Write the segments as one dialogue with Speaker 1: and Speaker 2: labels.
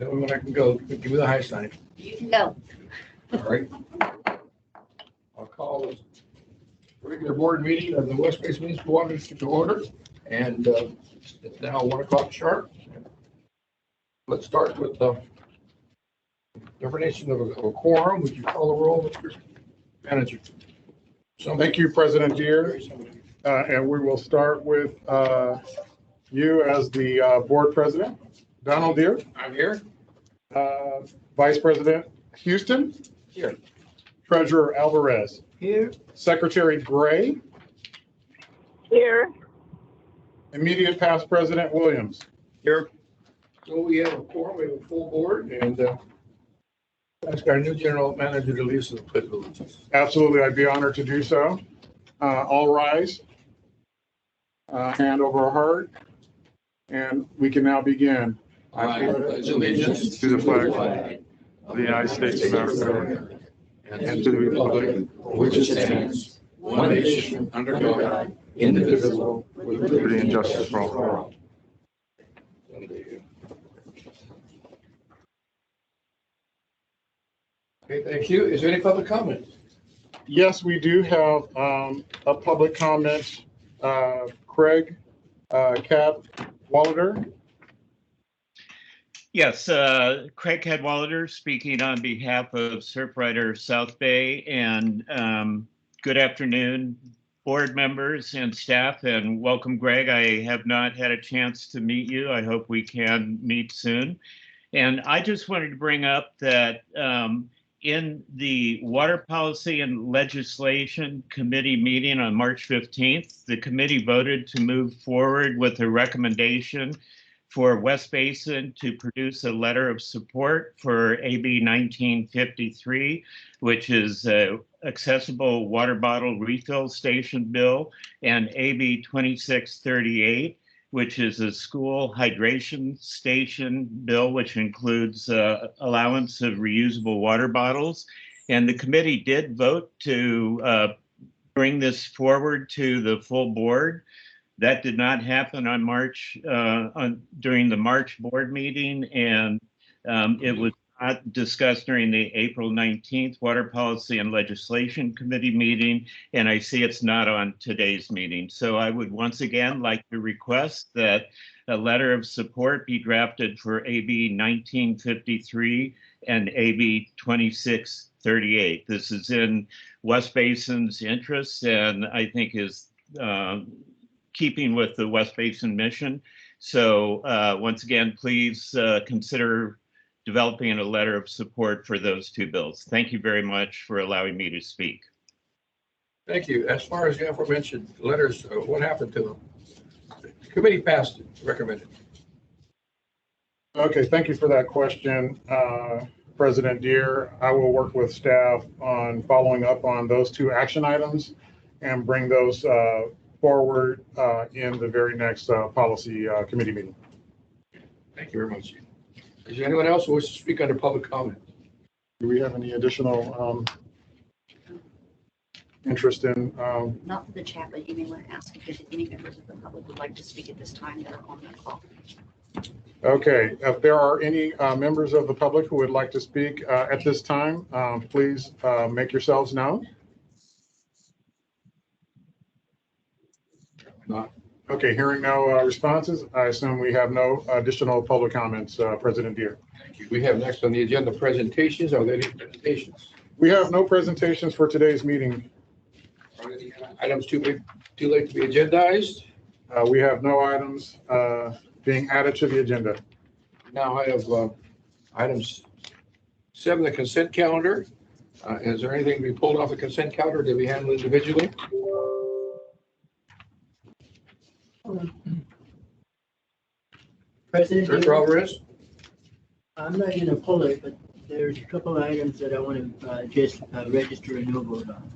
Speaker 1: Tell me when I can go. Give me the high sign.
Speaker 2: You can go.
Speaker 1: All right. I'll call this regular board meeting of the West Basin Municipal Water District to order. And it's now 1 o'clock sharp. Let's start with the definition of a quorum. Would you call the roll, Mr. Manager?
Speaker 3: Thank you, President Deere. And we will start with you as the board president. Donald Deere.
Speaker 1: I'm here.
Speaker 3: Vice President Houston.
Speaker 1: Here.
Speaker 3: Treasurer Alvarez.
Speaker 2: Here.
Speaker 3: Secretary Gray.
Speaker 4: Here.
Speaker 3: Immediate past President Williams.
Speaker 1: Here. So we have a quorum, we have a full board, and ask our new general manager to lead us in the pledge of allegiance.
Speaker 3: Absolutely, I'd be honored to do so. All rise. Hand over heart. And we can now begin.
Speaker 1: I pledge allegiance
Speaker 3: to the flag of the United States of America
Speaker 1: and to the republic for which it stands, one nation, under God, indivisible, with liberty and justice for all. Okay, thank you. Is there any public comment?
Speaker 3: Yes, we do have a public comment. Craig Cadwallader.
Speaker 5: Yes, Craig Cadwallader speaking on behalf of Surfrider South Bay, and good afternoon, board members and staff, and welcome, Greg. I have not had a chance to meet you. I hope we can meet soon. And I just wanted to bring up that in the Water Policy and Legislation Committee meeting on March 15th, the committee voted to move forward with a recommendation for West Basin to produce a letter of support for AB 1953, which is accessible water bottle refill station bill, and AB 2638, which is a school hydration station bill, which includes allowance of reusable water bottles. And the committee did vote to bring this forward to the full board. That did not happen on during the March board meeting, and it was not discussed during the April 19th Water Policy and Legislation Committee meeting, and I see it's not on today's meeting. So I would once again like to request that a letter of support be drafted for AB 1953 and AB 2638. This is in West Basin's interest, and I think is keeping with the West Basin mission. So once again, please consider developing a letter of support for those two bills. Thank you very much for allowing me to speak.
Speaker 1: Thank you. As far as the aforementioned letters, what happened to them? The committee passed it, recommended.
Speaker 3: Okay, thank you for that question, President Deere. I will work with staff on following up on those two action items and bring those forward in the very next policy committee meeting.
Speaker 1: Thank you very much. Is there anyone else who wishes to speak under public comment?
Speaker 3: Do we have any additional interest in?
Speaker 2: Not for the chat, but you may want to ask if there's any members of the public would like to speak at this time that are on the call.
Speaker 3: Okay, if there are any members of the public who would like to speak at this time, please make yourselves known.
Speaker 1: Not.
Speaker 3: Okay, hearing no responses, I assume we have no additional public comments, President Deere.
Speaker 1: Thank you. We have next on the agenda presentations. Are there any presentations?
Speaker 3: We have no presentations for today's meeting.
Speaker 1: Are there any items too late to be agendized?
Speaker 3: We have no items being added to the agenda.
Speaker 1: Now I have items 7, the consent calendar. Is there anything to be pulled off the consent calendar to be handled individually?
Speaker 6: President,
Speaker 1: Director Alvarez?
Speaker 6: I'm not going to pull it, but there's a couple of items that I want to just register a no vote on.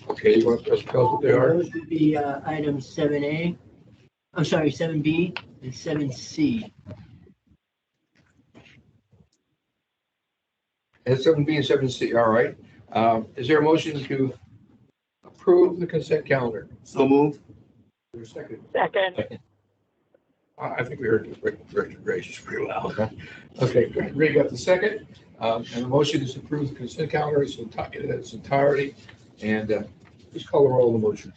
Speaker 1: Okay, you want to tell us what they are?
Speaker 6: Those would be items 7A, I'm sorry, 7B and 7C.
Speaker 1: And 7B and 7C, all right. Is there a motion to approve the consent calendar?
Speaker 7: So move.
Speaker 1: Is there a second?
Speaker 4: Second.
Speaker 1: I think we heard Director Gracious pretty loud. Okay, Greg got the second. And the motion is to approve the consent calendar in its entirety. And please call the roll on the motion.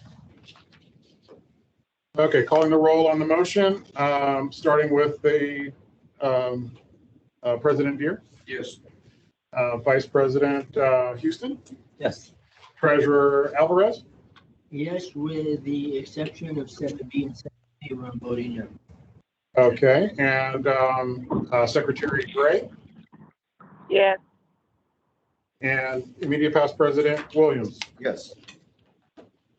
Speaker 3: Okay, calling the roll on the motion, starting with the President Deere,
Speaker 1: Yes.
Speaker 3: Vice President Houston,
Speaker 6: Yes.
Speaker 3: Treasurer Alvarez,
Speaker 6: Yes, with the exception of 7B and 7C, where I'm voting no.
Speaker 3: okay, and Secretary Gray,
Speaker 4: Yes.
Speaker 3: and immediate past President Williams.
Speaker 1: Yes.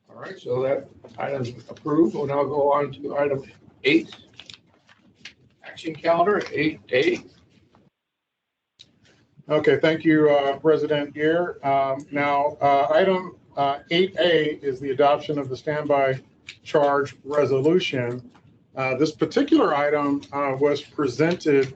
Speaker 1: All right, so that item is approved. We'll now go on to item 8. Action calendar, 8A.
Speaker 3: Okay, thank you, President Deere. Now, item 8A is the adoption of the standby charge resolution. This particular item was presented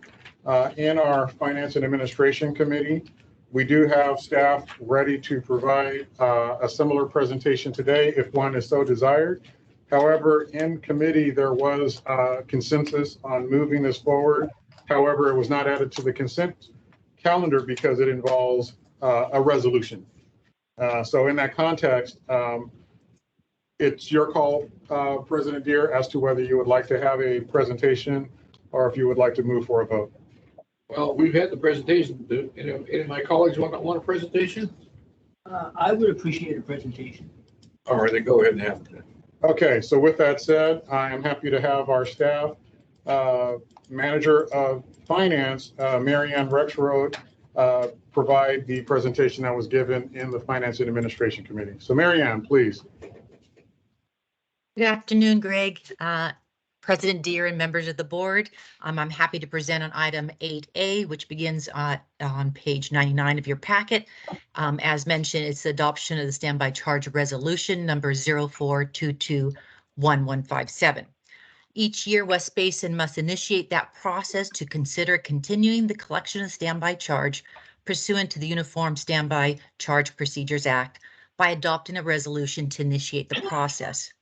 Speaker 3: in our Finance and Administration Committee. We do have staff ready to provide a similar presentation today if one is so desired. However, in committee, there was consensus on moving this forward. However, it was not added to the consent calendar because it involves a resolution. So in that context, it's your call, President Deere, as to whether you would like to have a presentation or if you would like to move for a vote.
Speaker 1: Well, we've had the presentation. Do any of my colleagues want a presentation?
Speaker 6: I would appreciate a presentation.
Speaker 1: All right, then go ahead and have it.
Speaker 3: Okay, so with that said, I am happy to have our staff, Manager of Finance, Mary Ann Rexroad, provide the presentation that was given in the Finance and Administration Committee. So Mary Ann, please.
Speaker 7: Good afternoon, Greg, President Deere, and members of the board. I'm happy to present on item 8A, which begins on page 99 of your packet. As mentioned, it's the adoption of the standby charge resolution number 04221157. Each year, West Basin must initiate that process to consider continuing the collection of standby charge pursuant to the Uniform Standby Charge Procedures Act by adopting a resolution to initiate the process.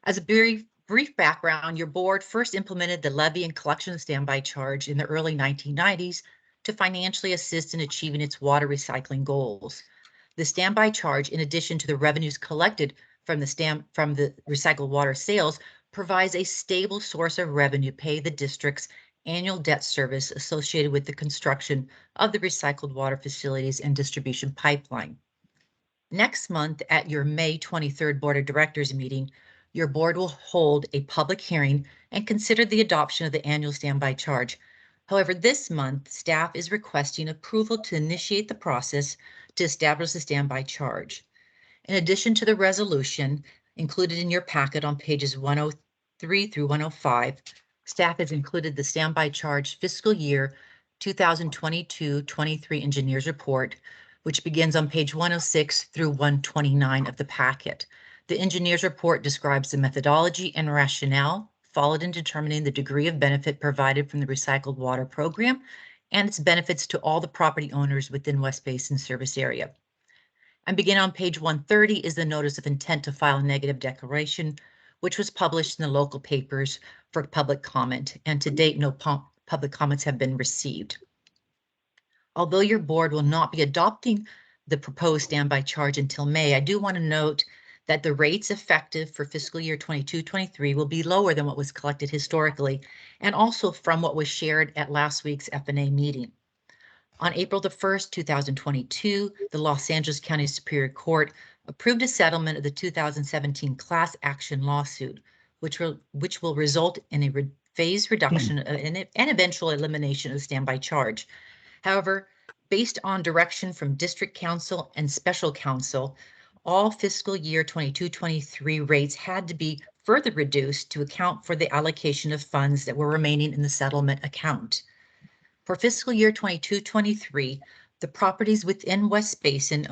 Speaker 7: As a brief background, your board first implemented the levy and collection of standby charge in the early 1990s to financially assist in achieving its water recycling goals. The standby charge, in addition to the revenues collected from the recycled water sales, provides a stable source of revenue to pay the district's annual debt service associated with the construction of the recycled water facilities and distribution pipeline. Next month, at your May 23rd Board of Directors meeting, your board will hold a public hearing and consider the adoption of the annual standby charge. However, this month, staff is requesting approval to initiate the process to establish the standby charge. In addition to the resolution included in your packet on pages 103 through 105, staff has included the standby charge fiscal year 2022-23 engineers report, which begins on page 106 through 129 of the packet. The engineer's report describes the methodology and rationale followed in determining the degree of benefit provided from the recycled water program and its benefits to all the property owners within West Basin service area. And begin on page 130 is the notice of intent to file a negative declaration, which was published in the local papers for public comment, and to date, no public comments have been received. Although your board will not be adopting the proposed standby charge until May, I do want to note that the rates effective for fiscal year 22-23 will be lower than what was collected historically, and also from what was shared at last week's F&A meeting. On April the 1st, 2022, the Los Angeles County Superior Court approved a settlement of the 2017 class action lawsuit, which will result in a phased reduction and eventual elimination of the standby charge. However, based on direction from District Council and Special Counsel, all fiscal year 22-23 rates had to be further reduced to account for the allocation of funds that were remaining in the settlement account. For fiscal year 22-23, the properties within West Basin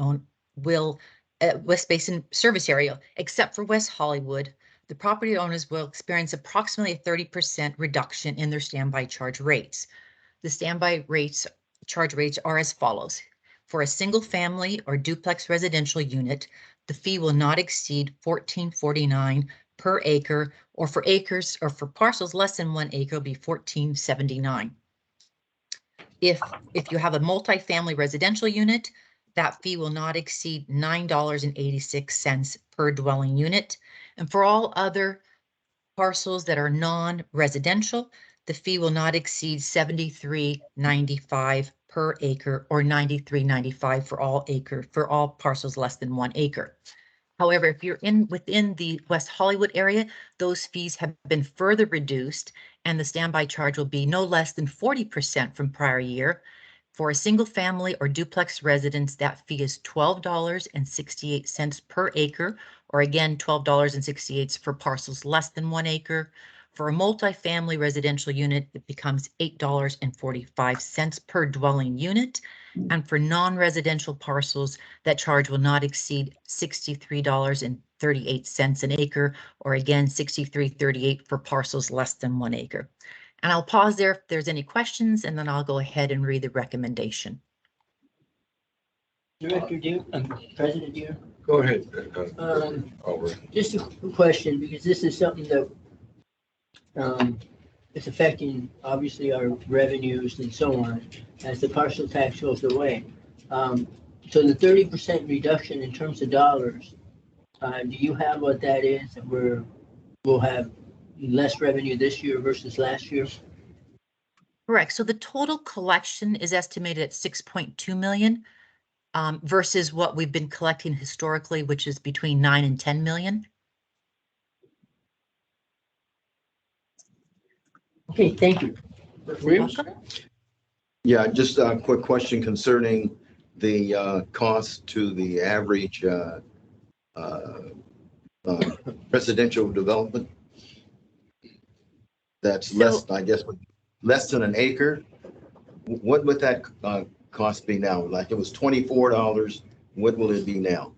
Speaker 7: West Basin service area, except for West Hollywood, the property owners will experience approximately a 30% reduction in their standby charge rates. The standby charge rates are as follows. For a single family or duplex residential unit, the fee will not exceed $14.49 per acre, or for acres or for parcels less than 1 acre, will be $14.79. If you have a multifamily residential unit, that fee will not exceed $9.86 per dwelling unit. And for all other parcels that are non-residential, the fee will not exceed $73.95 per acre or $93.95 for all parcels less than 1 acre. However, if you're within the West Hollywood area, those fees have been further reduced, and the standby charge will be no less than 40% from prior year. For a single family or duplex residence, that fee is $12.68 per acre, or again, $12.68 for parcels less than 1 acre. For a multifamily residential unit, it becomes $8.45 per dwelling unit. And for non-residential parcels, that charge will not exceed $63.38 an acre, or again, $63.38 for parcels less than 1 acre. And I'll pause there if there's any questions, and then I'll go ahead and read the recommendation.
Speaker 6: Director Deere, President Deere,
Speaker 1: Go ahead. Over.
Speaker 6: just a question, because this is something that it's affecting obviously our revenues and so on as the partial tax goes away. So the 30% reduction in terms of dollars, do you have what that is? And we'll have less revenue this year versus last year?
Speaker 7: Correct. So the total collection is estimated at 6.2 million versus what we've been collecting historically, which is between 9 and 10 million.
Speaker 6: Okay, thank you.
Speaker 1: Williams?
Speaker 8: Yeah, just a quick question concerning the cost to the average residential development. That's less, I guess, less than an acre. What would that cost be now? Like it was $24. What will it be now?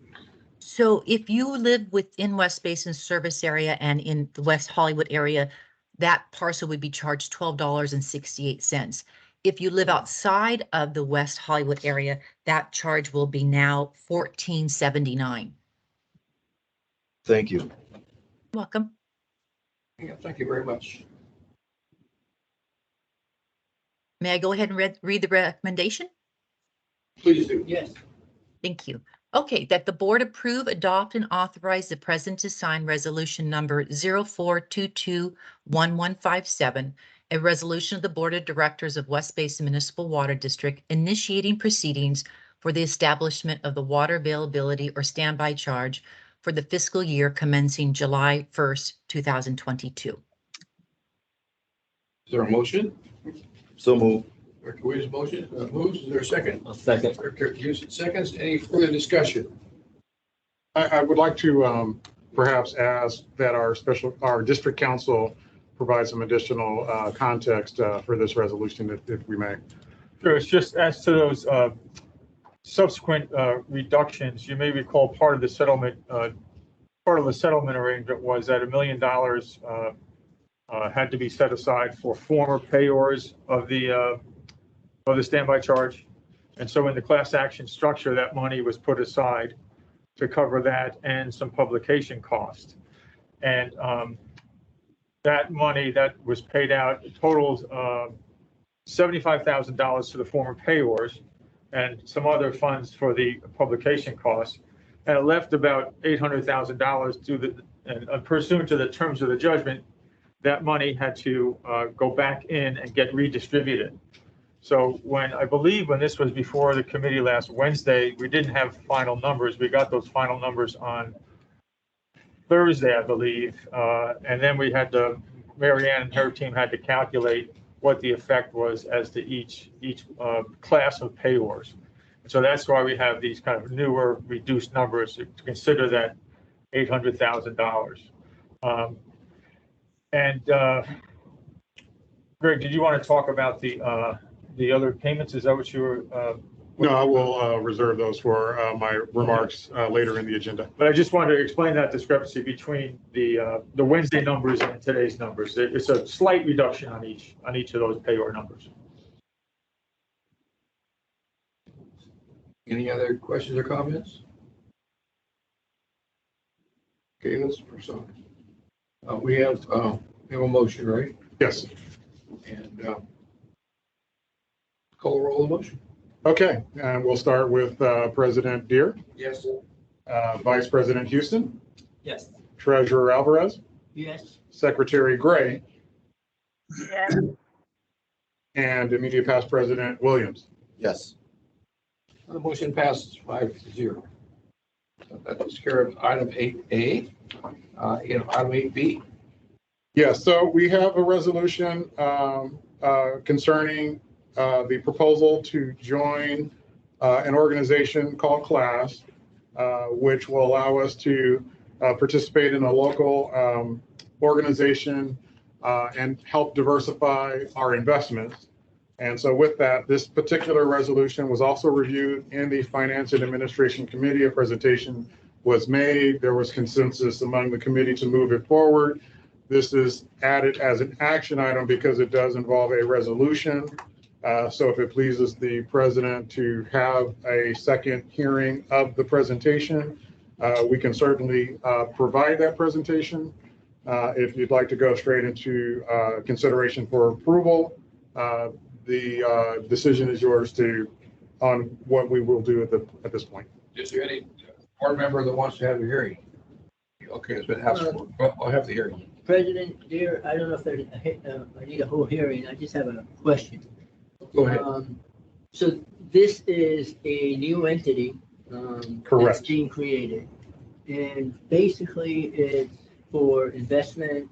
Speaker 7: So if you live within West Basin service area and in the West Hollywood area, that parcel would be charged $12.68. If you live outside of the West Hollywood area, that charge will be now $14.79.
Speaker 8: Thank you.
Speaker 7: Welcome.
Speaker 1: Yeah, thank you very much.
Speaker 7: May I go ahead and read the recommendation?
Speaker 1: Please do.
Speaker 6: Yes.
Speaker 7: Thank you. Okay, that the board approve, adopt, and authorize the president to sign resolution number 04221157, a resolution of the Board of Directors of West Basin Municipal Water District initiating proceedings for the establishment of the water availability or standby charge for the fiscal year commencing July 1st, 2022.
Speaker 1: Is there a motion?
Speaker 8: So move.
Speaker 1: Director Williams motion moves. Is there a second?
Speaker 6: I'll second.
Speaker 1: Director Hughes seconds. Any further discussion?
Speaker 3: I would like to perhaps ask that our district council provide some additional context for this resolution, if we may.
Speaker 9: Sure, it's just as to those subsequent reductions, you may recall part of the settlement arrangement was that $1 million had to be set aside for former payors of the standby charge. And so in the class action structure, that money was put aside to cover that and some publication costs. And that money that was paid out totaled $75,000 to the former payors and some other funds for the publication costs. And it left about $800,000 to the, and pursuant to the terms of the judgment, that money had to go back in and get redistributed. So I believe when this was before the committee last Wednesday, we didn't have final numbers. We got those final numbers on Thursday, I believe. And then we had Mary Ann and her team had to calculate what the effect was as to each class of payors. So that's why we have these kind of newer reduced numbers to consider that $800,000. Greg, did you want to talk about the other payments? Is that what you were?
Speaker 3: No, I will reserve those for my remarks later in the agenda.
Speaker 9: But I just wanted to explain that discrepancy between the Wednesday numbers and today's numbers. It's a slight reduction on each of those payor numbers.
Speaker 1: Any other questions or comments? Okay, let's proceed. We have a motion, right?
Speaker 3: Yes.
Speaker 1: And call roll motion.
Speaker 3: Okay, and we'll start with President Deere,
Speaker 1: Yes.
Speaker 3: Vice President Houston,
Speaker 6: Yes.
Speaker 3: Treasurer Alvarez,
Speaker 6: Yes.
Speaker 3: Secretary Gray,
Speaker 4: yes,
Speaker 3: and immediate past President Williams.
Speaker 8: Yes.
Speaker 1: The motion passes 5-0. So that takes care of item 8A. Item 8B.
Speaker 3: Yes, so we have a resolution concerning the proposal to join an organization called CLASS, which will allow us to participate in a local organization and help diversify our investments. And so with that, this particular resolution was also reviewed in the Finance and Administration Committee. A presentation was made. There was consensus among the committee to move it forward. This is added as an action item because it does involve a resolution. So if it pleases the president to have a second hearing of the presentation, we can certainly provide that presentation. If you'd like to go straight into consideration for approval, the decision is yours on what we will do at this point.
Speaker 1: Is there any board member that wants to have a hearing? Okay, it's been asked for. Well, I'll have the hearing.
Speaker 6: President Deere, I don't know if I need a whole hearing. I just have a question.
Speaker 1: Go ahead.
Speaker 6: So this is a new entity
Speaker 3: Correct.
Speaker 6: that's being created. And basically it's for investment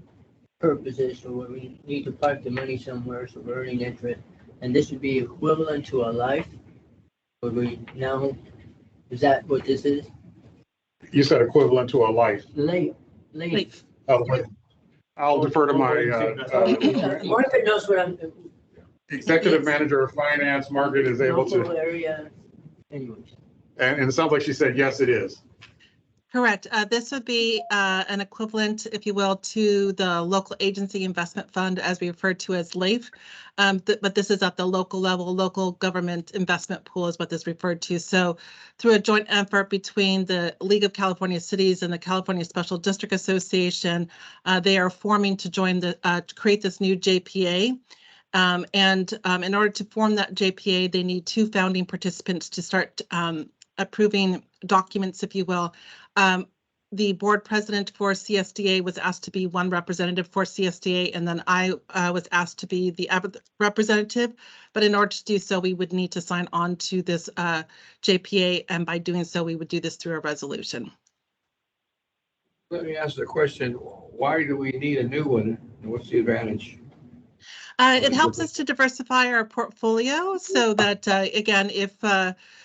Speaker 6: purposes, so where we need to park the money somewhere, so we're earning interest. And this would be equivalent to a life. Would we now, is that what this is?
Speaker 3: You said equivalent to a life.
Speaker 6: Late.
Speaker 3: Oh, I'll defer to my
Speaker 6: Margaret knows what I'm.
Speaker 3: executive manager of finance. Margaret is able
Speaker 6: Local
Speaker 3: to,
Speaker 6: area, anyways.
Speaker 3: and it sounds like she said, yes, it is.
Speaker 10: Correct. This would be an equivalent, if you will, to the local agency investment fund, as we refer to as LAIF. But this is at the local level. Local government investment pool is what this referred to. So through a joint effort between the League of California Cities and the California Special District Association, they are forming to join to create this new JPA. In order to form that JPA, they need 2 founding participants to start approving documents, if you will. The board president for CSDA was asked to be one representative for CSDA, and then I was asked to be the representative. But in order to do so, we would need to sign on to this JPA, and by doing so, we would do this through a resolution.
Speaker 1: Let me ask the question, why do we need a new one? And what's the advantage?
Speaker 10: It helps us to diversify our portfolio so that, again, if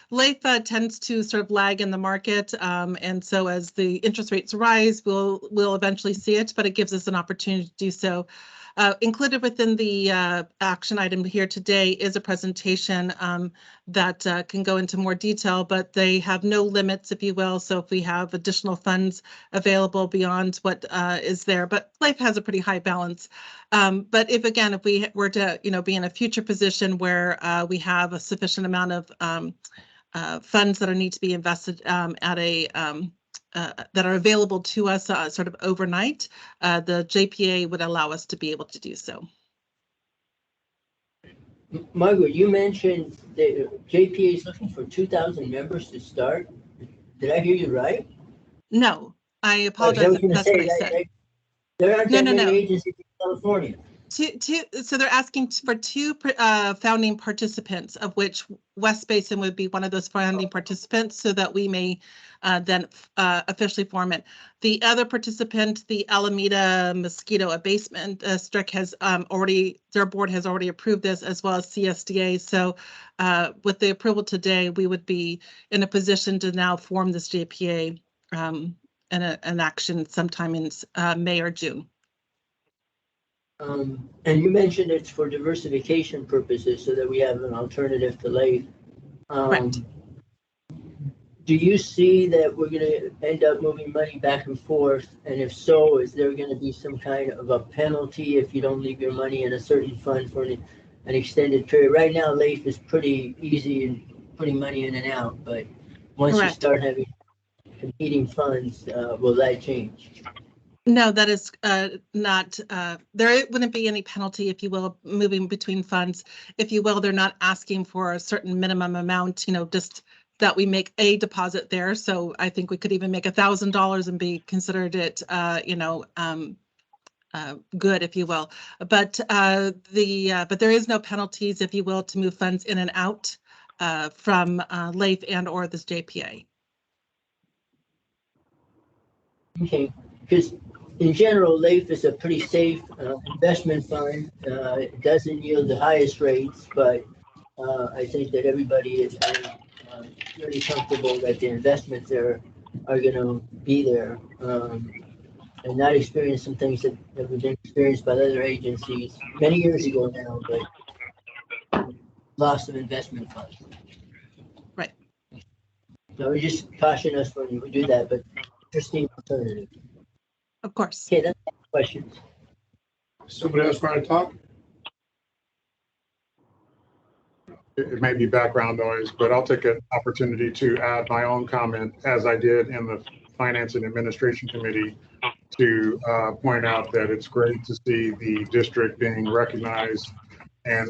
Speaker 10: LAIF tends to sort of lag in the market, and so as the interest rates rise, we'll eventually see it, but it gives us an opportunity to do so. Included within the action item here today is a presentation that can go into more detail, but they have no limits, if you will. So if we have additional funds available beyond what is there, but LAIF has a pretty high balance. But if we were to, be in a future position where we have a sufficient amount of funds that need to be invested at a that are available to us sort of overnight, the JPA would allow us to be able to do so.
Speaker 6: Margaret, you mentioned the JPA is looking for 2,000 members to start. Did I hear you right?
Speaker 10: No, I apologize if that's what I said.
Speaker 6: There aren't that many
Speaker 10: No.
Speaker 6: agencies in California.
Speaker 10: So they're asking for 2 founding participants, of which West Basin would be one of those founding participants, so that we may then officially form it. The other participant, the Alameda Mosquito Abatement District, has their board has already approved this, as well as CSDA. So with the approval today, we would be in a position to now form this JPA and an action sometime in May or June.
Speaker 6: And you mentioned it's for diversification purposes, so that we have an alternative to LAIF.
Speaker 10: Correct.
Speaker 6: Do you see that we're going to end up moving money back and forth? And if so, is there going to be some kind of a penalty if you don't leave your money in a certain fund for an extended period? Right now, LAIF is pretty easy in putting money in and out, but once
Speaker 10: Correct.
Speaker 6: you start having competing funds, will that change?
Speaker 10: No, that is not, there wouldn't be any penalty, if you will, moving between funds. If you will, they're not asking for a certain minimum amount, just that we make a deposit there. So I think we could even make $1,000 and be considered it, good, if you will. But but there is no penalties, if you will, to move funds in and out from LAIF and or this JPA.
Speaker 6: Okay, because in general, LAIF is a pretty safe investment fund. It doesn't yield the highest rates, but I think that everybody is really comfortable that the investments there are going to be there and not experience some things that have been experienced by other agencies many years ago now, but loss of investment funds.
Speaker 10: Right.
Speaker 6: So we just caution us when we do that, but interesting alternative.
Speaker 10: Of course.
Speaker 6: Okay, that's questions.
Speaker 1: Somebody else trying to talk?
Speaker 3: It may be background noise, but I'll take an opportunity to add my own comment, as I did in the Finance and Administration Committee, to point out that it's great to see the district being recognized and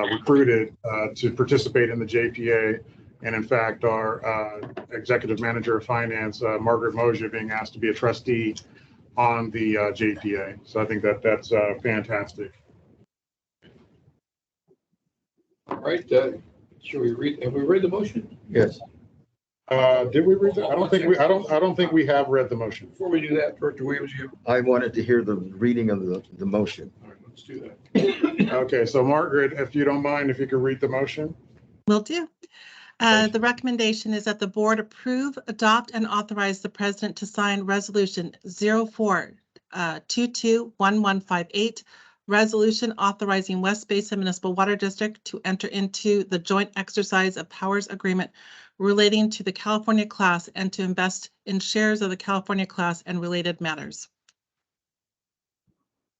Speaker 3: recruited to participate in the JPA. And in fact, our Executive Manager of Finance, Margaret Mosier, being asked to be a trustee on the JPA. So I think that that's fantastic.
Speaker 1: All right, should we read, have we read the motion?
Speaker 8: Yes.
Speaker 3: Did we read that? I don't think we have read the motion.
Speaker 1: Before we do that, Director Williams, you.
Speaker 8: I wanted to hear the reading of the motion.
Speaker 1: All right, let's do that.
Speaker 3: Okay, so Margaret, if you don't mind, if you could read the motion.
Speaker 10: Will do. The recommendation is that the board approve, adopt, and authorize the president to sign resolution 04-221158, resolution authorizing West Basin Municipal Water District to enter into the joint exercise of powers agreement relating to the California class and to invest in shares of the California class and related matters.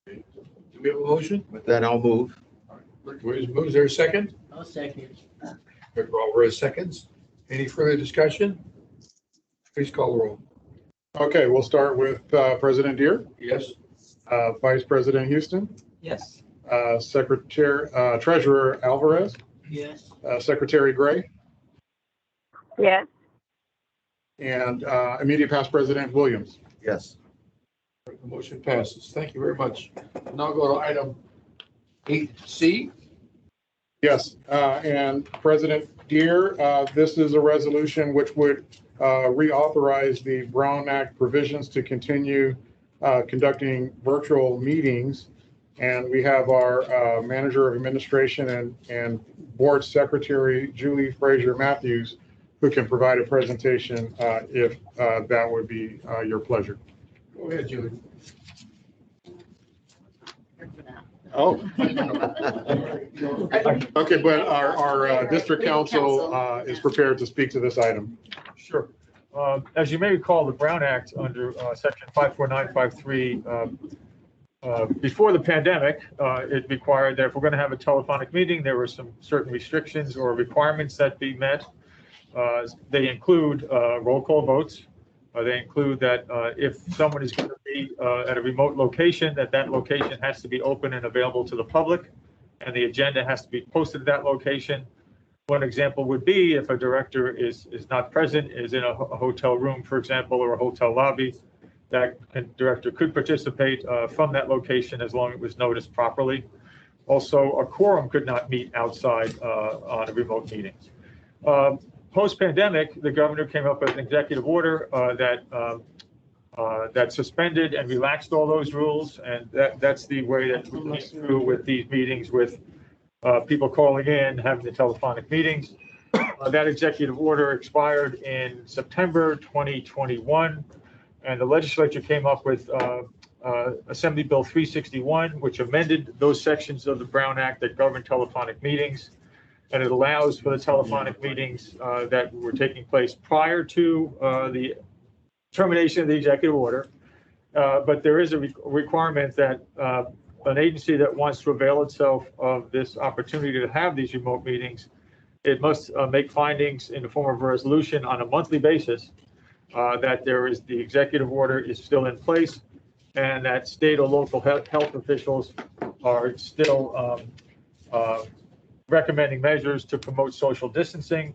Speaker 1: Do we have a motion?
Speaker 8: With that, I'll move.
Speaker 1: All right, Director Williams moves. There a second?
Speaker 6: I'll second.
Speaker 1: Director Alvarez seconds. Any further discussion? Please call the roll.
Speaker 3: Okay, we'll start with President Deere,
Speaker 1: Yes.
Speaker 3: Vice President Houston,
Speaker 6: Yes.
Speaker 3: Treasurer Alvarez,
Speaker 6: Yes.
Speaker 3: Secretary Gray,
Speaker 4: yes,
Speaker 3: and immediate past President Williams.
Speaker 8: Yes.
Speaker 1: The motion passes. Thank you very much. Now go to item 8C.
Speaker 3: Yes, and President Deere, this is a resolution which would reauthorize the Brown Act provisions to continue conducting virtual meetings. And we have our Manager of Administration and Board Secretary, Julie Frazier Matthews, who can provide a presentation if that would be your pleasure.
Speaker 1: Go ahead, Julie.
Speaker 3: Oh. Okay, but our district council is prepared to speak to this item.
Speaker 9: Sure. As you may recall, the Brown Act under section 54953, before the pandemic, it required that if we're going to have a telephonic meeting, there were some certain restrictions or requirements that be met. They include roll call votes. They include that if someone is going to be at a remote location, that location has to be open and available to the public, and the agenda has to be posted at that location. One example would be if a director is not present, is in a hotel room, for example, or a hotel lobby, that director could participate from that location as long as it was noticed properly. Also, a quorum could not meet outside on a remote meeting. Post-pandemic, the governor came up with an executive order that suspended and relaxed all those rules, and that's the way that we went through with these meetings, with people calling in, having the telephonic meetings. That executive order expired in September 2021, and the legislature came up with Assembly Bill 361, which amended those sections of the Brown Act that govern telephonic meetings. And it allows for the telephonic meetings that were taking place prior to the termination of the executive order. But there is a requirement that an agency that wants to avail itself of this opportunity to have these remote meetings, it must make findings in the form of a resolution on a monthly basis that the executive order is still in place and that state or local health officials are still recommending measures to promote social distancing.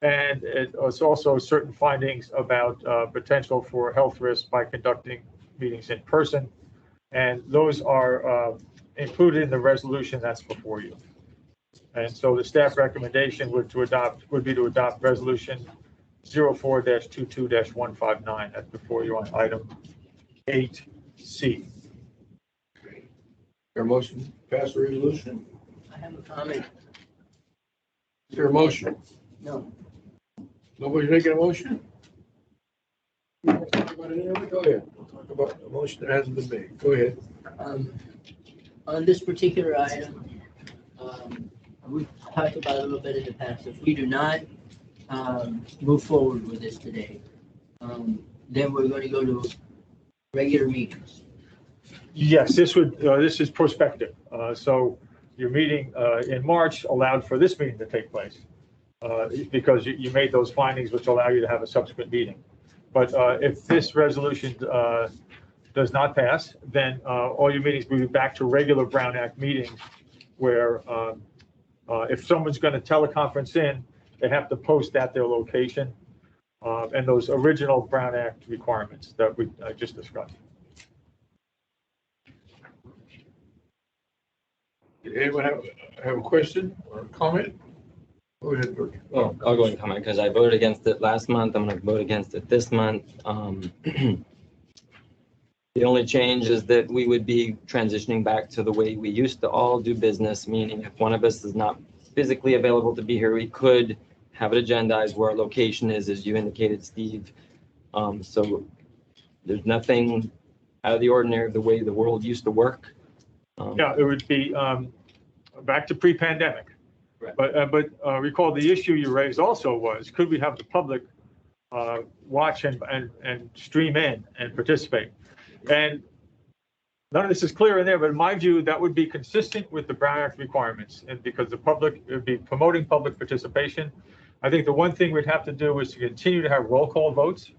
Speaker 9: And it's also certain findings about potential for health risks by conducting meetings in person. And those are included in the resolution that's before you. And so the staff recommendation would be to adopt resolution 04-22-159. That's before you on item 8C.
Speaker 1: Your motion pass the resolution?
Speaker 6: I have a comment.
Speaker 1: Is there a motion?
Speaker 6: No.
Speaker 1: Nobody's making a motion? Talk about it anyway? Go ahead. We'll talk about the motion that hasn't been made. Go ahead.
Speaker 6: On this particular item, we've talked about it a little bit in the past. If we do not move forward with this today, then we're going to go to regular meetings.
Speaker 9: Yes, this is prospective. So your meeting in March allowed for this meeting to take place because you made those findings which allow you to have a subsequent meeting. But if this resolution does not pass, then all your meetings will be back to regular Brown Act meetings where if someone's going to teleconference in, they have to post at their location and those original Brown Act requirements that we just discussed.
Speaker 1: Did anyone have a question or a comment? Go ahead, Bert.
Speaker 11: Well, I'll go and comment because I voted against it last month. I'm going to vote against it this month. The only change is that we would be transitioning back to the way we used to all do business, meaning if one of us is not physically available to be here, we could have it agendized where our location is, as you indicated, Steve. So there's nothing out of the ordinary of the way the world used to work.
Speaker 9: Yeah, it would be back to pre-pandemic.
Speaker 11: Right.
Speaker 9: But recall the issue you raised also was, could we have the public watch and stream in and participate? And none of this is clear in there, but in my view, that would be consistent with the Brown Act requirements. And because the public, it would be promoting public participation. I think the one thing we'd have to do is to continue to have roll call votes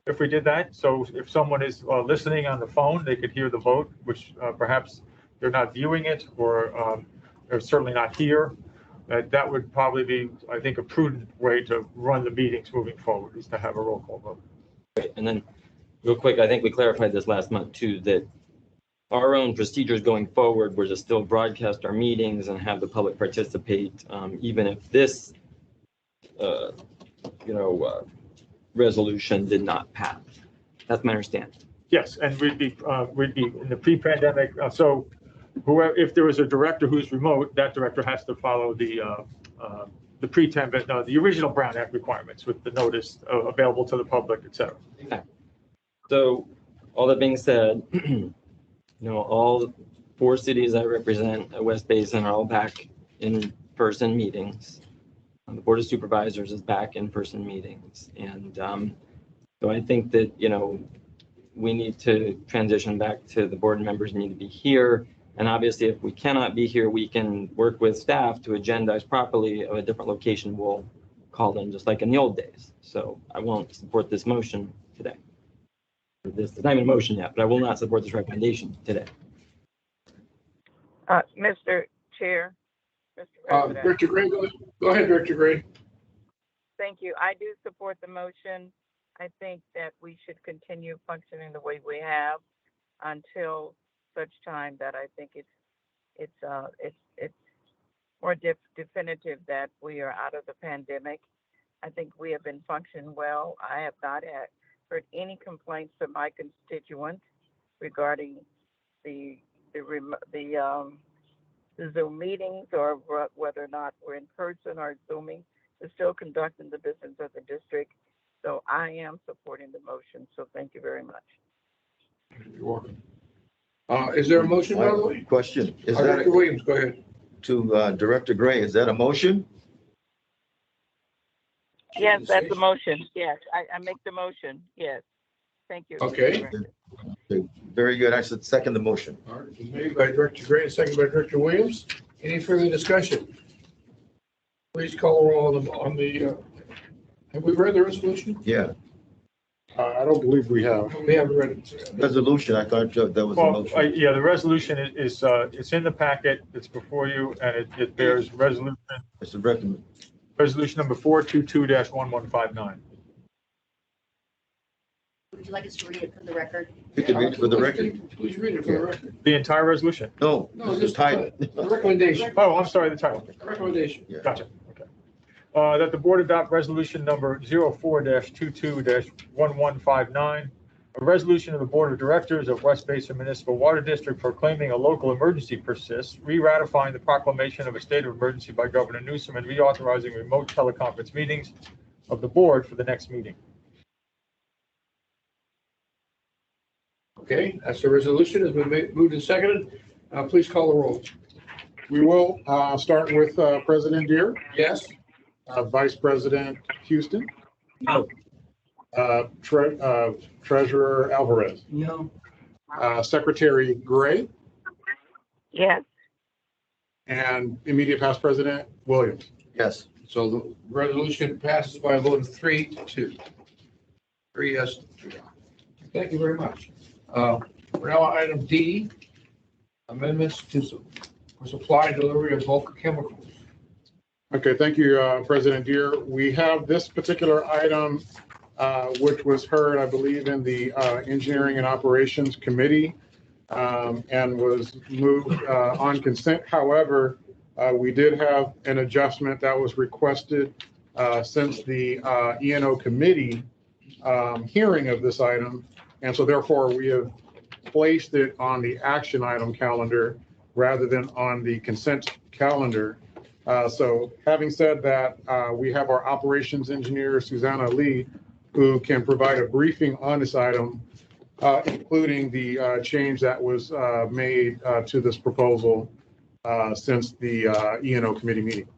Speaker 9: if we did that. So if someone is listening on the phone, they could hear the vote, which perhaps they're not viewing it or they're certainly not here. That would probably be, I think, a prudent way to run the meetings moving forward, is to have a roll call vote.
Speaker 11: Great. And then real quick, I think we clarified this last month too, that our own procedures going forward were to still broadcast our meetings and have the public participate, even if this, resolution did not pass. That's my understanding.
Speaker 9: Yes, and we'd be in the pre-pandemic. So whoever, if there was a director who's remote, that director has to follow the the original Brown Act requirements with the notice available to the public, et cetera.
Speaker 11: Okay. So all that being said, all 4 cities I represent at West Basin are all back in person meetings. The Board of Supervisors is back in person meetings. And so I think that, we need to transition back to the board members need to be here. And obviously, if we cannot be here, we can work with staff to agendize properly of a different location. We'll call them just like in the old days. So I won't support this motion today. This is not even a motion yet, but I will not support this recommendation today.
Speaker 4: Mr. Chair, Mr. President.
Speaker 1: Director Gray, go ahead, Director Gray.
Speaker 4: Thank you. I do support the motion. I think that we should continue functioning the way we have until such time that I think it's more definitive that we are out of the pandemic. I think we have been functioning well. I have not heard any complaints from my constituents regarding the Zoom meetings or whether or not we're in person or Zooming. We're still conducting the business of the district. So I am supporting the motion. So thank you very much.
Speaker 1: You're welcome. Is there a motion, by the way?
Speaker 8: Question. Is
Speaker 1: Director Williams, go ahead.
Speaker 8: To Director Gray, is that a motion?
Speaker 4: Yes, that's the motion. Yes, I make the motion. Yes. Thank you.
Speaker 1: Okay.
Speaker 8: Very good. I should second the motion.
Speaker 1: All right. Made by Director Gray, second by Director Williams. Any further discussion? Please call a roll on the have we read the resolution?
Speaker 8: Yeah.
Speaker 3: I don't believe we have.
Speaker 1: We haven't read it.
Speaker 8: Resolution, I thought that was a
Speaker 9: Well,
Speaker 8: motion.
Speaker 9: yeah, the resolution is, it's in the packet, it's before you, and it bears resolution
Speaker 8: It's a recommend.
Speaker 9: Resolution number 422-1159.
Speaker 2: Would you like us to read it for the record?
Speaker 8: You can read it for the record.
Speaker 1: Please read it for the record.
Speaker 9: The entire resolution?
Speaker 8: No,
Speaker 1: No,
Speaker 8: it's
Speaker 1: just
Speaker 8: title.
Speaker 1: the recommendation.
Speaker 9: Oh, I'm sorry, the title.
Speaker 1: Recommendation.
Speaker 8: Yeah.
Speaker 9: Gotcha, okay. That the board adopt resolution number 04-22-1159, a resolution of the Board of Directors of West Basin Municipal Water District proclaiming a local emergency persists, re-ratifying the proclamation of a state of emergency by Governor Newsom, and reauthorizing remote teleconference meetings of the board for the next meeting.
Speaker 1: Okay, that's the resolution. Has been moved and seconded. Please call the roll.
Speaker 3: We will start with President Deere,
Speaker 1: Yes?
Speaker 3: Vice President Houston,
Speaker 6: No.
Speaker 3: Treasurer Alvarez,
Speaker 6: No.
Speaker 3: Secretary Gray,
Speaker 4: Yes.
Speaker 3: and immediate past President Williams.
Speaker 8: Yes.
Speaker 1: So the resolution passes by a vote of 3-2. 3 yes, 2 no. Thank you very much. We're now on item D, amendments for supply and delivery of bulk chemicals.
Speaker 3: Okay, thank you, President Deere. We have this particular item, which was heard, I believe, in the Engineering and Operations Committee and was moved on consent. However, we did have an adjustment that was requested since the E&O Committee hearing of this item. And so therefore, we have placed it on the action item calendar rather than on the consent calendar. So having said that, we have our operations engineer, Susanna Lee, who can provide a briefing on this item, including the change that was made to this proposal since the E&O committee meeting.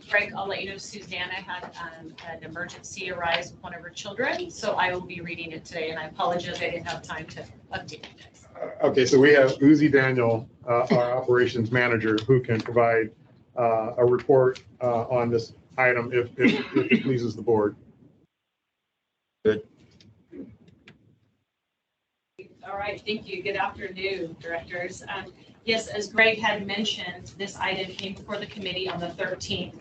Speaker 12: Greg, I'll let you know Susanna had an emergency arise with one of her children, so I will be reading it today, and I apologize I didn't have time to update you guys.
Speaker 3: Okay, so we have Uzi Daniel, our operations manager, who can provide a report on this item if it pleases the board.
Speaker 8: Good.
Speaker 12: All right, thank you. Good afternoon, directors. Yes, as Greg had mentioned, this item came before the committee on the 13th,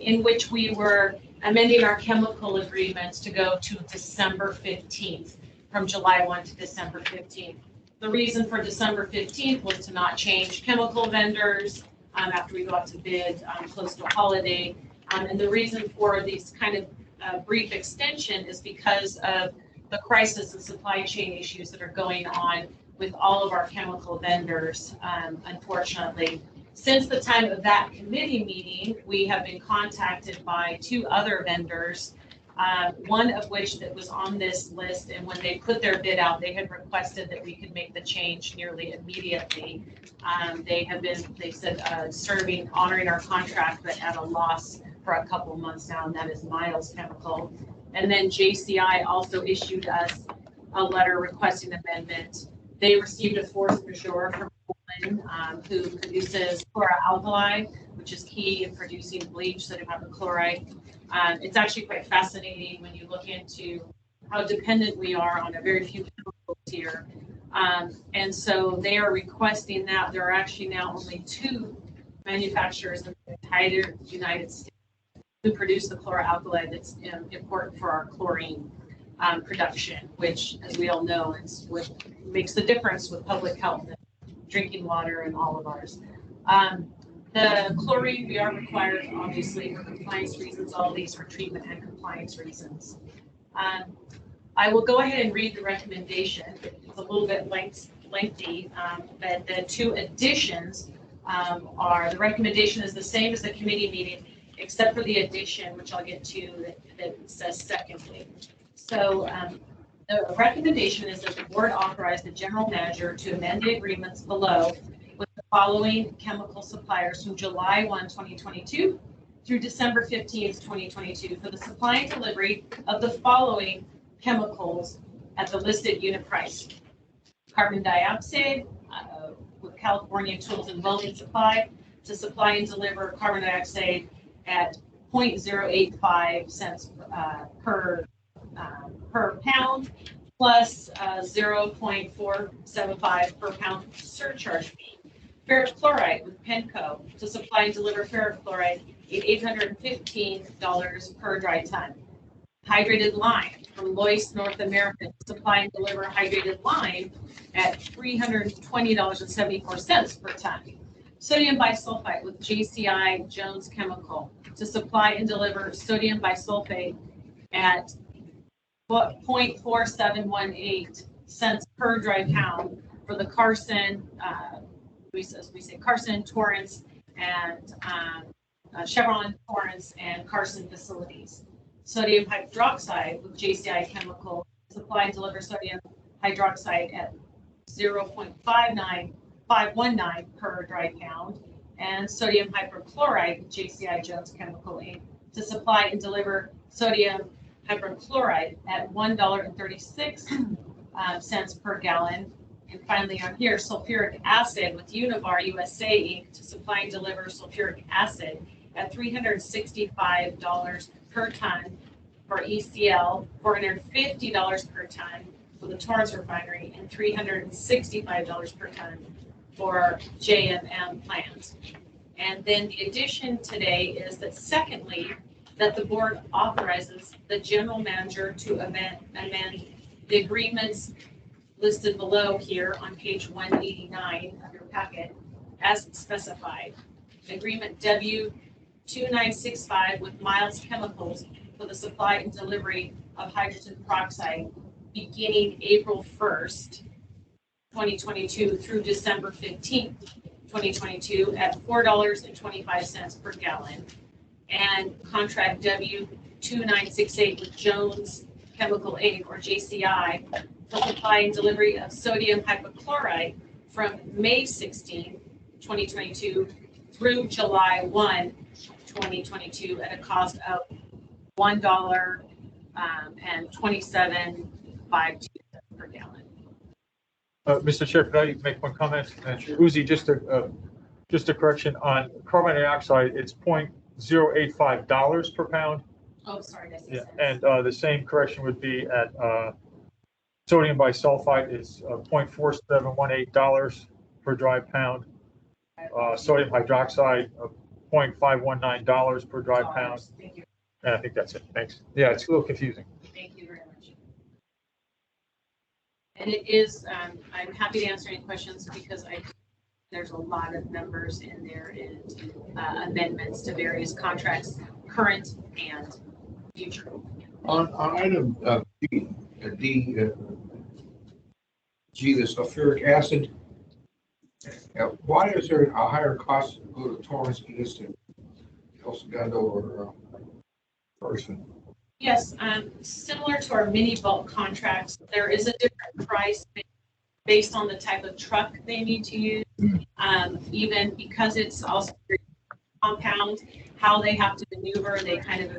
Speaker 12: in which we were amending our chemical agreements to go to December 15th, from July 1 to December 15th. The reason for December 15th was to not change chemical vendors after we go out to bid close to a holiday. And the reason for these kind of brief extension is because of the crisis and supply chain issues that are going on with all of our chemical vendors, unfortunately. Since the time of that committee meeting, we have been contacted by 2 other vendors, one of which that was on this list, and when they put their bid out, they had requested that we could make the change nearly immediately. They said, honoring our contract, but at a loss for a couple of months now, and that is Miles Chemical. And then JCI also issued us a letter requesting amendment. They received a force majeure from Poland, who produces chloralkali, which is key in producing bleach, so they have the chloride. It's actually quite fascinating when you look into how dependent we are on a very few chemicals here. And so they are requesting that. There are actually now only 2 manufacturers in the entire United States who produce the chloralkali that's important for our chlorine production, which, as we all know, is what makes the difference with public health and drinking water and all of ours. The chlorine, we are required, obviously, for compliance reasons, all these for treatment and compliance reasons. I will go ahead and read the recommendation. It's a little bit lengthy, but the 2 additions are, the recommendation is the same as the committee meeting, except for the addition, which I'll get to, that says secondly. So the recommendation is that the board authorize the general manager to amend the agreements below with the following chemical suppliers from July 1, 2022 through December 15th, 2022 for the supply and delivery of the following chemicals at the listed unit price. Carbon dioxide with California Tools and Welding Supply to supply and deliver carbon dioxide at 0.085 cents per per pound plus 0.475 per pound surcharge fee. Ferric chloride with Penco to supply and deliver ferric chloride at $815 per dry ton. Hydrated lime from Lois North America to supply and deliver hydrated lime at $320.74 per ton. Sodium bisulfite with JCI Jones Chemical to supply and deliver sodium bisulfate at 0.4718 cents per dry pound for the Carson, we say Carson, Torrance, and Chevron, Torrance, and Carson facilities. Sodium hydroxide with JCI Chemical supply and deliver sodium hydroxide at 0.519 per dry pound, and sodium hyperchloride with JCI Jones Chemical Inc. to supply and deliver sodium hyperchloride at $1.36 per gallon. And finally on here, sulfuric acid with Univar USA Inc. to supply and deliver sulfuric acid at $365 per ton for ECL, $450 per ton for the Torrance refinery, and $365 per ton for JMM plant. And then the addition today is that secondly, that the board authorizes the general manager to amend the agreements listed below here on page 189 of your packet as specified. Agreement W2965 with Miles Chemicals for the supply and delivery of hydrogen peroxide beginning April 1st, 2022 through December 15th, 2022 at $4.25 per gallon. And contract W2968 with Jones Chemical Inc. or JCI for supply and delivery of sodium hypochlorite from May 16, 2022 through July 1, 2022 at a cost of $1.2752 per gallon.
Speaker 9: Mr. Chair, could I make one comment? Uzi, just a correction on carbon dioxide, it's $0.085 per pound.
Speaker 12: Oh, sorry.
Speaker 9: Yeah, and the same correction would be at sodium bisulfite is $0.4718 per dry pound. Sodium hydroxide $0.519 per dry pound.
Speaker 12: Thank you.
Speaker 9: And I think that's it. Thanks. Yeah, it's a little confusing.
Speaker 12: Thank you very much. And it is, I'm happy to answer any questions because there's a lot of numbers in there and amendments to various contracts, current and future.
Speaker 1: On item G, the sulfuric acid, why is there a higher cost to go to Torrance than this to El Segundo or Person?
Speaker 12: Yes, similar to our mini bulk contracts, there is a different price based on the type of truck they need to use. Even because it's also compound, how they have to maneuver, they kind of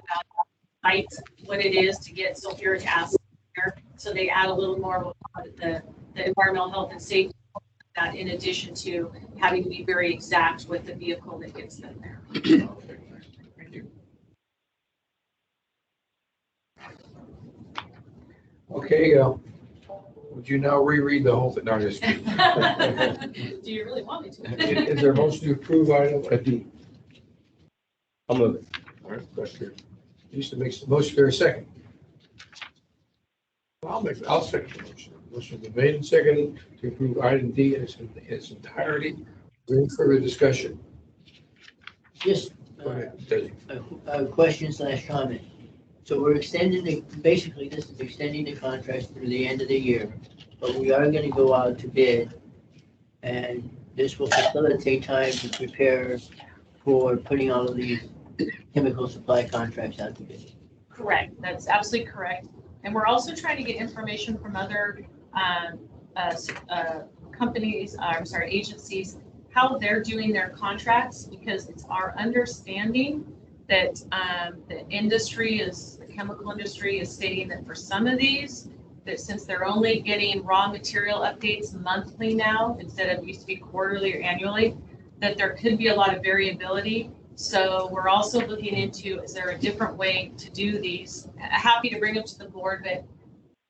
Speaker 12: evaluate what it is to get sulfuric acid there. So they add a little more of the environmental health and safety that in addition to having to be very exact with the vehicle that gets them there.
Speaker 1: Thank you. Okay, would you now reread the whole thing? No, just kidding.
Speaker 12: Do you really want me to?
Speaker 1: Is there a motion to approve item D?
Speaker 11: I'll move it.
Speaker 1: All right, Director. Used to make the motion for a second. I'll second the motion. Motion has been made and seconded to approve item D in its entirety. Any further discussion?
Speaker 6: Just
Speaker 1: Go ahead, Desi.
Speaker 6: a question / comment. So we're extending basically this is extending the contract through the end of the year, but we are going to go out to bid, and this will facilitate time to prepare for putting all of these chemical supply contracts out to bid.
Speaker 12: Correct. That's absolutely correct. And we're also trying to get information from other agencies, how they're doing their contracts, because it's our understanding that the chemical industry is stating that for some of these, that since they're only getting raw material updates monthly now, instead of used to be quarterly or annually, that there could be a lot of variability. So we're also looking into, is there a different way to do these? Happy to bring them to the board, but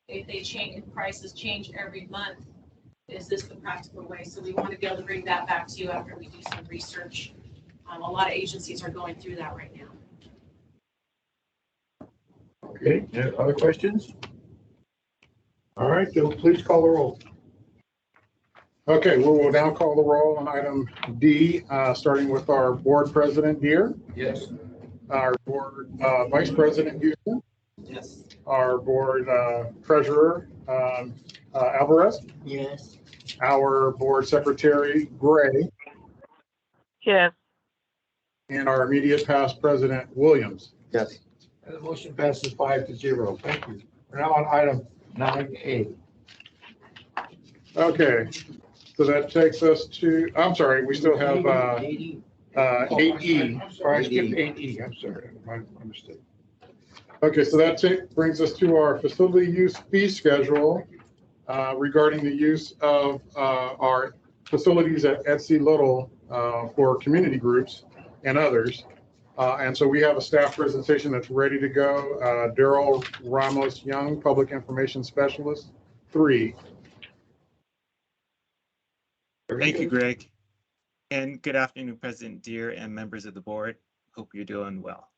Speaker 12: if they change, if prices change every month, is this the practical way? So we want to be able to bring that back to you after we do some research. A lot of agencies are going through that right now.
Speaker 1: Okay, any other questions? All right, so please call the roll.
Speaker 3: Okay, we will now call the roll on item D, starting with our board president, Deere,
Speaker 1: Yes.
Speaker 3: our board vice president, Houston,
Speaker 11: Yes.
Speaker 3: our board treasurer, Alvarez,
Speaker 6: Yes.
Speaker 3: our board secretary, Gray,
Speaker 4: Yes.
Speaker 3: and our immediate past president, Williams.
Speaker 8: Yes.
Speaker 1: And the motion passes 5-0. Thank you. We're now on item 9A.
Speaker 3: Okay, so that takes us to, I'm sorry, we still have
Speaker 6: 80.
Speaker 3: 8E.
Speaker 1: I'm sorry, I skipped 8E. I'm sorry, my mistake.
Speaker 3: Okay, so that brings us to our facility use fee schedule regarding the use of our facilities at Etsy Little for community groups and others. And so we have a staff presentation that's ready to go. Daryl Ramos Young, Public Information Specialist, 3.
Speaker 13: Thank you, Greg. And good afternoon, President Deere and members of the board. Hope you're doing well.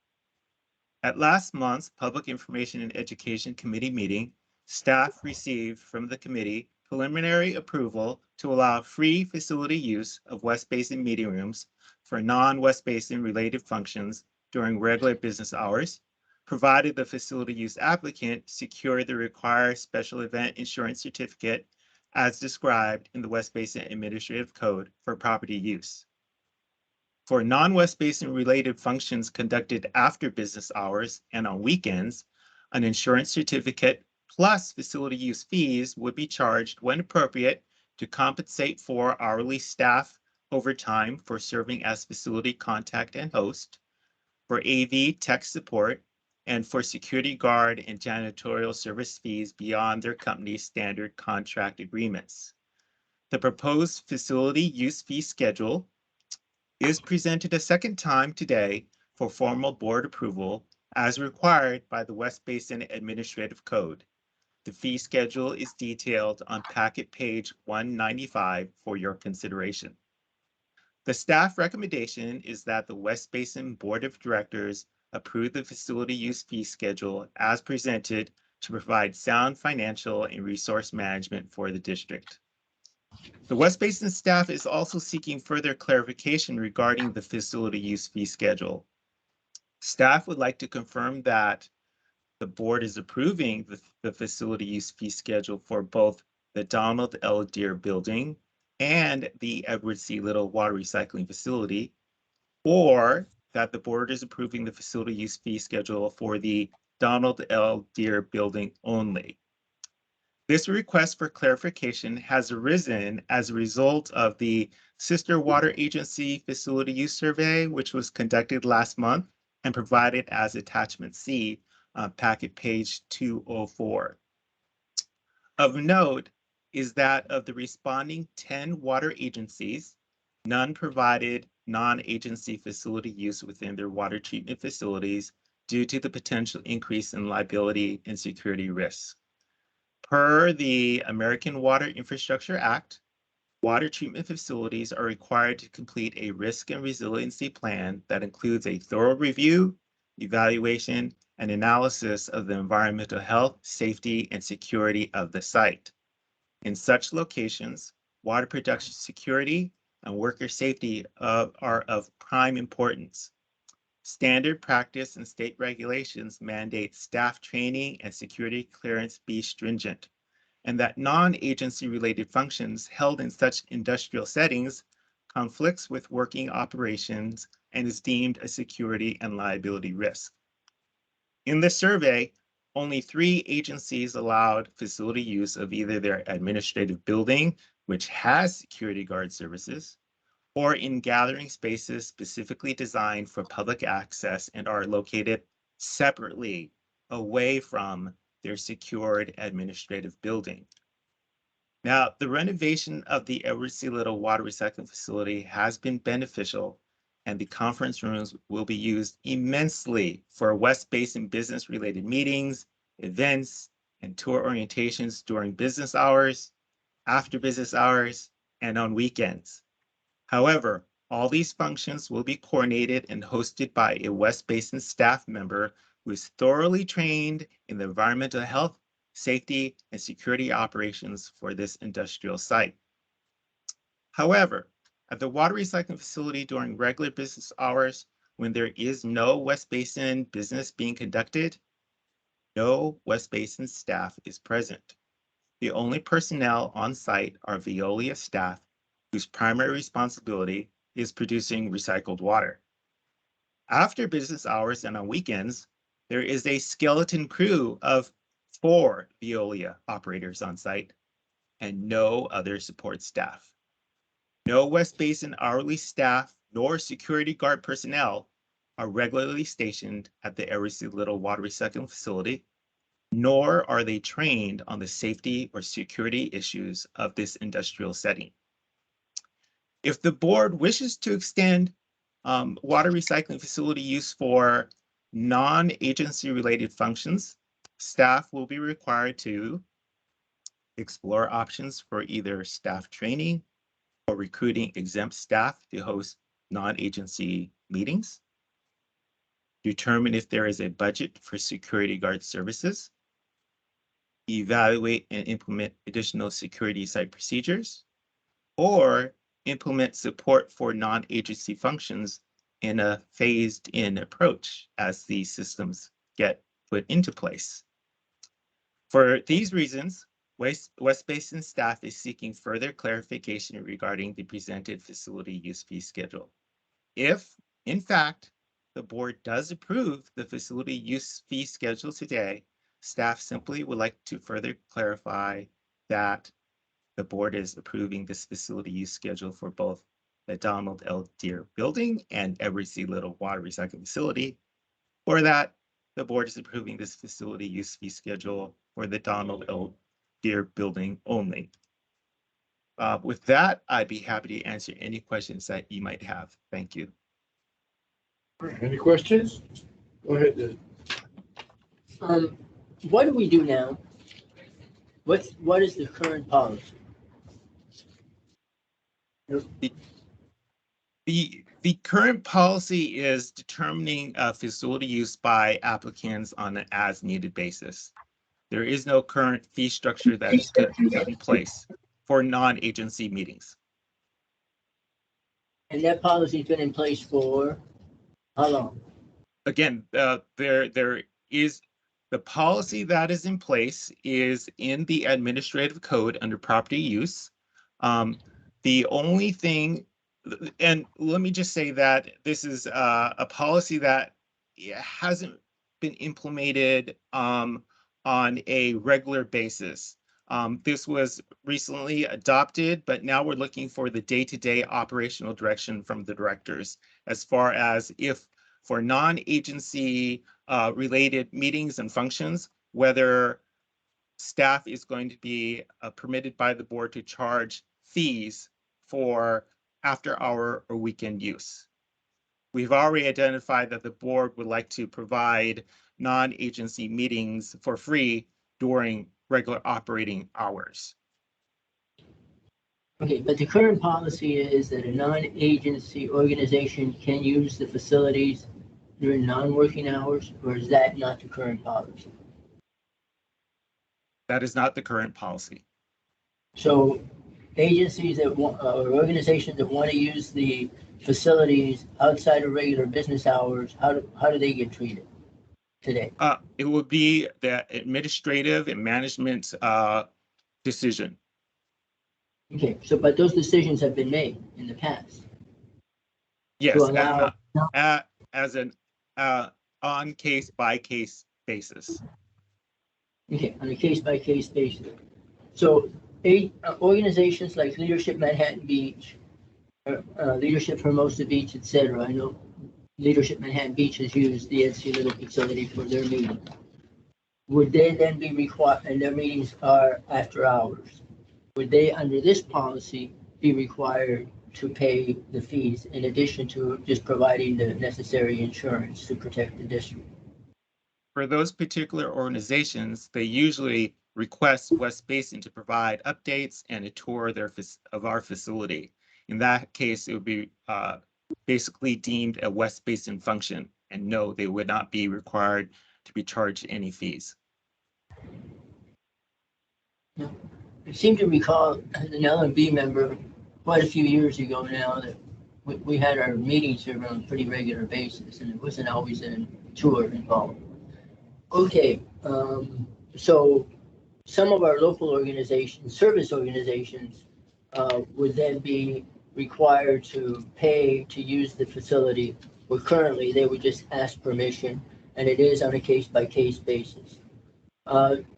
Speaker 13: At last month's Public Information and Education Committee meeting, staff received from the committee preliminary approval to allow free facility use of West Basin meeting rooms for non-West Basin related functions during regular business hours, provided the facility use applicant secure the required special event insurance certificate as described in the West Basin Administrative Code for property use. For non-West Basin related functions conducted after business hours and on weekends, an insurance certificate plus facility use fees would be charged when appropriate to compensate for hourly staff overtime for serving as facility contact and host, for AV tech support, and for security guard and janitorial service fees beyond their company's standard contract agreements. The proposed facility use fee schedule is presented a second time today for formal board approval as required by the West Basin Administrative Code. The fee schedule is detailed on packet page 195 for your consideration. The staff recommendation is that the West Basin Board of Directors approve the facility use fee schedule as presented to provide sound financial and resource management for the district. The West Basin staff is also seeking further clarification regarding the facility use fee schedule. Staff would like to confirm that the board is approving the facility use fee schedule for both the Donald L. Deere building and the Edward C. Little water recycling facility, or that the board is approving the facility use fee schedule for the Donald L. Deere building only. This request for clarification has arisen as a result of the Sister Water Agency Facility Use Survey, which was conducted last month and provided as Attachment C, packet page 204. Of note is that of the responding 10 water agencies, none provided non-agency facility use within their water treatment facilities due to the potential increase in liability and security risks. Per the American Water Infrastructure Act, water treatment facilities are required to complete a risk and resiliency plan that includes a thorough review, evaluation, and analysis of the environmental health, safety, and security of the site. In such locations, water production security and worker safety are of prime importance. Standard practice and state regulations mandate staff training and security clearance be stringent, and that non-agency related functions held in such industrial settings conflicts with working operations and is deemed a security and liability risk. In the survey, only 3 agencies allowed facility use of either their administrative building, which has security guard services, or in gathering spaces specifically designed for public access and are located separately away from their secured administrative building. Now, the renovation of the Edward C. Little water recycling facility has been beneficial and the conference rooms will be used immensely for West Basin business-related meetings, events, and tour orientations during business hours, after business hours, and on weekends. However, all these functions will be coordinated and hosted by a West Basin staff member who is thoroughly trained in the environmental health, safety, and security operations for this industrial site. However, at the water recycling facility during regular business hours, when there is no West Basin business being conducted, no West Basin staff is present. The only personnel on site are Veolia staff whose primary responsibility is producing recycled water. After business hours and on weekends, there is a skeleton crew of 4 Veolia operators on site and no other support staff. No West Basin hourly staff nor security guard personnel are regularly stationed at the Eversley Little Water Recycling Facility, nor are they trained on the safety or security issues of this industrial setting. If the board wishes to extend water recycling facility use for non-agency related functions, staff will be required to explore options for either staff training or recruiting exempt staff to host non-agency meetings, determine if there is a budget for security guard services, evaluate and implement additional security site procedures, or implement support for non-agency functions in a phased-in approach as these systems get put into place. For these reasons, West Basin staff is seeking further clarification regarding the presented facility use fee schedule. If, in fact, the board does approve the facility use fee schedule today, staff simply would like to further clarify that the board is approving this facility use schedule for both the Donald L. Deere building and Eversley Little Water Recycling Facility, or that the board is approving this facility use fee schedule for the Donald L. Deere building only. With that, I'd be happy to answer any questions that you might have. Thank you.
Speaker 1: Any questions? Go ahead.
Speaker 6: What do we do now? What is the current policy?
Speaker 13: The current policy is determining facility use by applicants on an as-needed basis. There is no current fee structure that is in place for non-agency meetings.
Speaker 6: And that policy's been in place for how long?
Speaker 13: Again, there is the policy that is in place is in the administrative code under property use. The only thing, and let me just say that this is a policy that hasn't been implemented on a regular basis. This was recently adopted, but now we're looking for the day-to-day operational direction from the directors as far as if for non-agency related meetings and functions, whether staff is going to be permitted by the board to charge fees for after-hour or weekend use. We've already identified that the board would like to provide non-agency meetings for free during regular operating hours.
Speaker 6: Okay, but the current policy is that a non-agency organization can use the facilities during non-working hours, or is that not the current policy?
Speaker 13: That is not the current policy.
Speaker 6: So agencies that want, or organizations that want to use the facilities outside of regular business hours, how do they get treated today?
Speaker 13: It would be the administrative and management decision.
Speaker 6: Okay, so but those decisions have been made in the past.
Speaker 13: Yes,
Speaker 6: To allow,
Speaker 13: as an on case-by-case basis.
Speaker 6: okay, on a case-by-case basis. So organizations like Leadership Manhattan Beach, Leadership Hermosa Beach, etc. I know Leadership Manhattan Beach has used the NC Little facility for their meetings. Would they then be required, and their meetings are after hours, would they, under this policy, be required to pay the fees in addition to just providing the necessary insurance to protect the district?
Speaker 13: For those particular organizations, they usually request West Basin to provide updates and a tour of our facility. In that case, it would be basically deemed a West Basin function, and no, they would not be required to be charged any fees.
Speaker 6: I seem to recall as an L&B member quite a few years ago now that we had our meetings here on a pretty regular basis, and it wasn't always a tour involved. Okay, so some of our local organizations, service organizations, would then be required to pay to use the facility, where currently they would just ask permission, and it is on a case-by-case basis.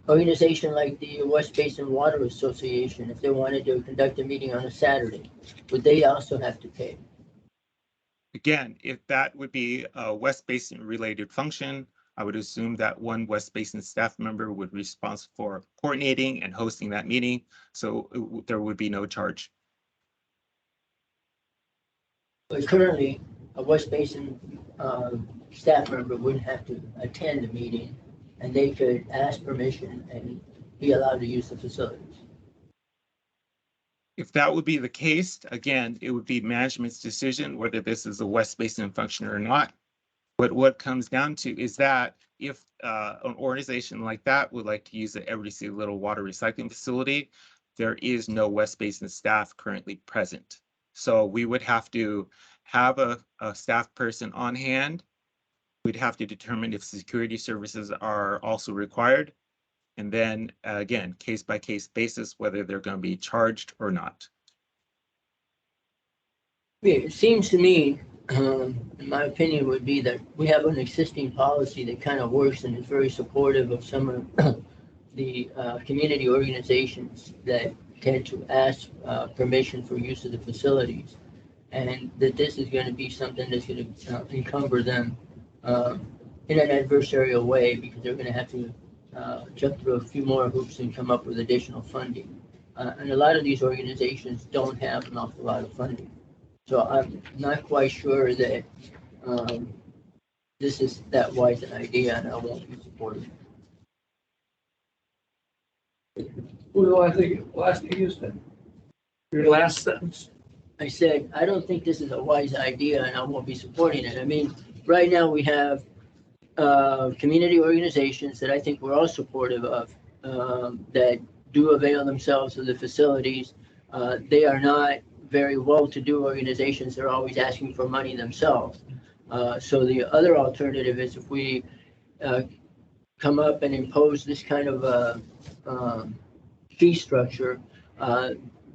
Speaker 6: Organization like the West Basin Water Association, if they wanted to conduct a meeting on a Saturday, would they also have to pay?
Speaker 13: Again, if that would be a West Basin related function, I would assume that one West Basin staff member would be responsible for coordinating and hosting that meeting, so there would be no charge.
Speaker 6: But currently, a West Basin staff member wouldn't have to attend the meeting, and they could ask permission and be allowed to use the facilities.
Speaker 13: If that would be the case, again, it would be management's decision whether this is a West Basin function or not. But what comes down to is that if an organization like that would like to use the Every Little Water Recycling Facility, there is no West Basin staff currently present. So we would have to have a staff person on hand. We'd have to determine if security services are also required. And then again, case by case basis, whether they're going to be charged or not.
Speaker 6: It seems to me, in my opinion, would be that we have an existing policy that kind of works and is very supportive of some of the community organizations that tend to ask permission for use of the facilities. And that this is going to be something that's going to encumber them in an adversarial way, because they're going to have to jump through a few more hoops and come up with additional funding. And a lot of these organizations don't have an awful lot of funding. So I'm not quite sure that this is that wise an idea, and I won't be supporting it.
Speaker 1: Well, I think last thing you said, your last sentence.
Speaker 6: I said, I don't think this is a wise idea, and I won't be supporting it. I mean, right now we have community organizations that I think we're all supportive of that do avail themselves of the facilities. They are not very well-to-do organizations. They're always asking for money themselves. So the other alternative is if we come up and impose this kind of fee structure,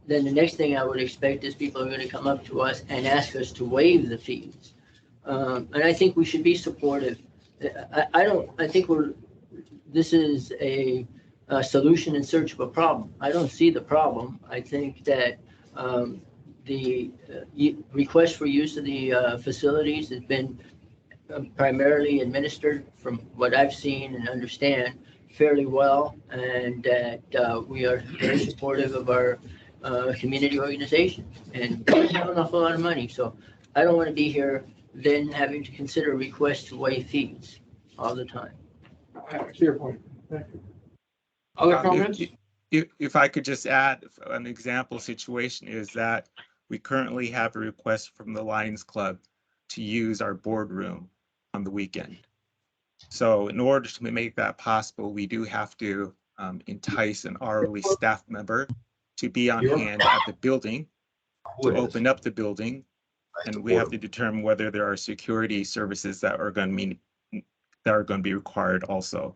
Speaker 6: then the next thing I would expect is people are going to come up to us and ask us to waive the fees. And I think we should be supportive. I think this is a solution in search of a problem. I don't see the problem. I think that the request for use of the facilities has been primarily administered, from what I've seen and understand, fairly well, and that we are very supportive of our community organizations, and we have an awful lot of money. So I don't want to be here then having to consider requests to waive fees all the time.
Speaker 1: I see your point. Thank you. Other comments?
Speaker 13: If I could just add, an example situation is that we currently have a request from the Lions Club to use our boardroom on the weekend. So in order to make that possible, we do have to entice an hourly staff member to be on hand at the building, to open up the building, and we have to determine whether there are security services that are going to be required also.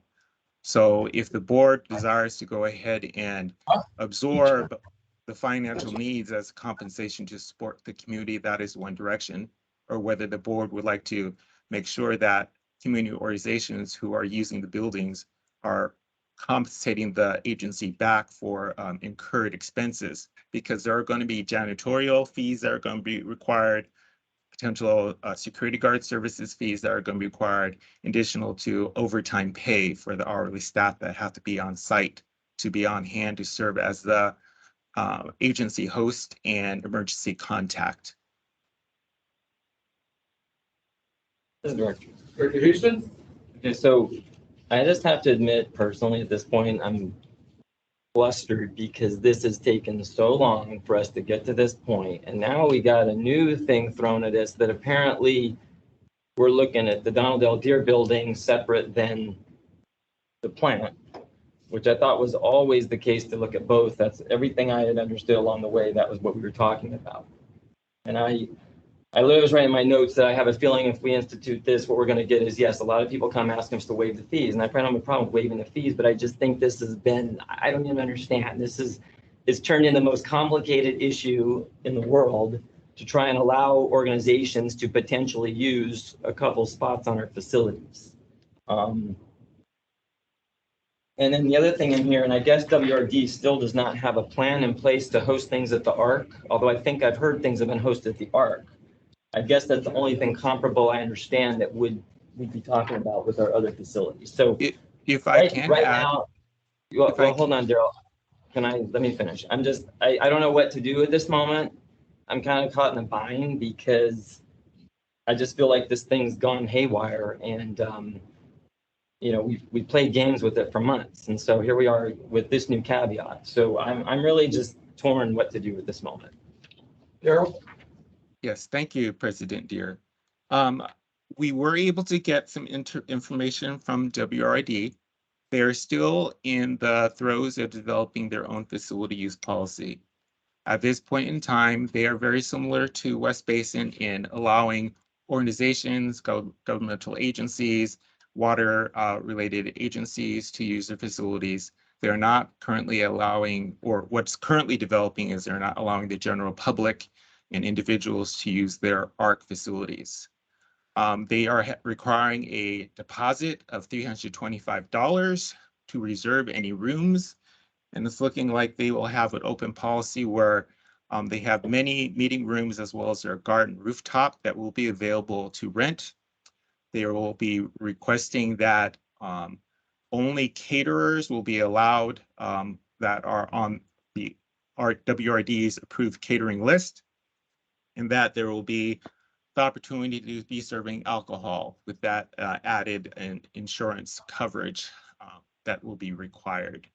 Speaker 13: So if the board desires to go ahead and absorb the financial needs as compensation to support the community, that is one direction, or whether the board would like to make sure that community organizations who are using the buildings are compensating the agency back for incurred expenses, because there are going to be janitorial fees that are going to be required, potential security guard services fees that are going to be required, additional to overtime pay for the hourly staff that have to be on site to be on hand to serve as the agency host and emergency contact.
Speaker 11: Director.
Speaker 1: Director Houston?
Speaker 11: Okay, so I just have to admit personally at this point, I'm flustered because this has taken so long for us to get to this point. And now we got a new thing thrown at us that apparently we're looking at the Donald L. Deere building separate than the plant, which I thought was always the case to look at both. That's everything I had understood along the way. That was what we were talking about. And I literally was writing in my notes that I have a feeling if we institute this, what we're going to get is, yes, a lot of people come asking us to waive the fees. And I probably don't have a problem with waiving the fees, but I just think this has been, I don't even understand. It's turned into the most complicated issue in the world to try and allow organizations to potentially use a couple spots on our facilities. And then the other thing in here, and I guess WRD still does not have a plan in place to host things at the ARC, although I think I've heard things have been hosted at the ARC. I guess that's the only thing comparable I understand that we'd be talking about with our other facilities. So
Speaker 13: if I can
Speaker 11: right
Speaker 13: add,
Speaker 11: now, well, hold on, Daryl. Let me finish. I don't know what to do at this moment. I'm kind of caught in a bind because I just feel like this thing's gone haywire and, we played games with it for months. And so here we are with this new caveat. So I'm really just torn what to do at this moment.
Speaker 1: Daryl?
Speaker 13: Yes, thank you, President Deere. We were able to get some information from WRID. They're still in the throes of developing their own facility use policy. At this point in time, they are very similar to West Basin in allowing organizations, governmental agencies, water-related agencies to use their facilities. They're not currently allowing, or what's currently developing is they're not allowing the general public and individuals to use their ARC facilities. They are requiring a deposit of $325 to reserve any rooms. And it's looking like they will have an open policy where they have many meeting rooms as well as their garden rooftop that will be available to rent. They will be requesting that only caterers will be allowed that are on the WRD's approved catering list, and that there will be the opportunity to be serving alcohol with that added insurance coverage that will be required.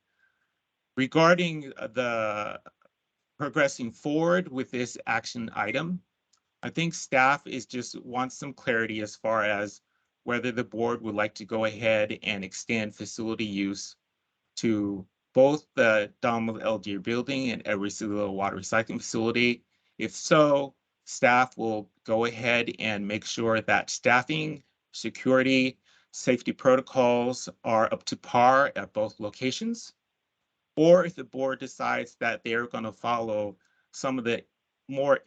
Speaker 13: Regarding the progressing forward with this action item, I think staff wants some clarity as far as whether the board would like to go ahead and extend facility use to both the Donald L. Deere building and every single water recycling facility. If so, staff will go ahead and make sure that staffing, security, safety protocols are up to par at both locations. Or if the board decides that they're going to follow some of the more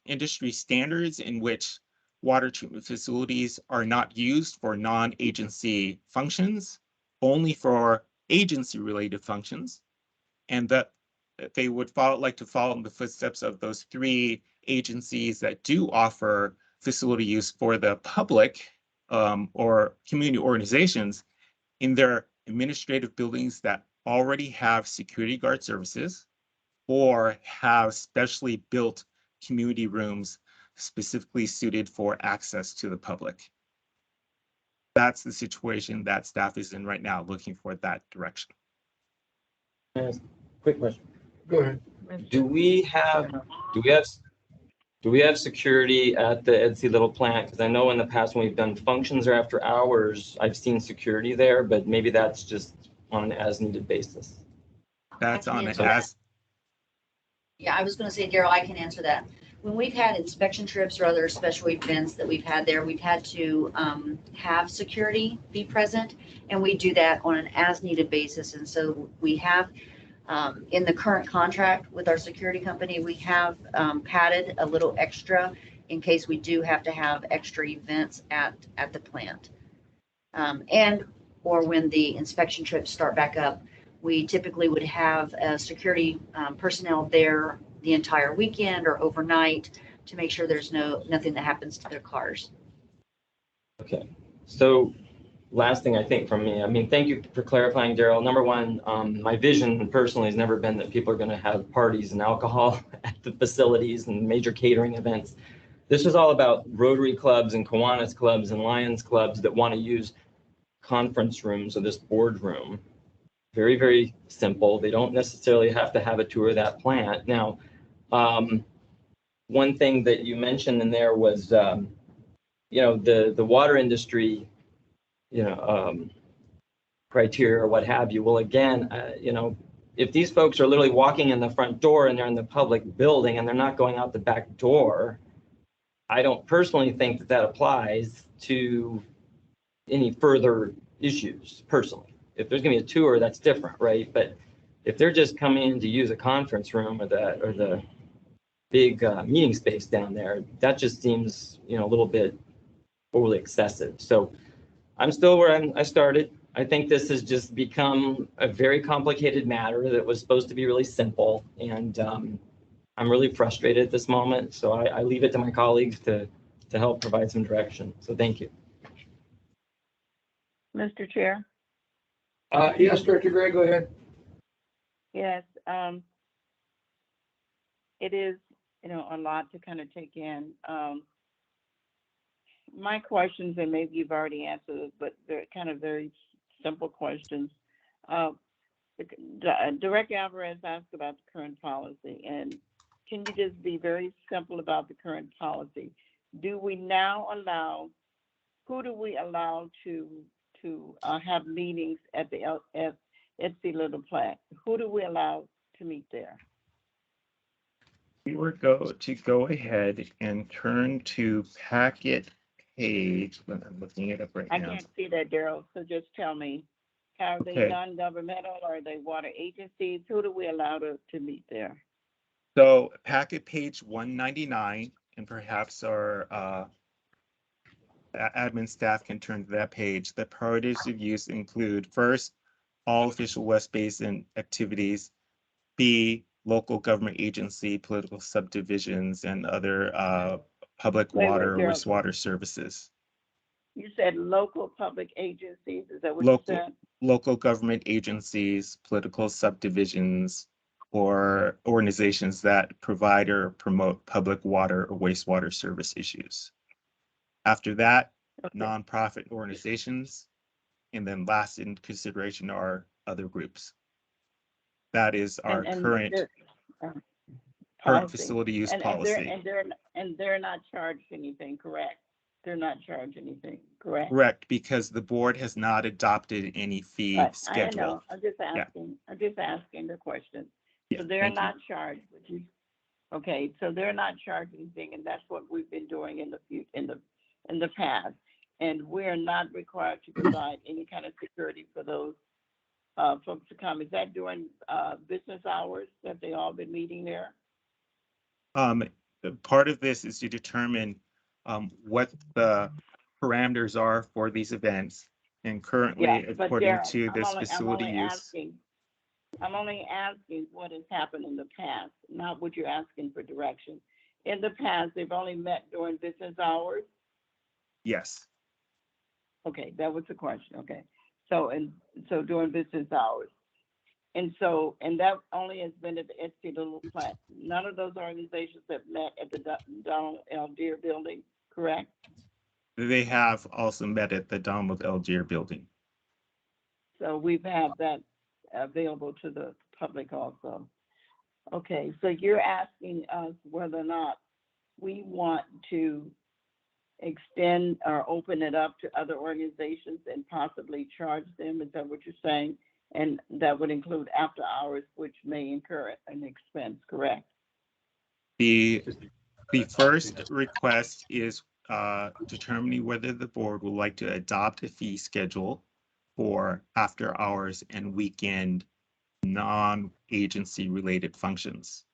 Speaker 13: industry standards in which water treatment facilities are not used for non-agency functions, only for agency-related functions, and that they would like to follow in the footsteps of those three agencies that do offer facility use for the public or community organizations in their administrative buildings that already have security guard services or have specially built community rooms specifically suited for access to the public. That's the situation that staff is in right now, looking for that direction.
Speaker 11: Quick question.
Speaker 1: Go ahead.
Speaker 11: Do we have security at the Ed.C. Little plant? Because I know in the past when we've done functions or after hours, I've seen security there, but maybe that's just on an as-needed basis.
Speaker 13: That's on an
Speaker 2: as. Yeah, I was going to say, Daryl, I can answer that. When we've had inspection trips or other special events that we've had there, we've had to have security be present, and we do that on an as-needed basis. And so we have, in the current contract with our security company, we have padded a little extra in case we do have to have extra events at the plant. Or when the inspection trips start back up, we typically would have security personnel there the entire weekend or overnight to make sure there's nothing that happens to their cars.
Speaker 11: Okay, so last thing I think from me, I mean, thank you for clarifying, Daryl. Number one, my vision personally has never been that people are going to have parties and alcohol at the facilities and major catering events. This is all about Rotary clubs and Kiwanis clubs and Lions clubs that want to use conference rooms or this boardroom. Very, very simple. They don't necessarily have to have a tour of that plant. Now, one thing that you mentioned in there was, you know, the water industry, you know, criteria or what have you. Well, again, you know, if these folks are literally walking in the front door and they're in the public building and they're not going out the back door, I don't personally think that that applies to any further issues personally. If there's going to be a tour, that's different, right? But if they're just coming in to use a conference room or the big meeting space down there, that just seems, you know, a little bit overly excessive. So I'm still where I started. I think this has just become a very complicated matter that was supposed to be really simple, and I'm really frustrated at this moment. So I leave it to my colleagues to help provide some direction. So thank you.
Speaker 4: Mr. Chair?
Speaker 1: Yes, Director Gray, go ahead.
Speaker 4: Yes, it is, you know, a lot to kind of take in. My questions, and maybe you've already answered it, but they're kind of very simple questions. Director Alvarez asked about the current policy, and can you just be very simple about the current policy? Do we now allow, who do we allow to have meetings at the Etsy Little Plant? Who do we allow to meet there?
Speaker 13: We were go ahead and turn to packet page. I'm looking it up right now.
Speaker 4: I can't see that, Daryl, so just tell me. Are they
Speaker 13: Okay.
Speaker 4: non-governmental? Are they water agencies? Who do we allow to meet there?
Speaker 13: So packet page 199, and perhaps our admin staff can turn to that page. The priorities of use include: first, all official West Basin activities; B, local government agency, political subdivisions, and other public
Speaker 4: Wait,
Speaker 13: water or
Speaker 4: Daryl.
Speaker 13: wastewater services.
Speaker 4: You said local public agencies, is that what
Speaker 13: Local,
Speaker 4: you said?
Speaker 13: local government agencies, political subdivisions, or organizations that provide or promote public water or wastewater service issues. After that,
Speaker 4: Okay.
Speaker 13: nonprofit organizations, and then last in consideration are other groups. That is our current facility use policy.
Speaker 4: And they're not charged anything, correct? They're not charged anything, correct?
Speaker 13: Correct, because the board has not adopted any fee schedule.
Speaker 4: I know, I'm just asking, the question.
Speaker 13: Yeah,
Speaker 4: So they're
Speaker 13: thank you.
Speaker 4: not charged, but you, okay, so they're not charged anything, and that's what we've been doing in the past. And we're not required to provide any kind of security for those folks to come. Is that during business hours that they all been meeting there?
Speaker 13: Part of this is to determine what the parameters are for these events. And currently,
Speaker 4: Yeah, but
Speaker 13: according
Speaker 4: Daryl,
Speaker 13: to this facility use.
Speaker 4: I'm only asking what has happened in the past, not what you're asking for direction. In the past, they've only met during business hours.
Speaker 13: Yes.
Speaker 4: Okay, that was the question. Okay. So during business hours. And that only has been at the Etsy Little Plant. None of those organizations have met at the Donald L. Deere building, correct?
Speaker 13: They have also met at the Donald L. Deere building.
Speaker 4: So we've had that available to the public also. Okay, so you're asking us whether or not we want to extend or open it up to other organizations and possibly charge them. Is that what you're saying? And that would include after hours, which may incur an expense, correct?
Speaker 13: The first request is determining whether the board would like to adopt a fee schedule for after hours and weekend non-agency related functions.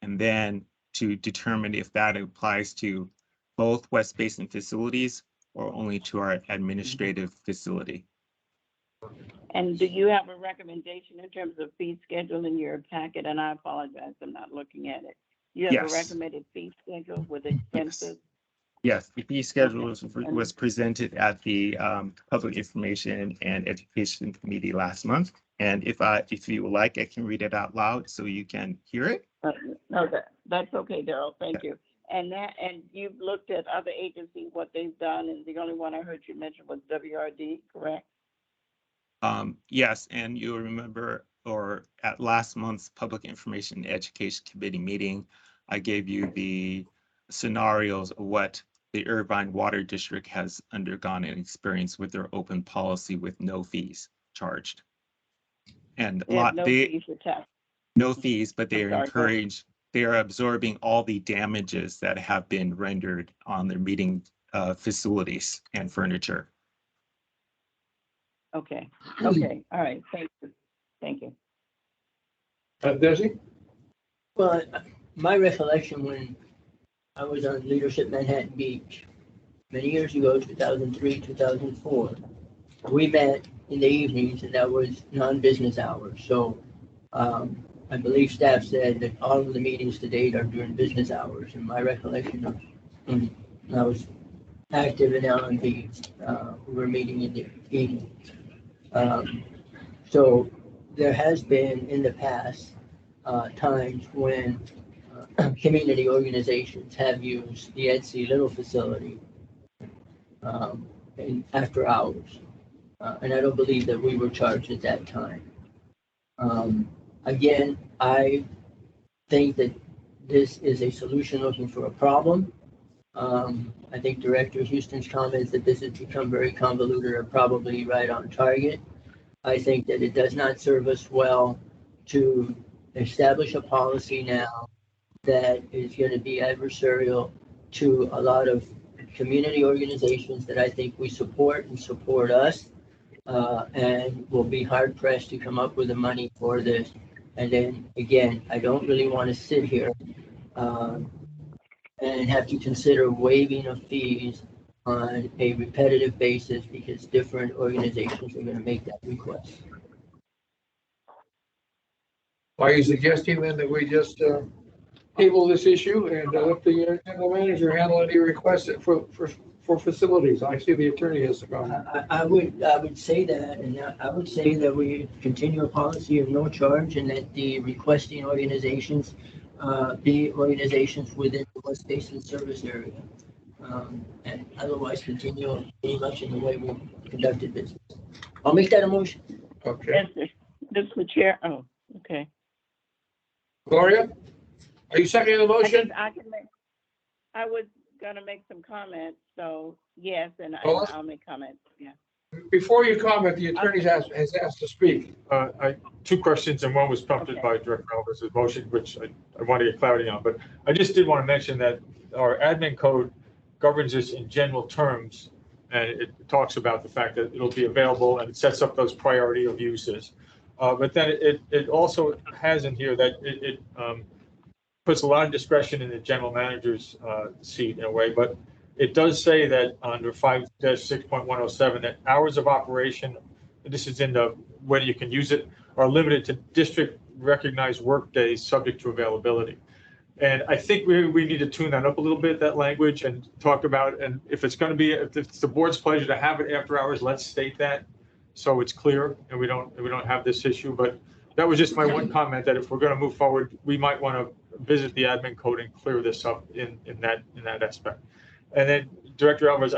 Speaker 13: And then to determine if that applies to both West Basin facilities or only to our administrative facility.
Speaker 4: And do you have a recommendation in terms of fee schedule in your packet? And I apologize, I'm not looking at it. You have
Speaker 13: Yes.
Speaker 4: a recommended fee schedule with expenses
Speaker 13: Yes, the fee schedule was presented at the Public Information and Education Committee last month. And if you would like, I can read it out loud so you can hear it.
Speaker 4: No, that's okay, Daryl. Thank you. And you've looked at other agencies, what they've done, and the only one I heard you mention was WRD, correct?
Speaker 13: Yes, and you'll remember, or at last month's Public Information and Education Committee meeting, I gave you the scenarios of what the Irvine Water District has undergone and experienced with their open policy with no fees charged. And
Speaker 4: They have no fees attached.
Speaker 13: no fees, but they
Speaker 4: I'm
Speaker 13: are
Speaker 4: sorry,
Speaker 13: encouraged, they are absorbing all the damages that have been rendered on their meeting facilities and furniture.
Speaker 4: Okay, okay, all right, thank you. Thank you.
Speaker 1: Desi?
Speaker 6: Well, my recollection when I was on Leadership Manhattan Beach many years ago, 2003, 2004, we met in the evenings and that was non-business hours. So I believe staff said that all of the meetings to date are during business hours. And my recollection of when I was active in L&B, we were meeting in the evenings. So there has been in the past times when community organizations have used the EDC Little facility after hours. And I don't believe that we were charged at that time. Again, I think that this is a solution looking for a problem. I think Director Houston's comments that this has become very convoluted are probably right on target. I think that it does not serve us well to establish a policy now that is going to be adversarial to a lot of community organizations that I think we support and support us, and will be hard pressed to come up with the money for this. And then again, I don't really want to sit here and have to consider waiving of fees on a repetitive basis because different organizations are going to make that request.
Speaker 1: Are you suggesting then that we just table this issue and let the general manager handle any requests for facilities? I see the attorney has a comment.
Speaker 6: I would say that, and I would say that we continue a policy of no charge and that the requesting organizations be organizations within the West Basin service area. And otherwise continue pretty much in the way we conducted business. I'll make that a motion.
Speaker 1: Okay.
Speaker 4: This is the chair. Oh, okay.
Speaker 1: Gloria, are you seconding the motion?
Speaker 4: I was gonna make some comments, so yes, and I'll make comments, yeah.
Speaker 1: Before you comment, the attorney has asked to speak.
Speaker 9: Two questions, and one was prompted by Director Alvarez's motion, which I want to get clarity on. But I just did want to mention that our admin code governs this in general terms, and it talks about the fact that it'll be available and it sets up those priority of uses. But then it also has in here that it puts a lot of discretion in the general manager's seat in a way, but it does say that under 5-6.107 that hours of operation, this is in the when you can use it, are limited to district recognized work days subject to availability. And I think we need to tune that up a little bit, that language, and talk about, and if it's going to be, if it's the board's pleasure to have it after hours, let's state that so it's clear and we don't have this issue. But that was just my one comment, that if we're going to move forward, we might want to visit the admin code and clear this up in that aspect. And then Director Alvarez,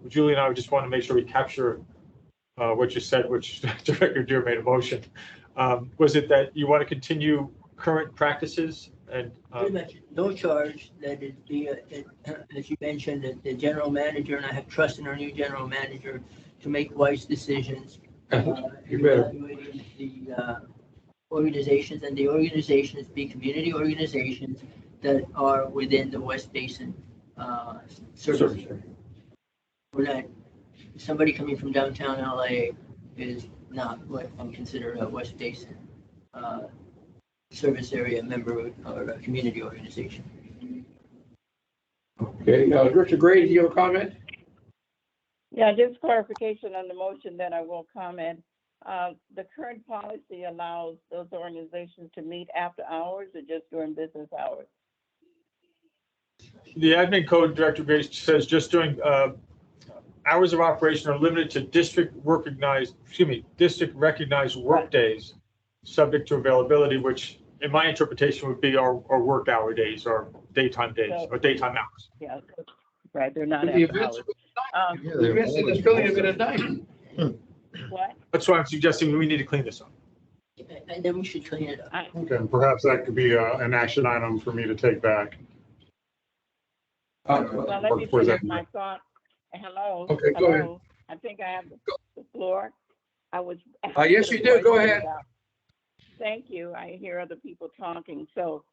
Speaker 9: Julie and I just want to make sure we capture what you said, which Director Deere made a motion. Was it that you want to continue current practices and
Speaker 6: pretty much no charge, that it be as you mentioned, that the general manager, and I have trust in our new general manager to make wise decisions, evaluating the organizations, and the organizations be community organizations that are within the West Basin service area. We're not, somebody coming from downtown LA is not what I consider a West Basin service area member or a community organization.
Speaker 1: Okay, Director Gray, do you have a comment?
Speaker 4: Yeah, just clarification on the motion, then I will comment. The current policy allows those organizations to meet after hours or just during business hours?
Speaker 9: The admin code director base says just doing hours of operation are limited to district recognized work days, subject to availability, which in my interpretation would be our work hour days or daytime hours.
Speaker 4: Yeah, right, they're not
Speaker 1: But the
Speaker 4: after
Speaker 1: events,
Speaker 4: hours.
Speaker 1: the events in this building have been at night.
Speaker 4: What?
Speaker 9: That's why I'm suggesting we need to clean this up.
Speaker 6: And then we should clean it up.
Speaker 3: Okay, and perhaps that could be an action item for me to take back.
Speaker 4: Well, let me
Speaker 3: Where's
Speaker 4: finish
Speaker 3: that?
Speaker 4: my thought. Hello?
Speaker 1: Okay, go ahead.
Speaker 4: Hello? I think I have the floor. I was.
Speaker 1: Yes, you do. Go ahead.
Speaker 4: Thank you. I hear other people talking. So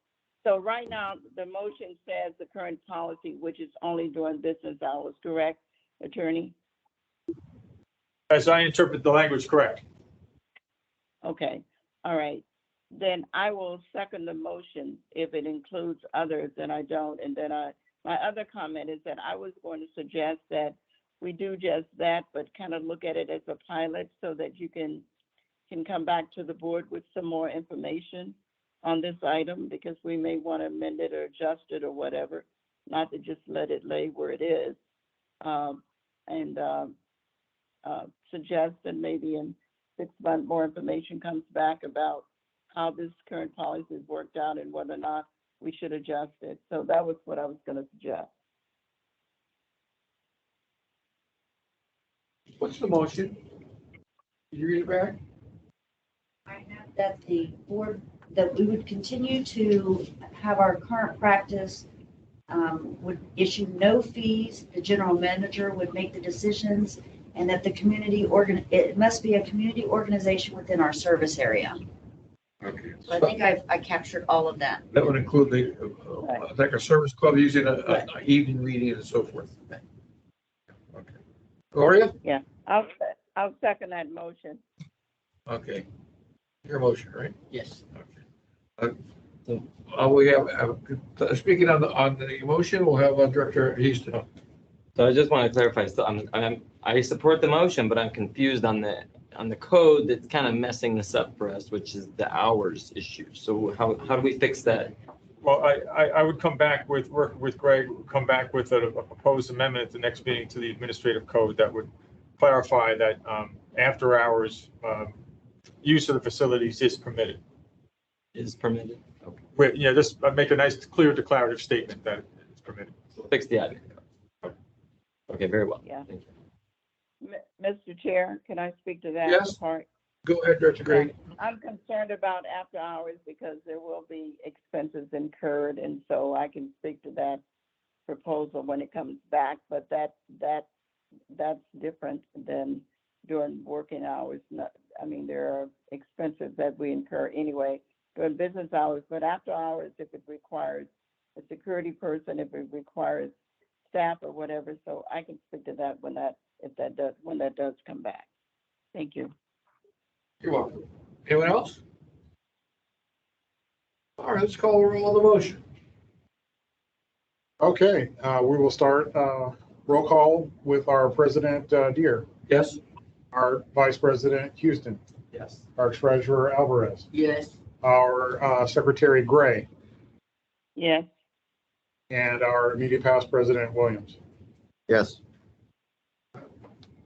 Speaker 4: right now, the motion says the current policy, which is only during business hours, correct, Attorney?
Speaker 9: As I interpret the language, correct.
Speaker 4: Okay, all right. Then I will second the motion if it includes others, and I don't. And then my other comment is that I was going to suggest that we do just that, but kind of look at it as a pilot so that you can come back to the board with some more information on this item, because we may want to amend it or adjust it or whatever, not to just let it lay where it is. Suggest that maybe in 6 months more information comes back about how this current policy has worked out and whether or not we should adjust it. So that was what I was going to suggest.
Speaker 1: What's the motion? Can you read it back?
Speaker 2: I have that the board, that we would continue to have our current practice, would issue no fees. The general manager would make the decisions, and that the it must be a community organization within our service area.
Speaker 1: Okay.
Speaker 2: So I think I captured all of that.
Speaker 1: That would include like a service club using a evening reading and so forth. Okay. Gloria?
Speaker 4: Yeah, I'll second that motion.
Speaker 1: Okay. Your motion, right?
Speaker 6: Yes.
Speaker 1: Okay. We have, speaking on the motion, we'll have Director Houston.
Speaker 11: So I just want to clarify, so I support the motion, but I'm confused on the code that's kind of messing this up for us, which is the hours issue. So how do we fix that?
Speaker 9: Well, I would come back with Greg, come back with a proposed amendment at the next meeting to the administrative code that would clarify that after hours use of the facilities is permitted.
Speaker 11: Is permitted? Okay.
Speaker 9: With, just make a nice, clear declarative statement that it's permitted.
Speaker 11: So fix the admin code. Okay, very well.
Speaker 4: Yeah.
Speaker 11: Thank you.
Speaker 4: Mr. Chair, can I speak to that
Speaker 1: Yes.
Speaker 4: part?
Speaker 1: Go ahead, Director Gray.
Speaker 4: I'm concerned about after hours because there will be expenses incurred, and so I can speak to that proposal when it comes back, but that's different than during working hours. There are expenses that we incur anyway during business hours, but after hours, if it requires a security person, if it requires staff or whatever, so I can speak to that when that does come back. Thank you.
Speaker 1: You're welcome. Anyone else? All right, let's call a roll on the motion.
Speaker 3: Okay, we will start roll call with our President Deere,
Speaker 1: Yes.
Speaker 3: our Vice President Houston,
Speaker 11: Yes.
Speaker 3: our Treasurer Alvarez,
Speaker 6: Yes.
Speaker 3: our Secretary Gray,
Speaker 4: Yes.
Speaker 3: and our immediate past President Williams.
Speaker 8: Yes.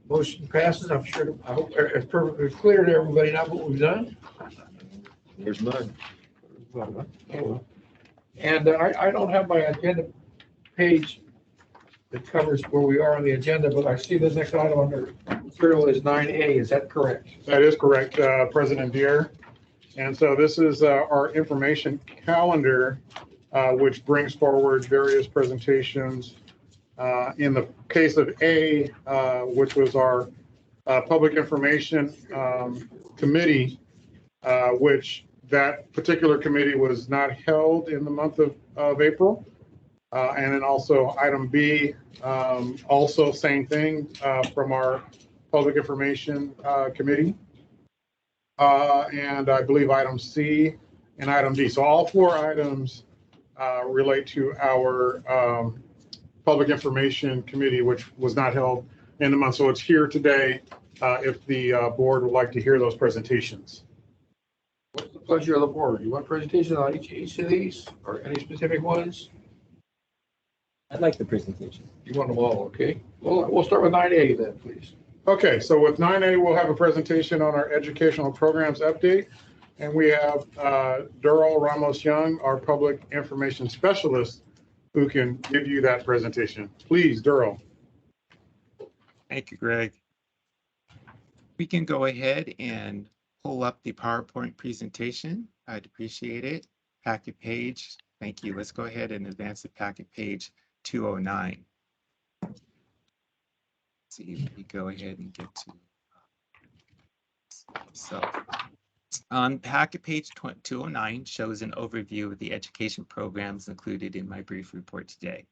Speaker 1: Motion passes. I hope it's perfectly clear to everybody now what we've done.
Speaker 8: There's none.
Speaker 1: And I don't have my agenda page that covers where we are on the agenda, but I see the next item under material is 9A. Is that correct?
Speaker 3: That is correct, President Deere. And so this is our information calendar, which brings forward various presentations. In the case of A, which was our Public Information Committee, which that particular committee was not held in the month of April. And then also item B, also same thing from our Public Information Committee. And I believe item C and item D. So all 4 items relate to our Public Information Committee, which was not held in the month. So it's here today if the board would like to hear those presentations.
Speaker 1: What's the pleasure of the board? You want presentation on each of these or any specific ones?
Speaker 11: I'd like the presentation.
Speaker 1: You want them all, okay? Well, we'll start with 9A then, please.
Speaker 3: Okay, so with 9A, we'll have a presentation on our educational programs update. And we have Durrell Ramos Young, our public information specialist, who can give you that presentation. Please, Durrell.
Speaker 13: Thank you, Greg. We can go ahead and pull up the PowerPoint presentation. I'd appreciate it. Packet page. Thank you. Let's go ahead and advance the packet page 209. See if we go ahead and get to. So on packet page 209 shows an overview of the education programs included in my brief report today.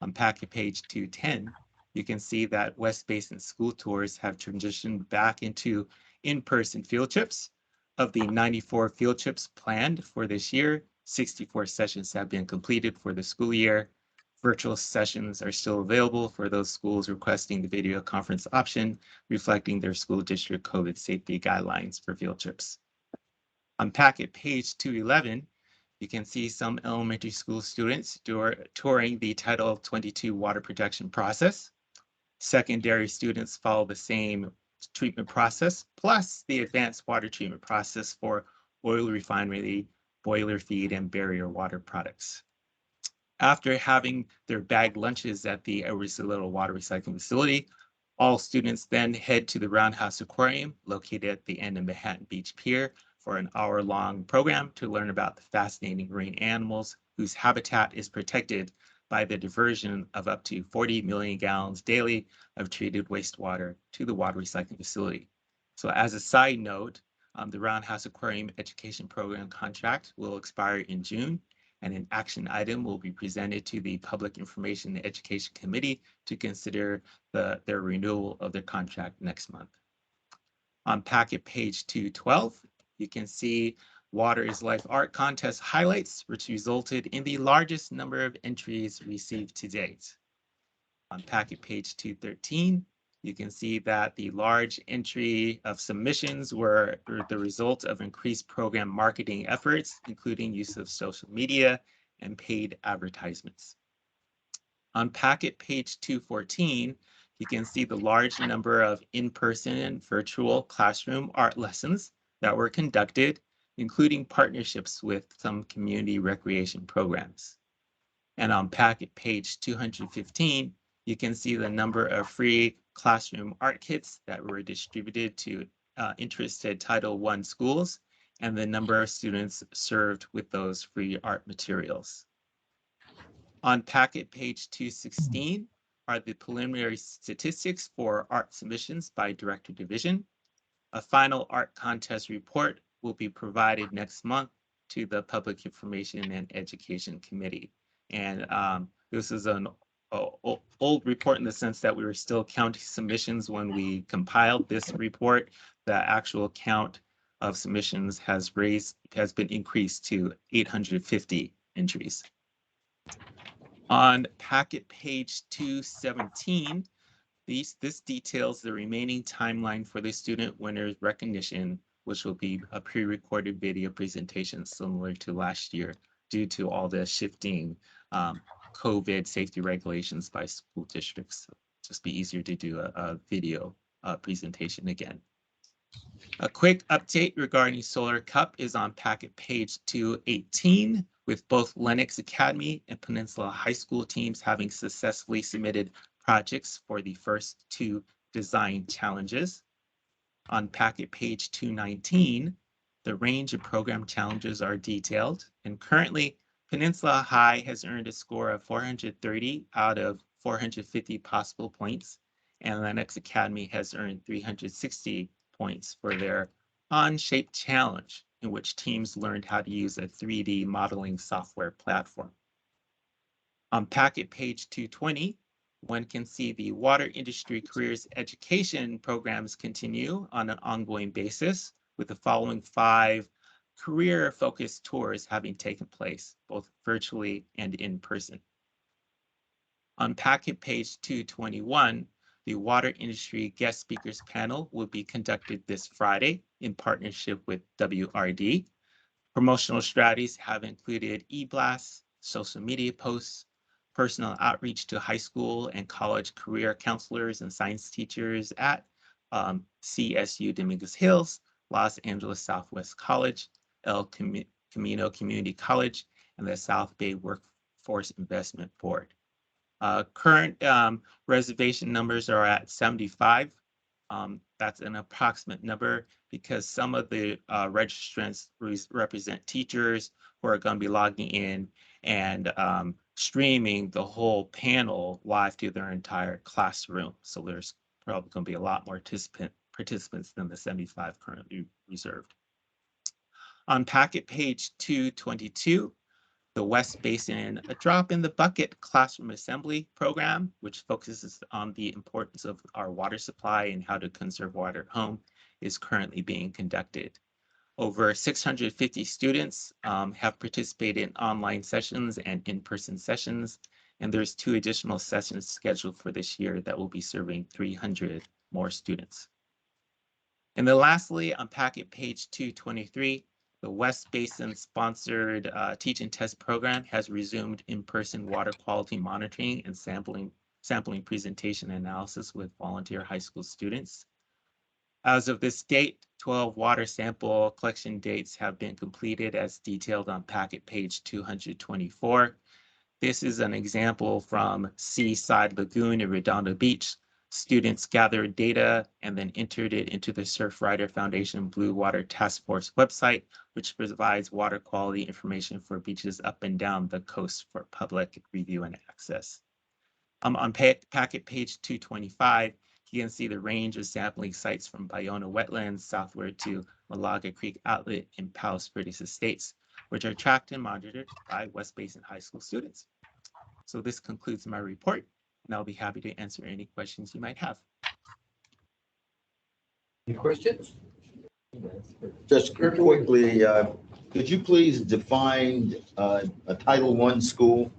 Speaker 13: On packet page 210, you can see that West Basin school tours have transitioned back into in-person field trips. Of the 94 field trips planned for this year, 64 sessions have been completed for the school year. Virtual sessions are still available for those schools requesting the video conference option, reflecting their school district COVID safety guidelines for field trips. On packet page 211, you can see some elementary school students touring the Title 22 water protection process. Secondary students follow the same treatment process, plus the advanced water treatment process for oil refinery, boiler feed, and barrier water products. After having their bagged lunches at the Little Water Recycling Facility, all students then head to the Roundhouse Aquarium located at the end of Manhattan Beach Pier for an hour-long program to learn about the fascinating marine animals whose habitat is protected by the diversion of up to 40 million gallons daily of treated wastewater to the water recycling facility. So as a side note, the Roundhouse Aquarium Education Program contract will expire in June, and an action item will be presented to the Public Information and Education Committee to consider their renewal of their contract next month. On packet page 212, you can see Water is Life Art Contest highlights, which resulted in the largest number of entries received to date. On packet page 213, you can see that the large entry of submissions were the result of increased program marketing efforts, including use of social media and paid advertisements. On packet page 214, you can see the large number of in-person and virtual classroom art lessons that were conducted, including partnerships with some community recreation programs. And on packet page 215, you can see the number of free classroom art kits that were distributed to interested Title I schools and the number of students served with those free art materials. On packet page 216 are the preliminary statistics for art submissions by director division. A final art contest report will be provided next month to the Public Information and Education Committee. And this is an old report in the sense that we were still counting submissions when we compiled this report. The actual count of submissions has been increased to 850 entries. On packet page 217, this details the remaining timeline for the student winners recognition, which will be a pre-recorded video presentation similar to last year due to all the shifting COVID safety regulations by school districts. Just be easier to do a video presentation again. A quick update regarding Solar Cup is on packet page 218, with both Lenox Academy and Peninsula High School teams having successfully submitted projects for the first two design challenges. On packet page 219, the range of program challenges are detailed, and currently Peninsula High has earned a score of 430 out of 450 possible points, and Lenox Academy has earned 360 points for their On-Shape challenge, in which teams learned how to use a 3D modeling software platform. On packet page 220, one can see the water industry careers education programs continue on an ongoing basis, with the following 5 career-focused tours having taken place, both virtually and in person. On packet page 221, the water industry guest speakers panel will be conducted this Friday in partnership with WRD. Promotional strategies have included e-blasts, social media posts, personal outreach to high school and college career counselors and science teachers at CSU Dominguez Hills, Los Angeles Southwest College, El Camino Community College, and the South Bay Workforce Investment Board. Current reservation numbers are at 75. That's an approximate number because some of the registrants represent teachers who are going to be logging in and streaming the whole panel live to their entire classroom. So there's probably going to be a lot more participants than the 75 currently reserved. On packet page 222, the West Basin A Drop in the Bucket Classroom Assembly Program, which focuses on the importance of our water supply and how to conserve water at home, is currently being conducted. Over 650 students have participated in online sessions and in-person sessions, and there's 2 additional sessions scheduled for this year that will be serving 300 more students. And then lastly, on packet page 223, the West Basin sponsored Teach and Test program has resumed in-person water quality monitoring and sampling presentation analysis with volunteer high school students. As of this date, 12 water sample collection dates have been completed as detailed on packet page 224. This is an example from Seaside Lagoon in Redondo Beach. Students gathered data and then entered it into the Surfrider Foundation Blue Water Task Force website, which provides water quality information for beaches up and down the coast for public review and access. On packet page 225, you can see the range of sampling sites from Bayona Wetlands southward to Malaga Creek Outlet in Palos Verdes Estates, which are tracked and monitored by West Basin High School students. So this concludes my report, and I'll be happy to answer any questions you might have.
Speaker 1: Any questions?
Speaker 8: Just quickly, could you please define a Title I school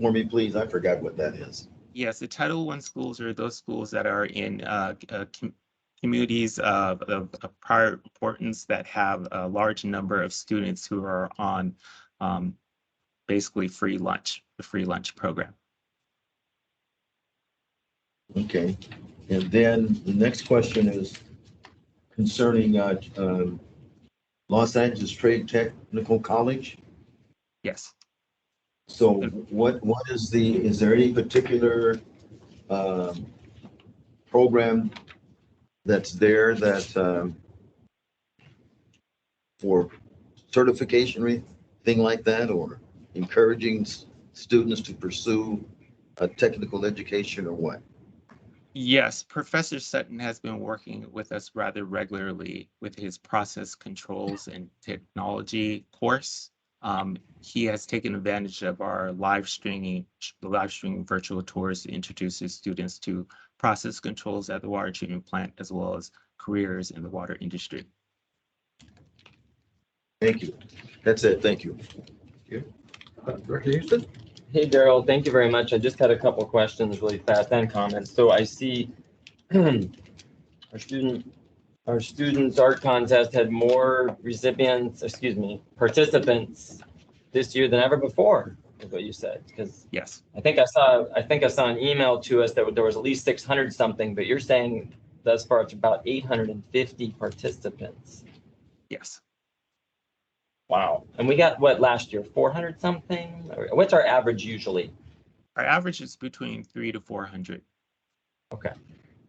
Speaker 8: for me, please? I forgot what that is.
Speaker 13: Yes, the Title I schools are those schools that are in communities of prior importance that have a large number of students who are on basically the free lunch program.
Speaker 8: Okay, and then the next question is concerning Los Angeles Trade Technical College.
Speaker 13: Yes.
Speaker 8: So what is there any particular program that's there that for certification or anything like that, or encouraging students to pursue a technical education or what?
Speaker 13: Yes, Professor Sutton has been working with us rather regularly with his process controls and technology course. He has taken advantage of our live streaming virtual tours to introduce his students to process controls at the water treatment plant, as well as careers in the water industry.
Speaker 8: Thank you. That's it. Thank you.
Speaker 1: Director Houston?
Speaker 11: Hey, Daryl, thank you very much. I just had a couple questions really fast and comments. So I see our students art contest had more participants this year than ever before, is what you said. Because
Speaker 13: yes,
Speaker 11: I think I saw an email to us that there was at least 600 something, but you're saying thus far it's about 850 participants.
Speaker 13: Yes.
Speaker 11: Wow. And we got what last year, 400 something? What's our average usually?
Speaker 13: Our average is between 300 to 400.
Speaker 11: Okay.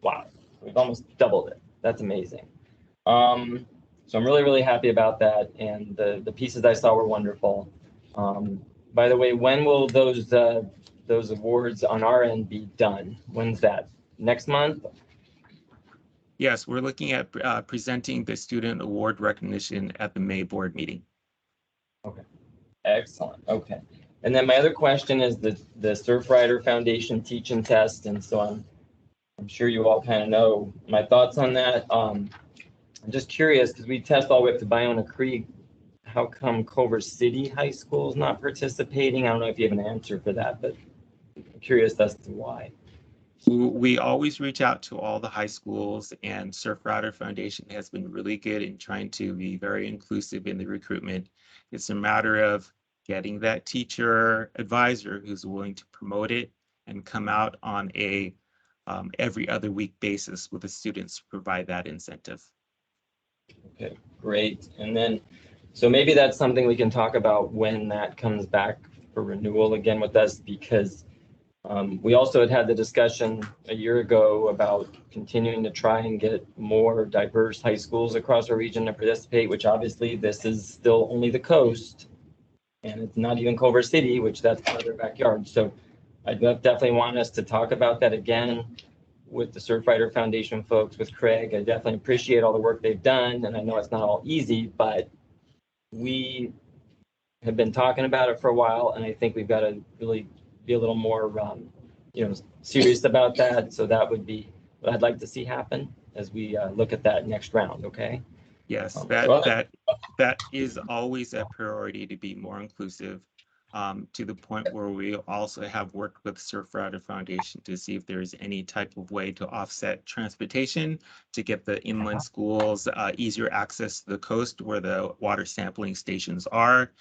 Speaker 11: Wow. We've almost doubled it. That's amazing. So I'm really, really happy about that. And the pieces I saw were wonderful. By the way, when will those awards on our end be done? When's that? Next month?
Speaker 13: Yes, we're looking at presenting the student award recognition at the May board meeting.
Speaker 11: Okay. Excellent. Okay. And then my other question is the Surfrider Foundation Teach and Test. And so I'm sure you all kind of know my thoughts on that. I'm just curious because we test all the way up to Bayona Creek. How come Culver City High School is not participating? I don't know if you have an answer for that, but I'm curious as to why.
Speaker 13: We always reach out to all the high schools, and Surfrider Foundation has been really good in trying to be very inclusive in the recruitment. It's a matter of getting that teacher advisor who's willing to promote it and come out on a every other week basis with the students to provide that incentive.
Speaker 11: Okay, great. And then, so maybe that's something we can talk about when that comes back for renewal again with us, because we also had the discussion a year ago about continuing to try and get more diverse high schools across our region to participate, which obviously this is still only the coast. And it's not even Culver City, which that's part of their backyard. So I definitely want us to talk about that again with the Surfrider Foundation folks, with Craig. I definitely appreciate all the work they've done. And I know it's not all easy, but we have been talking about it for a while. And I think we've got to really be a little more, serious about that. So that would be what I'd like to see happen as we look at that next round. Okay.
Speaker 13: Yes,
Speaker 11: Well,
Speaker 13: that is always a priority, to be more inclusive, to the point where we also have worked with Surfrider Foundation to see if there's any type of way to offset transportation to get the inland schools easier access to the coast where the water sampling stations are.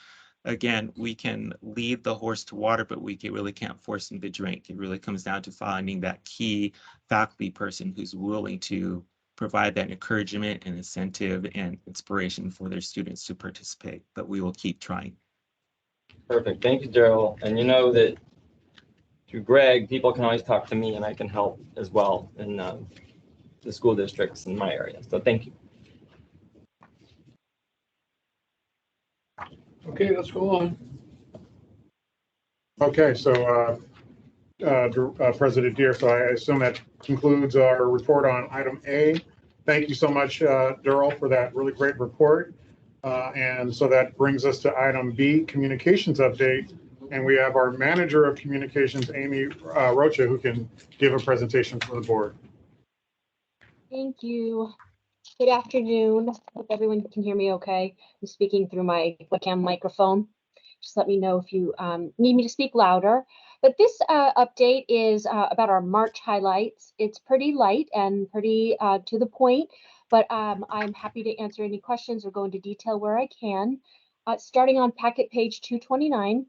Speaker 13: Again, we can lead the horse to water, but we really can't force him to drink. It really comes down to finding that key faculty person who's willing to provide that encouragement and incentive and inspiration for their students to participate, but we will keep trying.
Speaker 11: perfect. Thank you, Daryl. And you know that through Greg, people can always talk to me and I can help as well in the school districts in my area. So thank you.
Speaker 1: Okay, let's go on.
Speaker 3: Okay, so President Deere, so I assume that concludes our report on item A. Thank you so much, Daryl, for that really great report. And so that brings us to item B, communications update. And we have our manager of communications, Amy Rocha, who can give a presentation for the board.
Speaker 14: Thank you. Good afternoon. Hope everyone can hear me okay. I'm speaking through my webcam microphone. Just let me know if you need me to speak louder. But this update is about our March highlights. It's pretty light and pretty to the point, but I'm happy to answer any questions or go into detail where I can. Starting on packet page 229.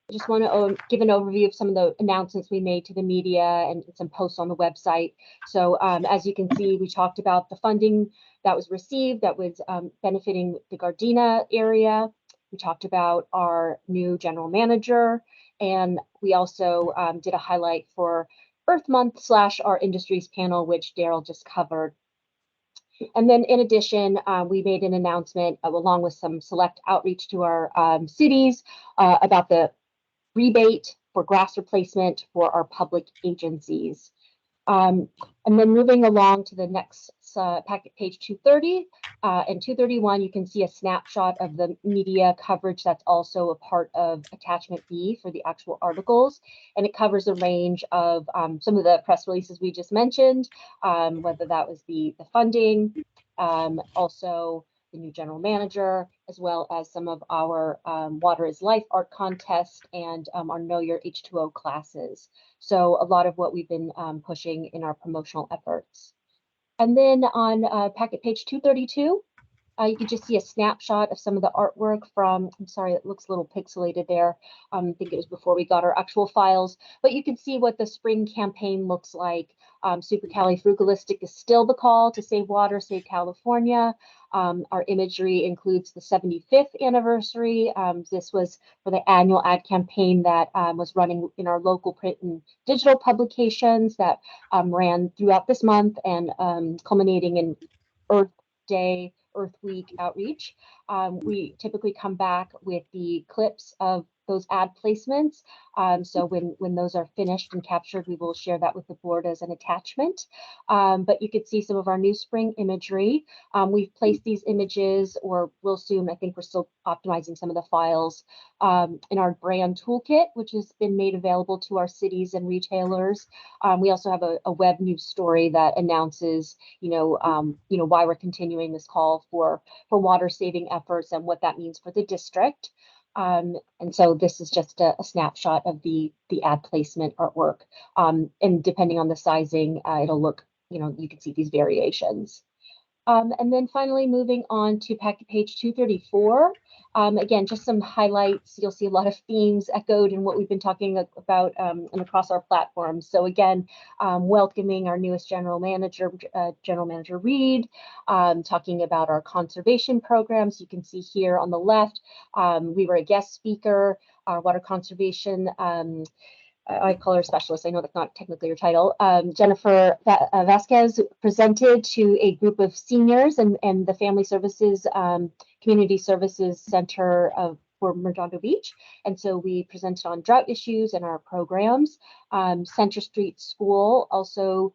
Speaker 14: I just want to give an overview of some of the announcements we made to the media and some posts on the website. So as you can see, we talked about the funding that was received that was benefiting the Gardena area. We talked about our new general manager, and we also did a highlight for Earth Month / our industries panel, which Daryl just covered. And then in addition, we made an announcement along with some select outreach to our cities about the rebate for grass replacement for our public agencies. And then moving along to the next packet page 230 and 231, you can see a snapshot of the media coverage that's also a part of attachment B for the actual articles. And it covers a range of some of the press releases we just mentioned, whether that was the funding, also the new general manager, as well as some of our Water is Life art contest and our Know Your H2O classes. So a lot of what we've been pushing in our promotional efforts. And then on packet page 232, you can just see a snapshot of some of the artwork from, I'm sorry, it looks a little pixelated there. I think it was before we got our actual files, but you can see what the spring campaign looks like. Supercalifragilistic is still the call to save water, save California. Our imagery includes the 75th anniversary. This was for the annual ad campaign that was running in our local print and digital publications that ran throughout this month and culminating in Earth Day, Earth Week outreach. We typically come back with the clips of those ad placements. So when those are finished and captured, we will share that with the board as an attachment. But you could see some of our new spring imagery. We've placed these images, or will soon, I think we're still optimizing some of the files, in our brand toolkit, which has been made available to our cities and retailers. We also have a web news story that announces, why we're continuing this call for water saving efforts and what that means for the district. And so this is just a snapshot of the ad placement artwork. And depending on the sizing, it'll look, you can see these variations. And then finally, moving on to packet page 234. Again, just some highlights. You'll see a lot of themes echoed in what we've been talking about and across our platforms. So again, welcoming our newest General Manager Reed, talking about our conservation programs. You can see here on the left, we were a guest speaker, our water conservation I call her specialist. I know that's not technically her title. Jennifer Vasquez presented to a group of seniors and the Family Services Community Services Center for Redondo Beach. And so we presented on drought issues and our programs. Center Street School also,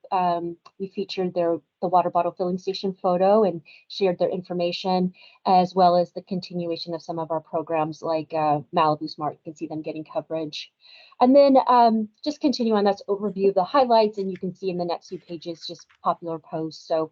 Speaker 14: we featured the water bottle filling station photo and shared their information, as well as the continuation of some of our programs like Malibu Smart. You can see them getting coverage. And then just continue on, that's overview of the highlights, and you can see in the next few pages just popular posts. So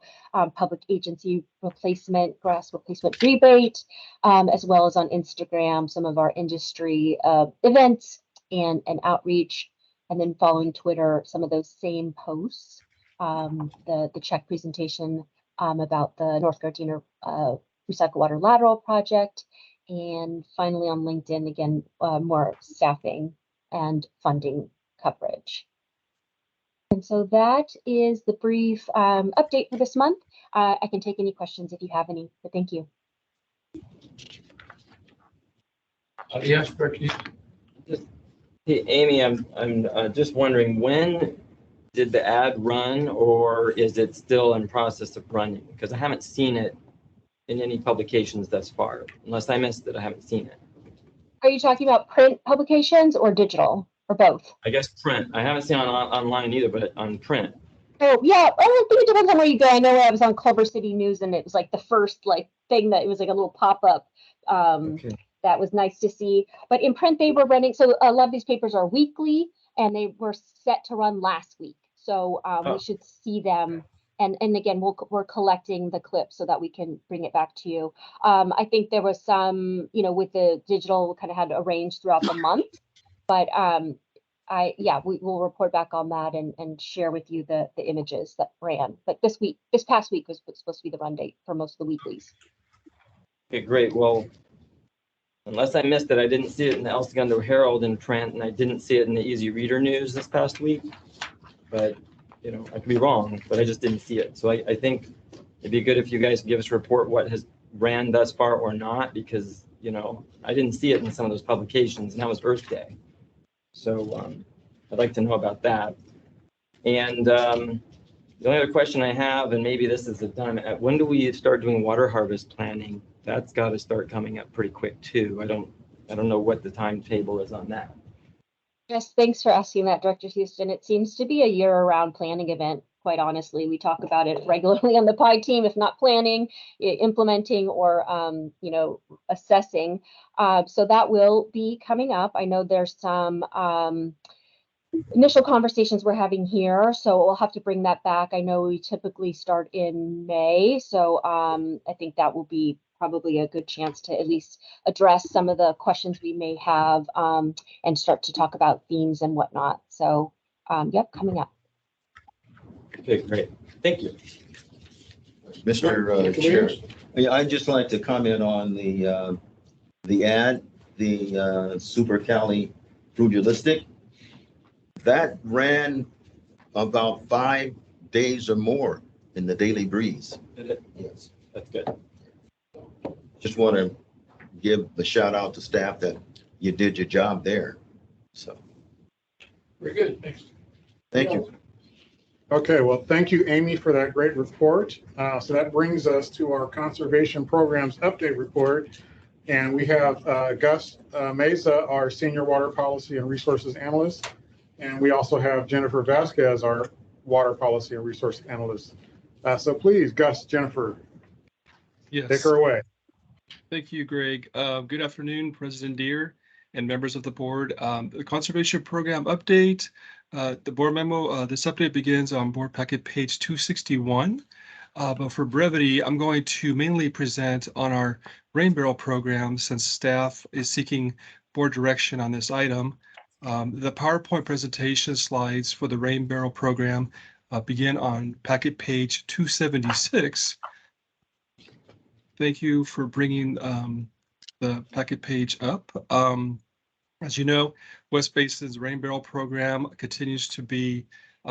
Speaker 14: public agency replacement, grass replacement rebate, as well as on Instagram, some of our industry events and outreach. And then following Twitter, some of those same posts, the check presentation about the North Gardena Recycle Water Lateral Project. And finally on LinkedIn, again, more staffing and funding coverage. And so that is the brief update for this month. I can take any questions if you have any, but thank you.
Speaker 1: Yes, Becky.
Speaker 11: Hey, Amy, I'm just wondering, when did the ad run, or is it still in process of running? Because I haven't seen it in any publications thus far. Unless I missed it, I haven't seen it.
Speaker 14: Are you talking about print publications or digital, or both?
Speaker 11: I guess print. I haven't seen it online either, but on print.
Speaker 14: Oh yeah, I think it depends on where you go. I know I was on Culver City News, and it was like the first thing that it was like a little pop-up. Okay. That was nice to see. But in print, they were running. So a lot of these papers are weekly, and they were set to run last week. So we should see them. And again, we're collecting the clips so that we can bring it back to you. I think there was some, with the digital, we kind of had arranged throughout the month. But we will report back on that and share with you the images that ran. But this past week was supposed to be the run date for most of the weeklies.
Speaker 11: Okay, great. Well, unless I missed it, I didn't see it in the El Segundo Herald in print, and I didn't see it in the Easy Reader News this past week. But I could be wrong, but I just didn't see it. So I think it'd be good if you guys give us a report what has ran thus far or not, because, I didn't see it in some of those publications, and that was Earth Day. So I'd like to know about that. And the only other question I have, and maybe this is the time, when do we start doing water harvest planning? That's got to start coming up pretty quick too. I don't know what the timetable is on that.
Speaker 14: Yes, thanks for asking that, Director Houston. It seems to be a year-round planning event, quite honestly. We talk about it regularly on the PI team, if not planning, implementing, or, assessing. So that will be coming up. I know there's some initial conversations we're having here, so we'll have to bring that back. I know we typically start in May, so I think that will be probably a good chance to at least address some of the questions we may have and start to talk about themes and whatnot. So, yep, coming up.
Speaker 11: Okay, great. Thank you.
Speaker 8: Mr. Chair, I'd just like to comment on the ad, the Super Cali Frugilistic. That ran about 5 days or more in the Daily Breeze.
Speaker 11: Did it?
Speaker 8: Yes.
Speaker 11: That's good.
Speaker 8: Just want to give a shout out to staff that you did your job there. So.
Speaker 1: Very good. Thanks.
Speaker 8: Thank you.
Speaker 3: Okay, well, thank you, Amy, for that great report. So that brings us to our conservation programs update report. And we have Gus Mesa, our senior water policy and resources analyst. And we also have Jennifer Vasquez, our water policy and resource analyst. So please, Gus, Jennifer,
Speaker 15: yes.
Speaker 3: Take her away.
Speaker 15: Thank you, Greg. Good afternoon, President Deere and members of the board. The conservation program update, the board memo, this update begins on board packet page 261. But for brevity, I'm going to mainly present on our rain barrel program since staff is seeking board direction on this item. The PowerPoint presentation slides for the rain barrel program begin on packet page 276. Thank you for bringing the packet page up. As you know, West Basin's Rain Barrel program continues to be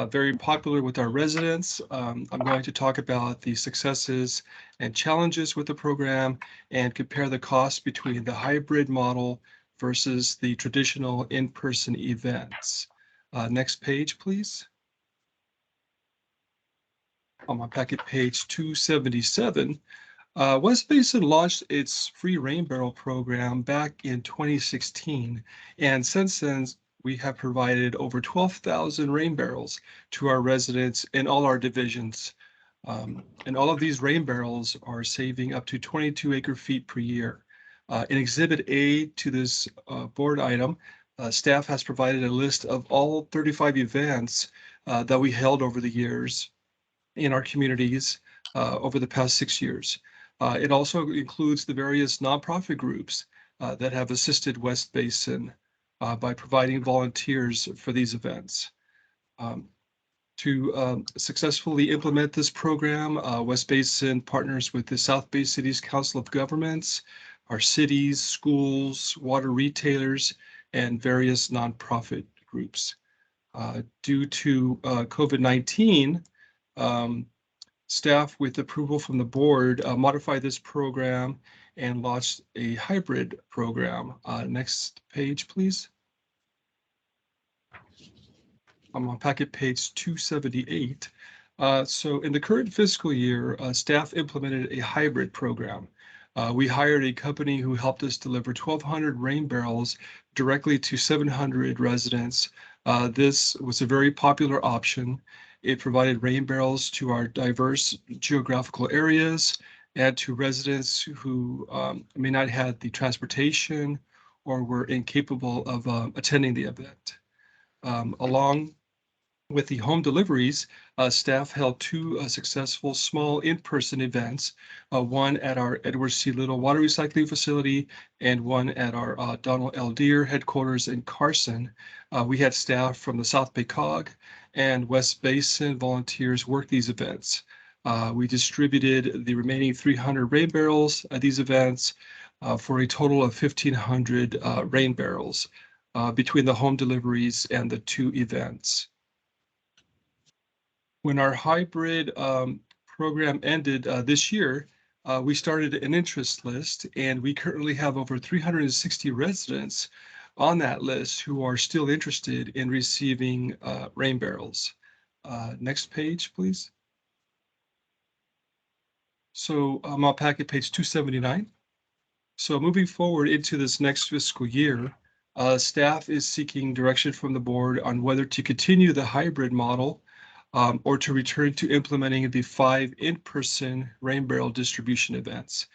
Speaker 15: very popular with our residents. I'm going to talk about the successes and challenges with the program and compare the costs between the hybrid model versus the traditional in-person events. Next page, please. On my packet page 277, West Basin launched its free rain barrel program back in 2016, and since then we have provided over 12,000 rain barrels to our residents in all our divisions. And all of these rain barrels are saving up to 22 acre-feet per year. In Exhibit A to this board item, staff has provided a list of all 35 events that we held over the years in our communities over the past 6 years. It also includes the various nonprofit groups that have assisted West Basin by providing volunteers for these events. To successfully implement this program, West Basin partners with the South Bay Cities Council of Governments, our cities, schools, water retailers, and various nonprofit groups. Due to COVID-19, staff, with approval from the board, modified this program and launched a hybrid program. Next page, please. I'm on packet page 278. So in the current fiscal year, staff implemented a hybrid program. We hired a company who helped us deliver 1,200 rain barrels directly to 700 residents. This was a very popular option. It provided rain barrels to our diverse geographical areas and to residents who may not have the transportation or were incapable of attending the event. Along with the home deliveries, staff held two successful small in-person events, one at our Edward C. Little water recycling facility and one at our Donald L. Deere headquarters in Carson. We had staff from the South Bay COG and West Basin volunteers work these events. We distributed the remaining 300 rain barrels at these events for a total of 1,500 rain barrels between the home deliveries and the two events. When our hybrid program ended this year, we started an interest list, and we currently have over 360 residents on that list who are still interested in receiving rain barrels. Next page, please. So I'm on packet page 279. So moving forward into this next fiscal year, staff is seeking direction from the board on whether to continue the hybrid model or to return to implementing the 5 in-person rain barrel distribution events.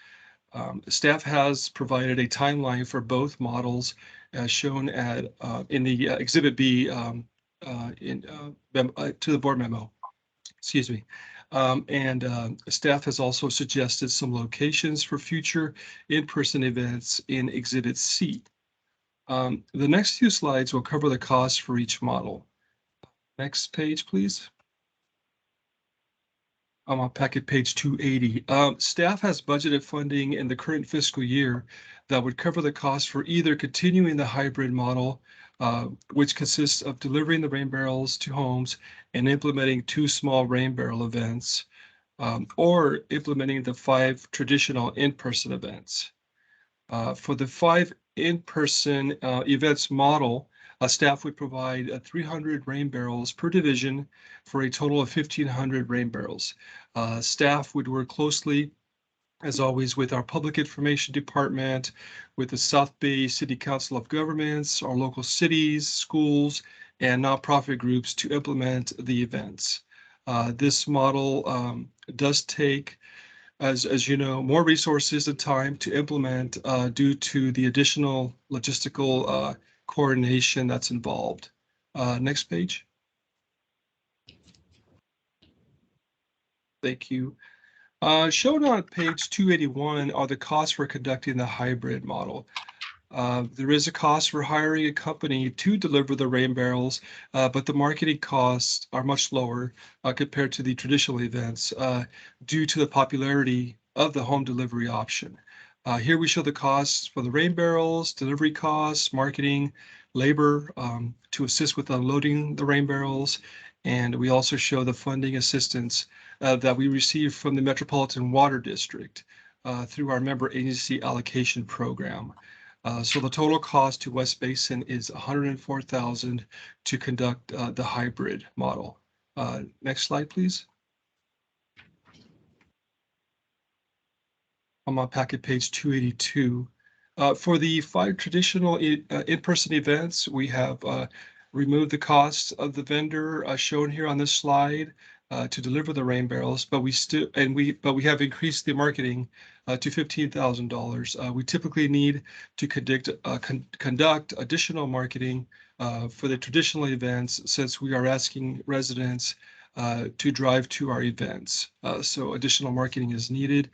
Speaker 15: Staff has provided a timeline for both models as shown at in the Exhibit B to the board memo. Excuse me. Staff has also suggested some locations for future in-person events in Exhibit C. The next few slides will cover the costs for each model. Next page, please. I'm on packet page 280. Staff has budgeted funding in the current fiscal year that would cover the cost for either continuing the hybrid model, which consists of delivering the rain barrels to homes and implementing 2 small rain barrel events, or implementing the 5 traditional in-person events. For the 5 in-person events model, staff would provide 300 rain barrels per division for a total of 1,500 rain barrels. Staff would work closely, as always, with our Public Information Department, with the South Bay City Council of Governments, our local cities, schools, and nonprofit groups to implement the events. This model does take, as you know, more resources and time to implement due to the additional logistical coordination that's involved. Next page. Thank you. Shown on page 281 are the costs for conducting the hybrid model. There is a cost for hiring a company to deliver the rain barrels, but the marketing costs are much lower compared to the traditional events due to the popularity of the home delivery option. Here we show the costs for the rain barrels, delivery costs, marketing, labor to assist with unloading the rain barrels. And we also show the funding assistance that we receive from the Metropolitan Water District through our member agency allocation program. So the total cost to West Basin is $104,000 to conduct the hybrid model. Next slide, please. I'm on packet page 282. For the 5 traditional in-person events, we have removed the costs of the vendor shown here on this slide to deliver the rain barrels, but we have increased the marketing to $15,000. We typically need to conduct additional marketing for the traditional events since we are asking residents to drive to our events. So additional marketing is needed.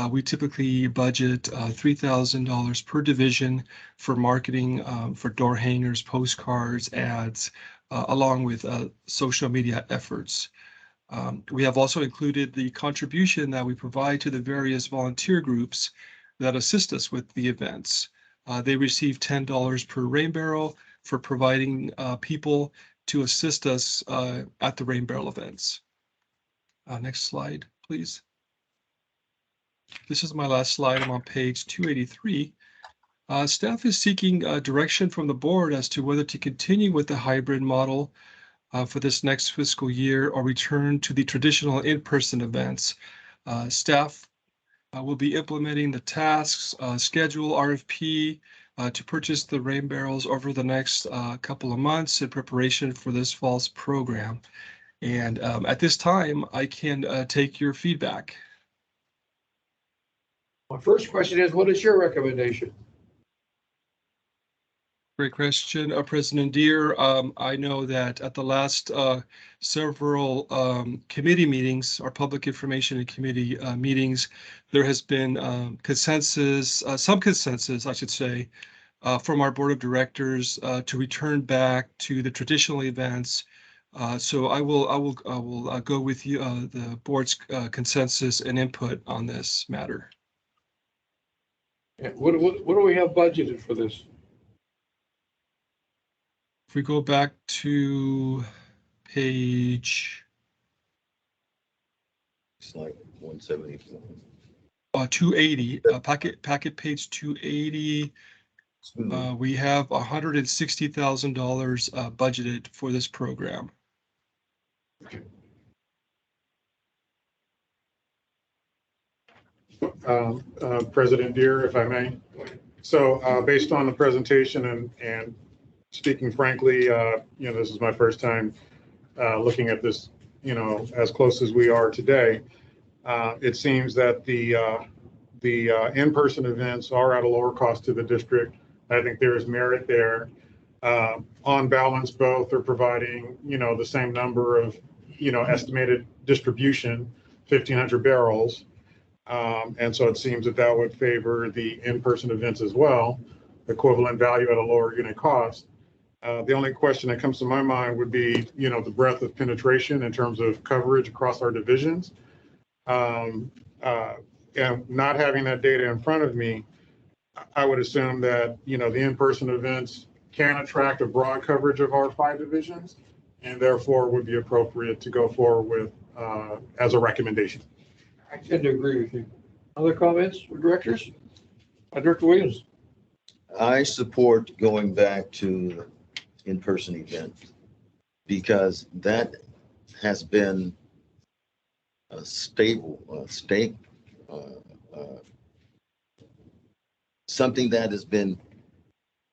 Speaker 15: We typically budget $3,000 per division for marketing for door hangers, postcards, ads, along with social media efforts. We have also included the contribution that we provide to the various volunteer groups that assist us with the events. They receive $10 per rain barrel for providing people to assist us at the rain barrel events. Next slide, please. This is my last slide. I'm on page 283. Staff is seeking direction from the board as to whether to continue with the hybrid model for this next fiscal year or return to the traditional in-person events. Staff will be implementing the tasks, schedule, RFP, to purchase the rain barrels over the next couple of months in preparation for this fall's program. And at this time, I can take your feedback.
Speaker 1: My first question is, what is your recommendation?
Speaker 15: Great question, President Deere. I know that at the last several committee meetings, our public information and committee meetings, there has been consensus, some consensus, I should say, from our board of directors to return back to the traditional events. So I will go with you, the board's consensus and input on this matter.
Speaker 1: And what do we have budgeted for this?
Speaker 15: If we go back to page,
Speaker 8: It's like 174.
Speaker 15: 280, packet page 280. We have $160,000 budgeted for this program.
Speaker 3: President Deere, if I may. So based on the presentation and speaking frankly, this is my first time looking at this, as close as we are today. It seems that the in-person events are at a lower cost to the district. I think there is merit there. On balance, both are providing, the same number of, estimated distribution, 1,500 barrels. And so it seems that would favor the in-person events as well, equivalent value at a lower unit cost. The only question that comes to my mind would be, the breadth of penetration in terms of coverage across our divisions. And not having that data in front of me, I would assume that, the in-person events can attract a broad coverage of our 5 divisions and therefore would be appropriate to go forward with as a recommendation.
Speaker 1: I tend to agree with you. Other comments for directors? Director Williams.
Speaker 8: I support going back to in-person events because that has been a stable, something that has been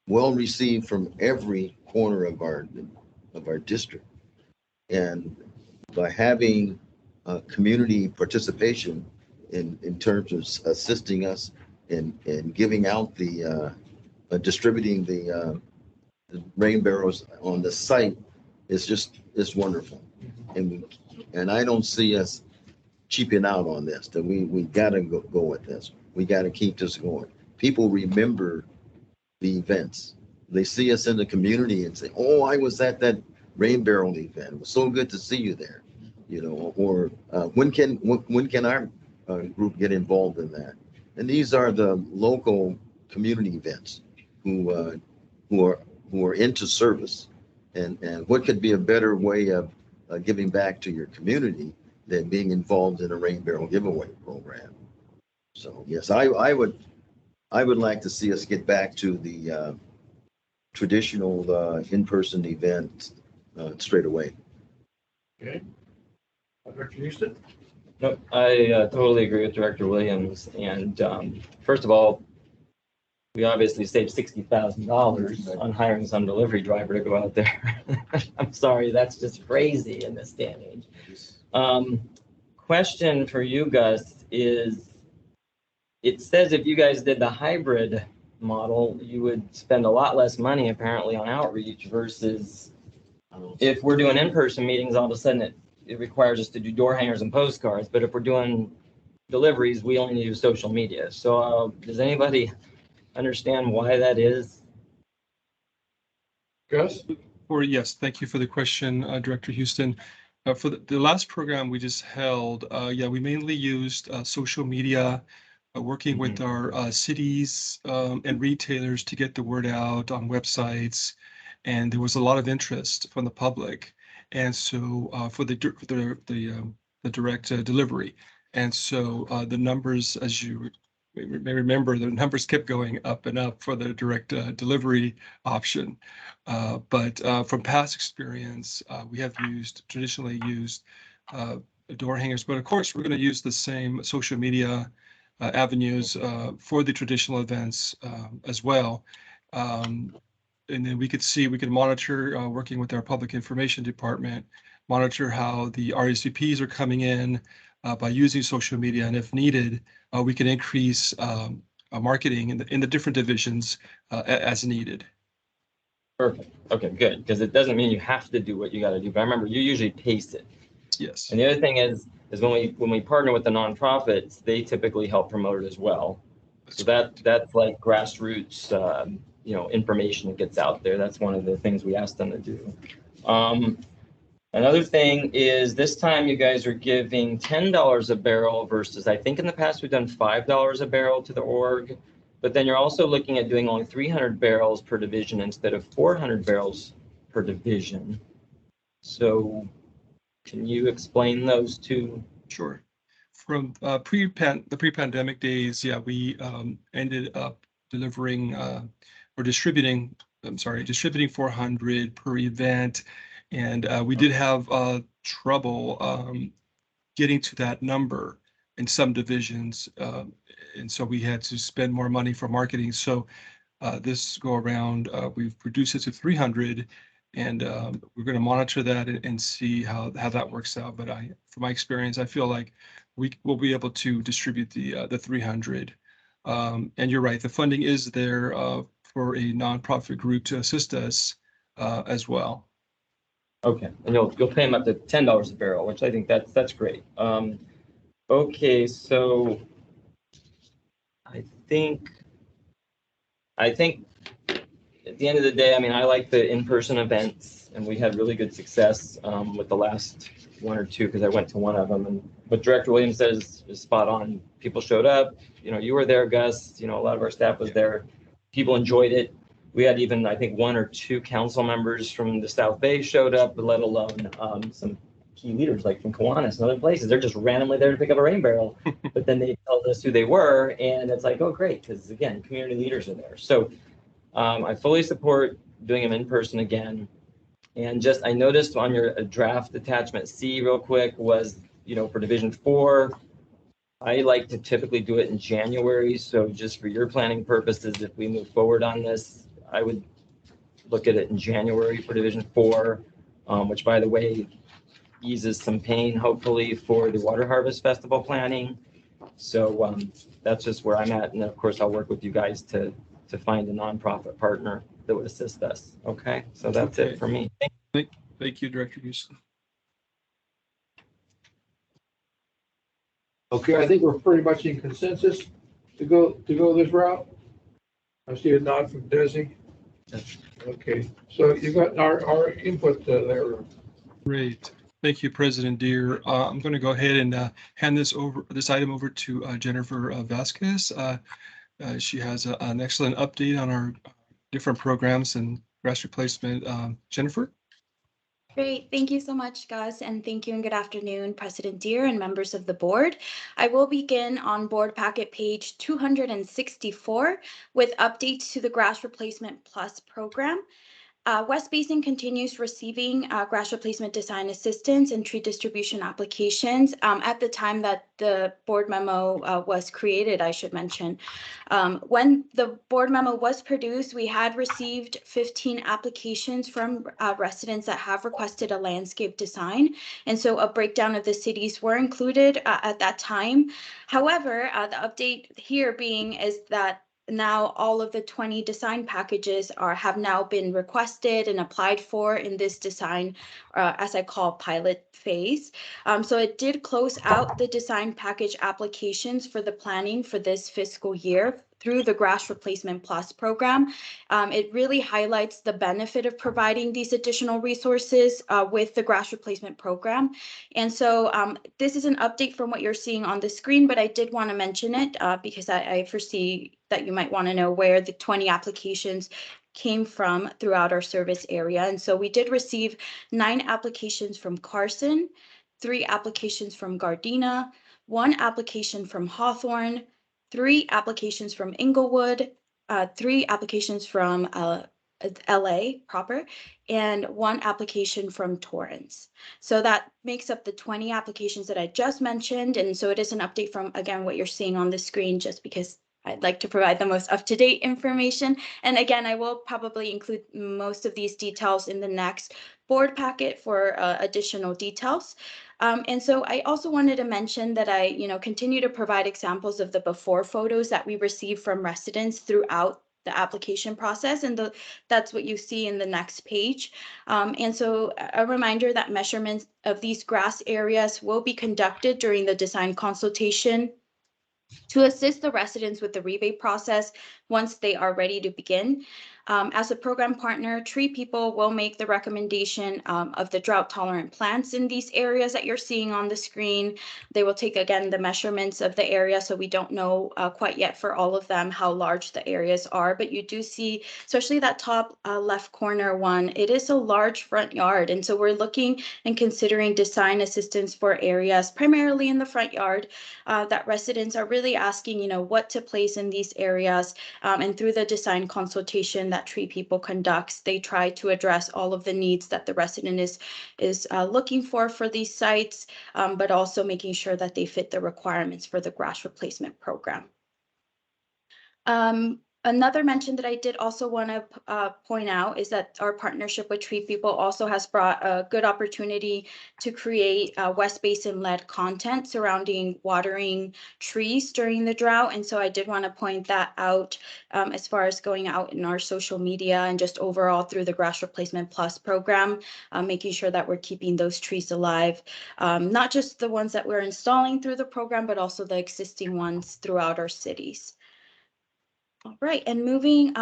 Speaker 8: well received from every corner of our district. And by having community participation in terms of assisting us in giving out distributing the rain barrels on the site is wonderful. And I don't see us cheaping out on this, that we gotta go with this. We gotta keep this going. People remember the events. They see us in the community and say, oh, I was at that rain barrel event. It was so good to see you there. Or when can group get involved in that. And these are the local community events who are into service. And what could be a better way of giving back to your community than being involved in a rain barrel giveaway program? So yes, I would like to see us get back to the traditional in-person event straight away.
Speaker 1: Okay. Director Houston?
Speaker 11: No, I totally agree with Director Williams. And first of all, we obviously saved $60,000 on hiring some delivery driver to go out there. I'm sorry, that's just crazy in this day and age. Question for you guys is, it says if you guys did the hybrid model, you would spend a lot less money apparently on outreach versus if we're doing in-person meetings, all of a sudden it requires us to do door hangers and postcards. But if we're doing deliveries, we only use social media. So does anybody understand why that is?
Speaker 1: Gus?
Speaker 15: Yes, thank you for the question, Director Houston. For the last program we just held, we mainly used social media, working with our cities and retailers to get the word out on websites. And there was a lot of interest from the public. And so for the direct delivery. And so the numbers, as you may remember, the numbers kept going up and up for the direct delivery option. But from past experience, we have traditionally used door hangers. But of course, we're going to use the same social media avenues for the traditional events as well. And then we could monitor, working with our public information department, monitor how the RSVPs are coming in by using social media. And if needed, we can increase marketing in the different divisions as needed.
Speaker 11: Perfect. Okay, good. Because it doesn't mean you have to do what you got to do. But I remember you usually pace it.
Speaker 15: Yes.
Speaker 11: And the other thing is when we partner with the nonprofits, they typically help promote it as well. So that's like grassroots, information that gets out there. That's one of the things we asked them to do. Another thing is this time you guys are giving $10 a barrel versus I think in the past we've done $5 a barrel to the org, but then you're also looking at doing only 300 barrels per division instead of 400 barrels per division. So can you explain those two?
Speaker 15: Sure. From the pre-pandemic days, we ended up delivering or distributing 400 per event. And we did have trouble getting to that number in some divisions. And so we had to spend more money for marketing. So this go around, we've reduced it to 300. And we're going to monitor that and see how that works out. But from my experience, I feel like we will be able to distribute the 300. And you're right, the funding is there for a nonprofit group to assist us as well.
Speaker 11: Okay, and you'll pay them up to $10 a barrel, which I think that's great. Okay, so I think at the end of the day, I mean, I like the in-person events, and we had really good success with the last one or two because I went to one of them. And what Director Williams says is spot on. People showed up. You were there, Gus. A lot of our staff was there. People enjoyed it. We had even, I think, one or two council members from the South Bay showed up, but let alone some key leaders like from Caucus and other places. They're just randomly there to pick up a rain barrel, but then they tell us who they were, and it's like, oh, great, because again, community leaders are there. So I fully support doing them in person again. And just I noticed on your draft attachment C real quick was, for Division 4, I like to typically do it in January. So just for your planning purposes, if we move forward on this, I would look at it in January for Division 4, which, by the way, eases some pain, hopefully, for the Water Harvest Festival planning. So that's just where I'm at. And of course, I'll work with you guys to find a nonprofit partner that would assist us. Okay, so that's it for me.
Speaker 15: Thank you, Director Houston.
Speaker 1: Okay, I think we're pretty much in consensus to go this route. I see a nod from Desi. Okay, so you got our input there.
Speaker 15: Great. Thank you, President Deere. I'm going to go ahead and hand this item over to Jennifer Vasquez. She has an excellent update on our different programs and grass replacement. Jennifer?
Speaker 16: Great. Thank you so much, Gus, and thank you and good afternoon, President Deere and members of the board. I will begin on board packet page 264 with updates to the Grass Replacement Plus program. West Basin continues receiving grass replacement design assistance and tree distribution applications. At the time that the board memo was created, I should mention. When the board memo was produced, we had received 15 applications from residents that have requested a landscape design. And so a breakdown of the cities were included at that time. However, the update here being is that now all of the 20 design packages have now been requested and applied for in this design, as I call pilot phase. So it did close out the design package applications for the planning for this fiscal year through the Grass Replacement Plus program. It really highlights the benefit of providing these additional resources with the Grass Replacement Program. And so this is an update from what you're seeing on the screen, but I did want to mention it because I foresee that you might want to know where the 20 applications came from throughout our service area. And so we did receive 9 applications from Carson, 3 applications from Gardena, 1 application from Hawthorne, 3 applications from Inglewood, 3 applications from LA proper, and 1 application from Torrance. So that makes up the 20 applications that I just mentioned. And so it is an update from, again, what you're seeing on the screen, just because I'd like to provide the most up-to-date information. And again, I will probably include most of these details in the next board packet for additional details. And so I also wanted to mention that I, continue to provide examples of the before photos that we receive from residents throughout the application process, and that's what you see in the next page. And so a reminder that measurements of these grass areas will be conducted during the design consultation to assist the residents with the rebate process once they are ready to begin. As a program partner, Tree People will make the recommendation of the drought tolerant plants in these areas that you're seeing on the screen. They will take, again, the measurements of the area, so we don't know quite yet for all of them how large the areas are, but you do see, especially that top left corner one, it is a large front yard. And so we're looking and considering design assistance for areas primarily in the front yard that residents are really asking, what to place in these areas. And through the design consultation that Tree People conducts, they try to address all of the needs that the resident is looking for these sites, but also making sure that they fit the requirements for the grass replacement program. Another mention that I did also want to point out is that our partnership with Tree People also has brought a good opportunity to create West Basin-led content surrounding watering trees during the drought. And so I did want to point that out as far as going out in our social media and just overall through the Grass Replacement Plus program, making sure that we're keeping those trees alive, not just the ones that we're installing through the program, but also the existing ones throughout our cities. All right, and moving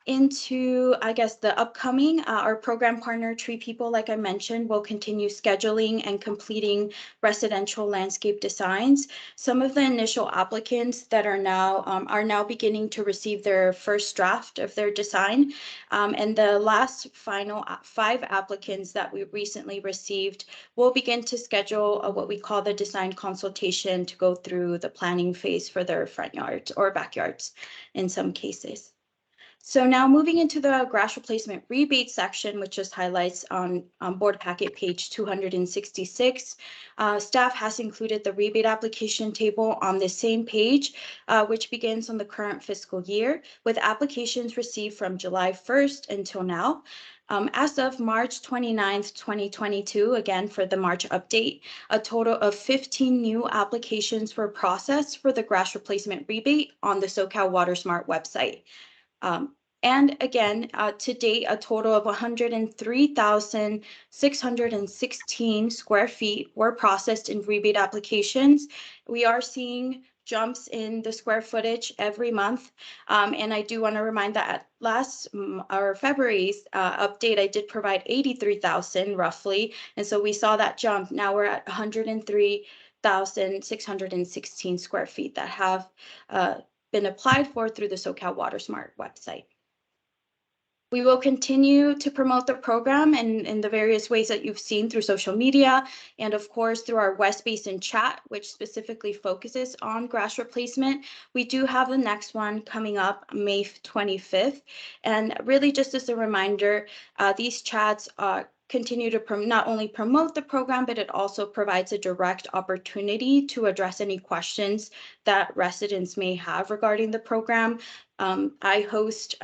Speaker 16: into, I guess, the upcoming, our program partner, Tree People, like I mentioned, will continue scheduling and completing residential landscape designs. Some of the initial applicants that are now beginning to receive their first draft of their design. And the last final 5 applicants that we recently received will begin to schedule what we call the design consultation to go through the planning phase for their front yards or backyards in some cases. So now moving into the grass replacement rebate section, which just highlights on board packet page 266, staff has included the rebate application table on the same page, which begins on the current fiscal year with applications received from July 1st until now. As of March 29th, 2022, again for the March update, a total of 15 new applications were processed for the grass replacement rebate on the SoCal WaterSmart website. And again, to date, a total of 103,616 square feet were processed in rebate applications. We are seeing jumps in the square footage every month. And I do want to remind that at or February's update, I did provide 83,000 roughly. And so we saw that jump. Now we're at 103,616 square feet that have been applied for through the SoCal WaterSmart website. We will continue to promote the program in the various ways that you've seen through social media and of course through our West Basin chat, which specifically focuses on grass replacement. We do have the next one coming up May 25th. And really just as a reminder, these chats continue to not only promote the program, but it also provides a direct opportunity to address any questions that residents may have regarding the program. I host,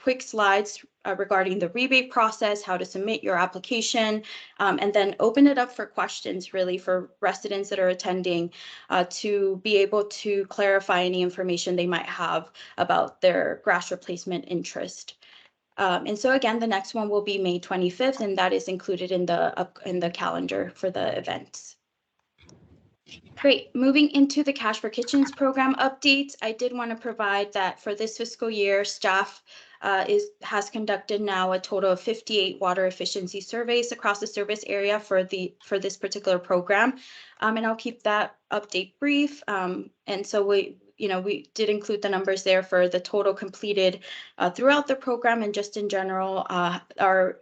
Speaker 16: quick slides regarding the rebate process, how to submit your application, and then open it up for questions really for residents that are attending to be able to clarify any information they might have about their grass replacement interest. And so again, the next one will be May 25th, and that is included in the calendar for the events. Great. Moving into the Cash for Kitchens program updates, I did want to provide that for this fiscal year, staff has conducted now a total of 58 water efficiency surveys across the service area for this particular program, and I'll keep that update brief. And so we did include the numbers there for the total completed throughout the program and just in general our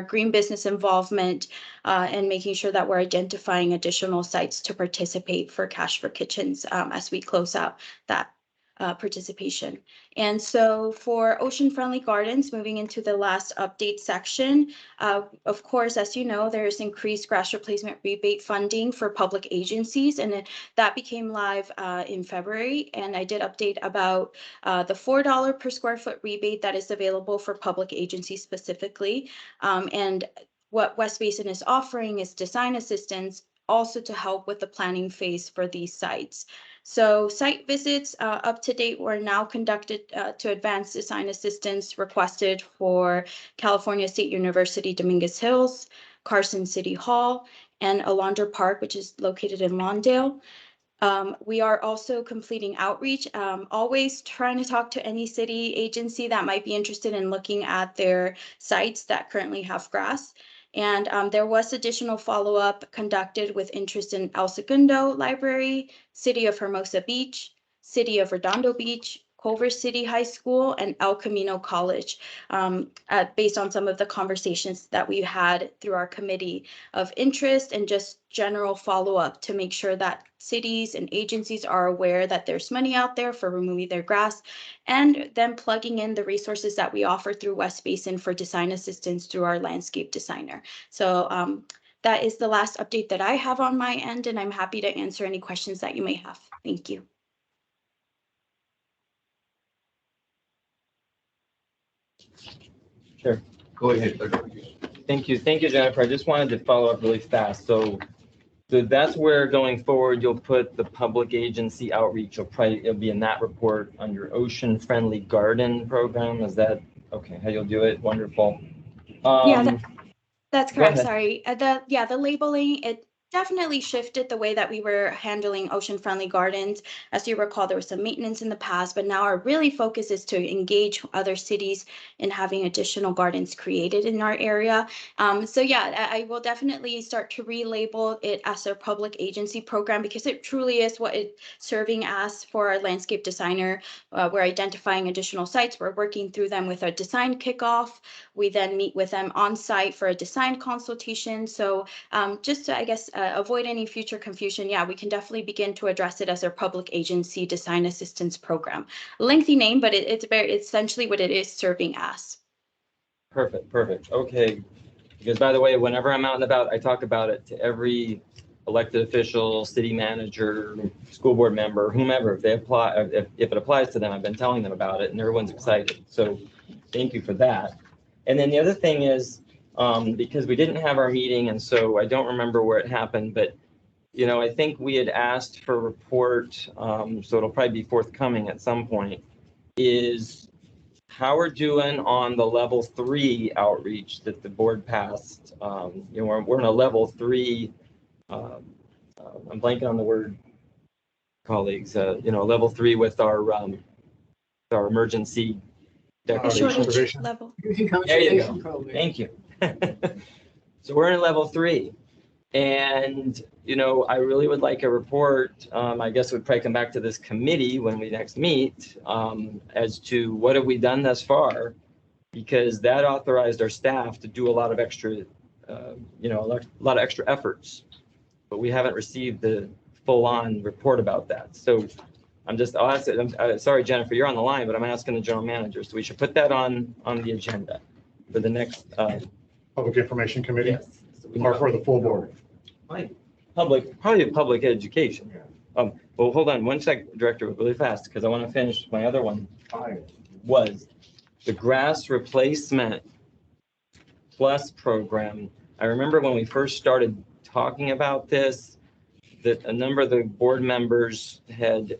Speaker 16: green business involvement and making sure that we're identifying additional sites to participate for Cash for Kitchens as we close out that participation. And so for Ocean Friendly Gardens, moving into the last update section, of course, as you know, there's increased grass replacement rebate funding for public agencies, and that became live in February. And I did update about the $4 per square foot rebate that is available for public agencies specifically. And what West Basin is offering is design assistance also to help with the planning phase for these sites. So site visits up to date were now conducted to advance design assistance requested for California State University Dominguez Hills, Carson City Hall, and Alondra Park, which is located in Lawndale. We are also completing outreach, always trying to talk to any city agency that might be interested in looking at their sites that currently have grass. And there was additional follow-up conducted with interest in El Segundo Library, City of Hermosa Beach, City of Redondo Beach, Culver City High School, and El Camino College, based on some of the conversations that we had through our committee of interest and just general follow-up to make sure that cities and agencies are aware that there's money out there for removing their grass, and then plugging in the resources that we offer through West Basin for design assistance through our landscape designer. So that is the last update that I have on my end, and I'm happy to answer any questions that you may have. Thank you.
Speaker 11: Sure.
Speaker 1: Go ahead.
Speaker 11: Thank you, Jennifer. I just wanted to follow up really fast. So that's where going forward, you'll put the public agency outreach. It'll be in that report under Ocean Friendly Garden Program. Is that okay? How you'll do it? Wonderful.
Speaker 16: Yeah, that's correct.
Speaker 11: ahead.
Speaker 16: Sorry. The labeling, it definitely shifted the way that we were handling Ocean Friendly Gardens. As you recall, there was some maintenance in the past, but now our really focus is to engage other cities in having additional gardens created in our area. So yeah, I will definitely start to relabel it as a public agency program because it truly is what it's serving as for our landscape designer. We're identifying additional sites. We're working through them with a design kickoff. We then meet with them on site for a design consultation. So just to, I guess, avoid any future confusion, yeah, we can definitely begin to address it as our public agency design assistance program. Lengthy name, but it's essentially what it is serving as.
Speaker 11: Perfect. Okay. Because by the way, whenever I'm out and about, I talk about it to every elected official, city manager, school board member, whomever. If they apply, if it applies to them, I've been telling them about it, and everyone's excited. So thank you for that. And then the other thing is, because we didn't have our meeting, and so I don't remember where it happened, but I think we had asked for a report, so it'll probably be forthcoming at some point, is how we're doing on the level 3 outreach that the board passed. We're in a level 3, I'm blanking on the word, colleagues, level 3 with our emergency declaration.
Speaker 16: Shortage level.
Speaker 11: There you go. Thank you. So we're in level 3. And, I really would like a report, I guess would probably come back to this committee when we next meet, as to what have we done thus far, because that authorized our staff to do a lot of extra, a lot of extra efforts, but we haven't received the full-on report about that. So I'll ask it, I'm sorry, Jennifer, you're on the line, but I'm asking the general manager, so we should put that on the agenda for the next.
Speaker 3: Public Information Committee?
Speaker 11: Yes.
Speaker 3: Or for the full board?
Speaker 11: Probably public education. Well, hold on one sec, Director, really fast, because I want to finish my other one. Was the grass replacement plus program. I remember when we first started talking about this, that a number of the board members had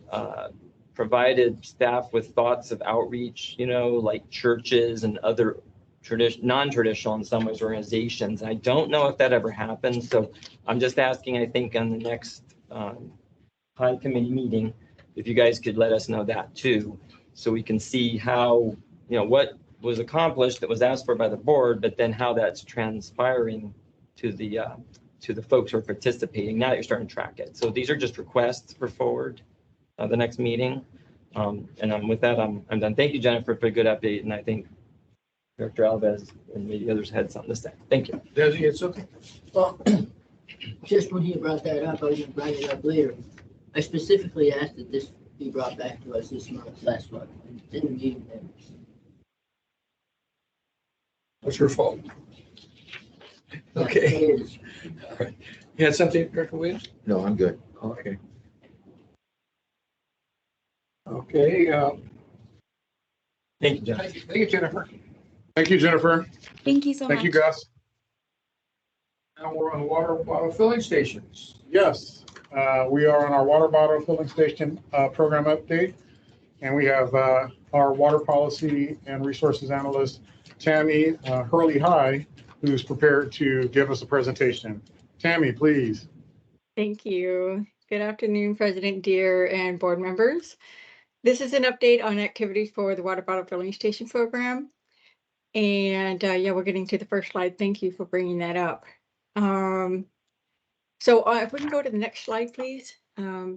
Speaker 11: provided staff with thoughts of outreach, like churches and other non-traditional in some ways organizations. I don't know if that ever happened. So I'm just asking, I think on the next high committee meeting, if you guys could let us know that too, so we can see how, what was accomplished that was asked for by the board, but then how that's transpiring to the folks who are participating now that you're starting to track it. So these are just requests for forward the next meeting. And with that, I'm done. Thank you, Jennifer, for a good update. And I think Director Alves and maybe others had something to say. Thank you.
Speaker 1: Does he have something?
Speaker 6: Well, just when he brought that up, I was going to bring it up later. I specifically asked that this be brought back to us this month, last month. It didn't mean that.
Speaker 1: What's your fault?
Speaker 6: Yeah,
Speaker 1: Okay.
Speaker 6: it is.
Speaker 1: All right. You had something, Director Williams?
Speaker 8: No, I'm good.
Speaker 1: Okay. Okay.
Speaker 11: Thank you, Jennifer.
Speaker 1: Thank you, Jennifer.
Speaker 3: Thank you, Jennifer.
Speaker 16: Thank you so much.
Speaker 3: Thank you, Gus.
Speaker 1: Now we're on water bottle filling stations.
Speaker 3: Yes, we are on our water bottle filling station program update. And we have our water policy and resources analyst, Tammy Hurley High, who's prepared to give us a presentation. Tammy, please.
Speaker 17: Thank you. Good afternoon, President Deere and board members. This is an update on activities for the water bottle filling station program. And yeah, we're getting to the first slide. Thank you for bringing that up. So if we can go to the next slide, please.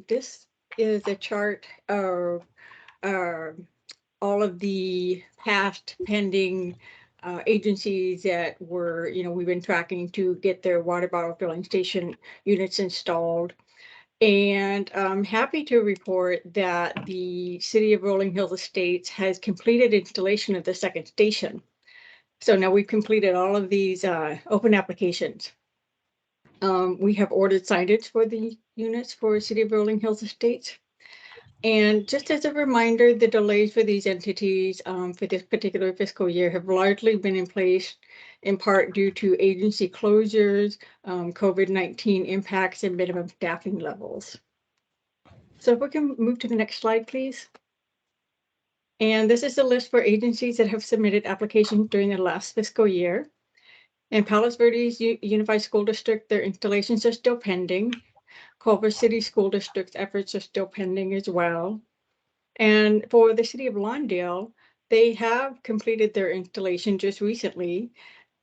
Speaker 17: This is a chart of all of the past pending agencies that were, we've been tracking to get their water bottle filling station units installed. And I'm happy to report that the City of Rolling Hills Estates has completed installation of the second station. So now we've completed all of these open applications. We have ordered signage for the units for City of Rolling Hills Estates. And just as a reminder, the delays for these entities for this particular fiscal year have largely been in place in part due to agency closures, COVID-19 impacts, and minimum staffing levels. So if we can move to the next slide, please. And this is a list for agencies that have submitted applications during the last fiscal year. In Palos Verdes Unified School District, their installations are still pending. Culver City School District's efforts are still pending as well. And for the City of Lawndale, they have completed their installation just recently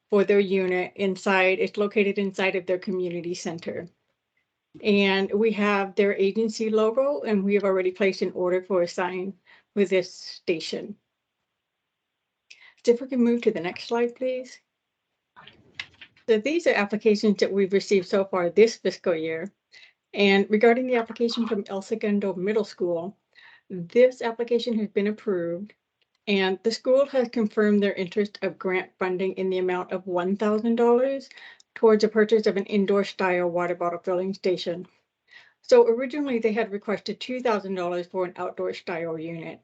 Speaker 17: for their unit inside. It's located inside of their community center. And we have their agency logo, and we have already placed an order for a sign with this station. So if we can move to the next slide, please. So these are applications that we've received so far this fiscal year. And regarding the application from El Segundo Middle School, this application has been approved, and the school has confirmed their interest of grant funding in the amount of $1,000 towards the purchase of an indoor style water bottle filling station. So originally they had requested $2,000 for an outdoor style unit.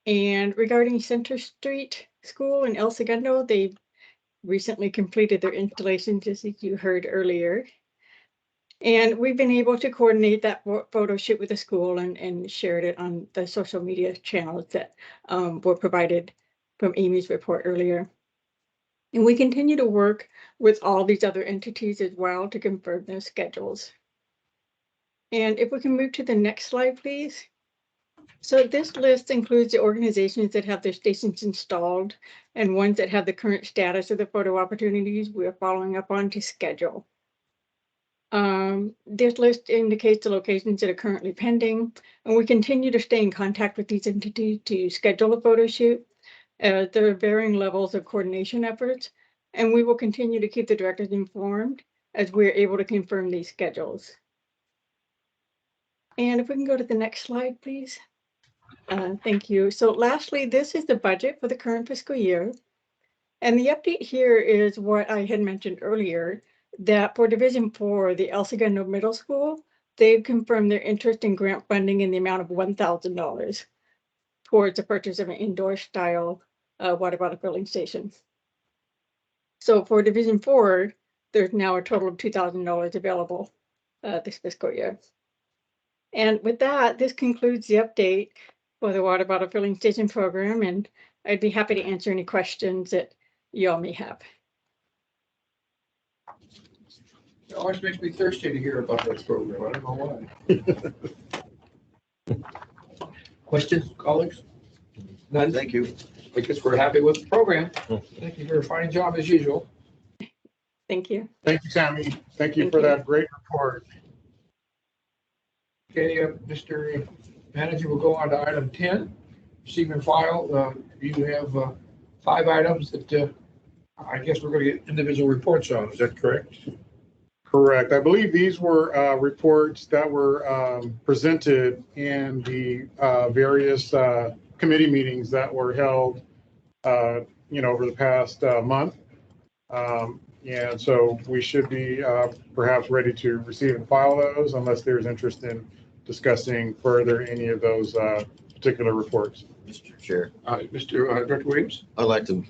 Speaker 17: And regarding Center Street School in El Segundo, they recently completed their installation, just as you heard earlier. And we've been able to coordinate that photo shoot with the school and shared it on the social media channels that were provided from Amy's report earlier. And we continue to work with all these other entities as well to confirm their schedules. And if we can move to the next slide, please. So this list includes the organizations that have their stations installed and ones that have the current status of the photo opportunities we are following up on to schedule. This list indicates the locations that are currently pending, and we continue to stay in contact with these entities to schedule a photo shoot. There are varying levels of coordination efforts, and we will continue to keep the directors informed as we are able to confirm these schedules. And if we can go to the next slide, please. Thank you. So lastly, this is the budget for the current fiscal year. And the update here is what I had mentioned earlier, that for Division 4, the El Segundo Middle School, they've confirmed their interest in grant funding in the amount of $1,000 towards the purchase of an indoor style water bottle filling station. So for Division 4, there's now a total of $2,000 available this fiscal year. And with that, this concludes the update for the water bottle filling station program, and I'd be happy to answer any questions that you all may have.
Speaker 1: It always makes me thirsty to hear about this program. I don't know why. Questions, colleagues? None?
Speaker 8: Thank you.
Speaker 1: I guess we're happy with the program. Thank you for a fine job as usual.
Speaker 17: Thank you.
Speaker 3: Thank you, Tammy. Thank you for that great report.
Speaker 1: Okay, Mr. Manager, we'll go on to item 10. Receive and file. You have 5 items that I guess we're going to get individual reports on. Is that correct?
Speaker 3: Correct. I believe these were reports that were presented in the various committee meetings that were held, over the past month. And so we should be perhaps ready to receive and file those unless there's interest in discussing further any of those particular reports.
Speaker 8: Mr. Chair.
Speaker 1: Mr. Director Williams?
Speaker 8: I'd like to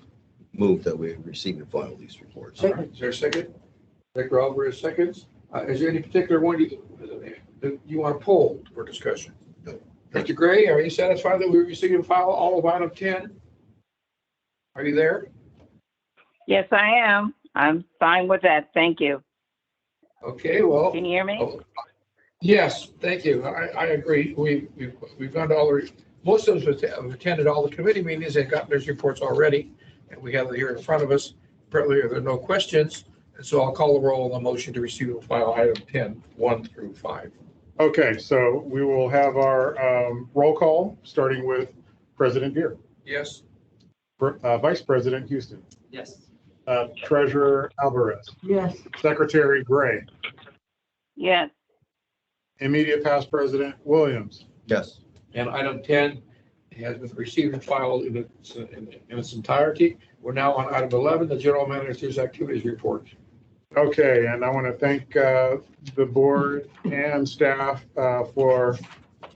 Speaker 8: move that we receive and file these reports.
Speaker 1: All right. Is there a second? Director Alvarez seconds. Is there any particular one you want to pull for discussion?
Speaker 8: No.
Speaker 1: Mr. Gray, are you satisfied that we receive and file all of item 10? Are you there?
Speaker 4: Yes, I am. I'm fine with that. Thank you.
Speaker 1: Okay, well.
Speaker 4: Can you hear me?
Speaker 1: Oh, yes, thank you. I agree. We've gone to most of us have attended all the committee meetings and gotten those reports already, and we have it here in front of us. Apparently, there are no questions, and so I'll call the roll on the motion to receive and file item 10, 1 through 5.
Speaker 3: Okay, so we will have our roll call, starting with President Deere.
Speaker 1: Yes.
Speaker 3: Vice President Houston.
Speaker 11: Yes.
Speaker 3: Treasurer Alvarez.
Speaker 6: Yes.
Speaker 3: Secretary Gray.
Speaker 4: Yes.
Speaker 3: Immediate past President Williams.
Speaker 8: Yes.
Speaker 1: And item 10 has been received and filed in its entirety. We're now on item 11, the General Manager's Activities Report.
Speaker 3: Okay, and I want to thank the board and staff for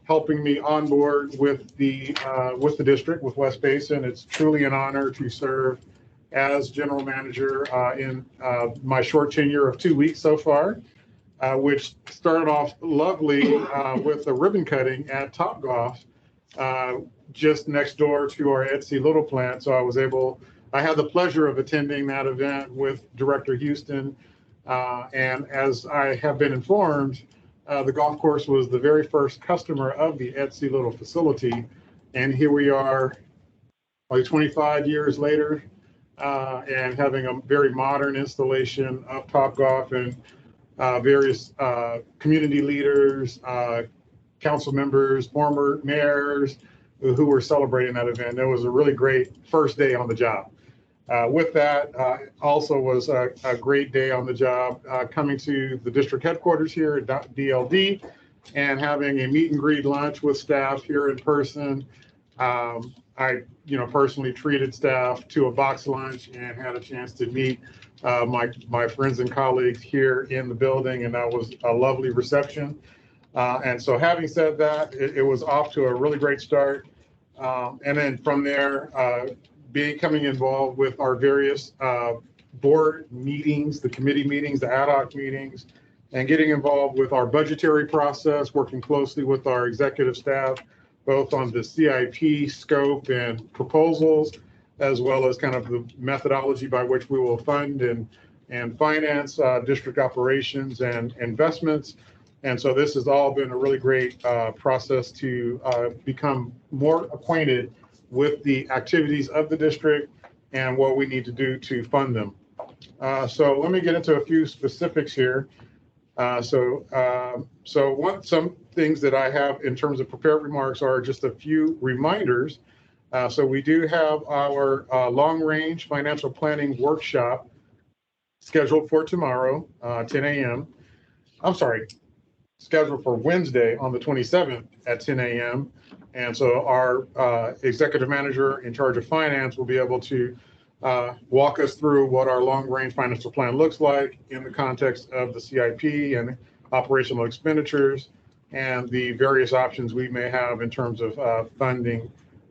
Speaker 3: helping me on board with the district, with West Basin. It's truly an honor to serve as general manager in my short tenure of 2 weeks so far, which started off lovely with the ribbon cutting at Topgolf, just next door to our Etsy Little plant. So I had the pleasure of attending that event with Director Houston. And as I have been informed, the golf course was the very first customer of the Etsy Little facility. And here we are, like 25 years later, and having a very modern installation of Topgolf, and various community leaders, council members, former mayors who were celebrating that event. It was a really great first day on the job. With that, also was a great day on the job, coming to the district headquarters here at DLD and having a meet and greet lunch with staff here in person. I, personally treated staff to a box lunch and had a chance to meet my friends and colleagues here in the building, and that was a lovely reception. And so having said that, it was off to a really great start. And then from there, becoming involved with our various board meetings, the committee meetings, the ad hoc meetings, and getting involved with our budgetary process, working closely with our executive staff, both on the CIP scope and proposals, as well as kind of the methodology by which we will fund and finance district operations and investments, And so this has all been a really great process to become more acquainted with the activities of the district and what we need to do to fund them. So let me get into a few specifics here. Some things that I have in terms of prepared remarks are just a few reminders. So we do have our long-range financial planning workshop scheduled for tomorrow, 10 a.m. I'm sorry, scheduled for Wednesday on the 27th at 10 a.m. And so our executive manager in charge of finance will be able to walk us through what our long-range financial plan looks like in the context of the CIP and operational expenditures and the various options we may have in terms of funding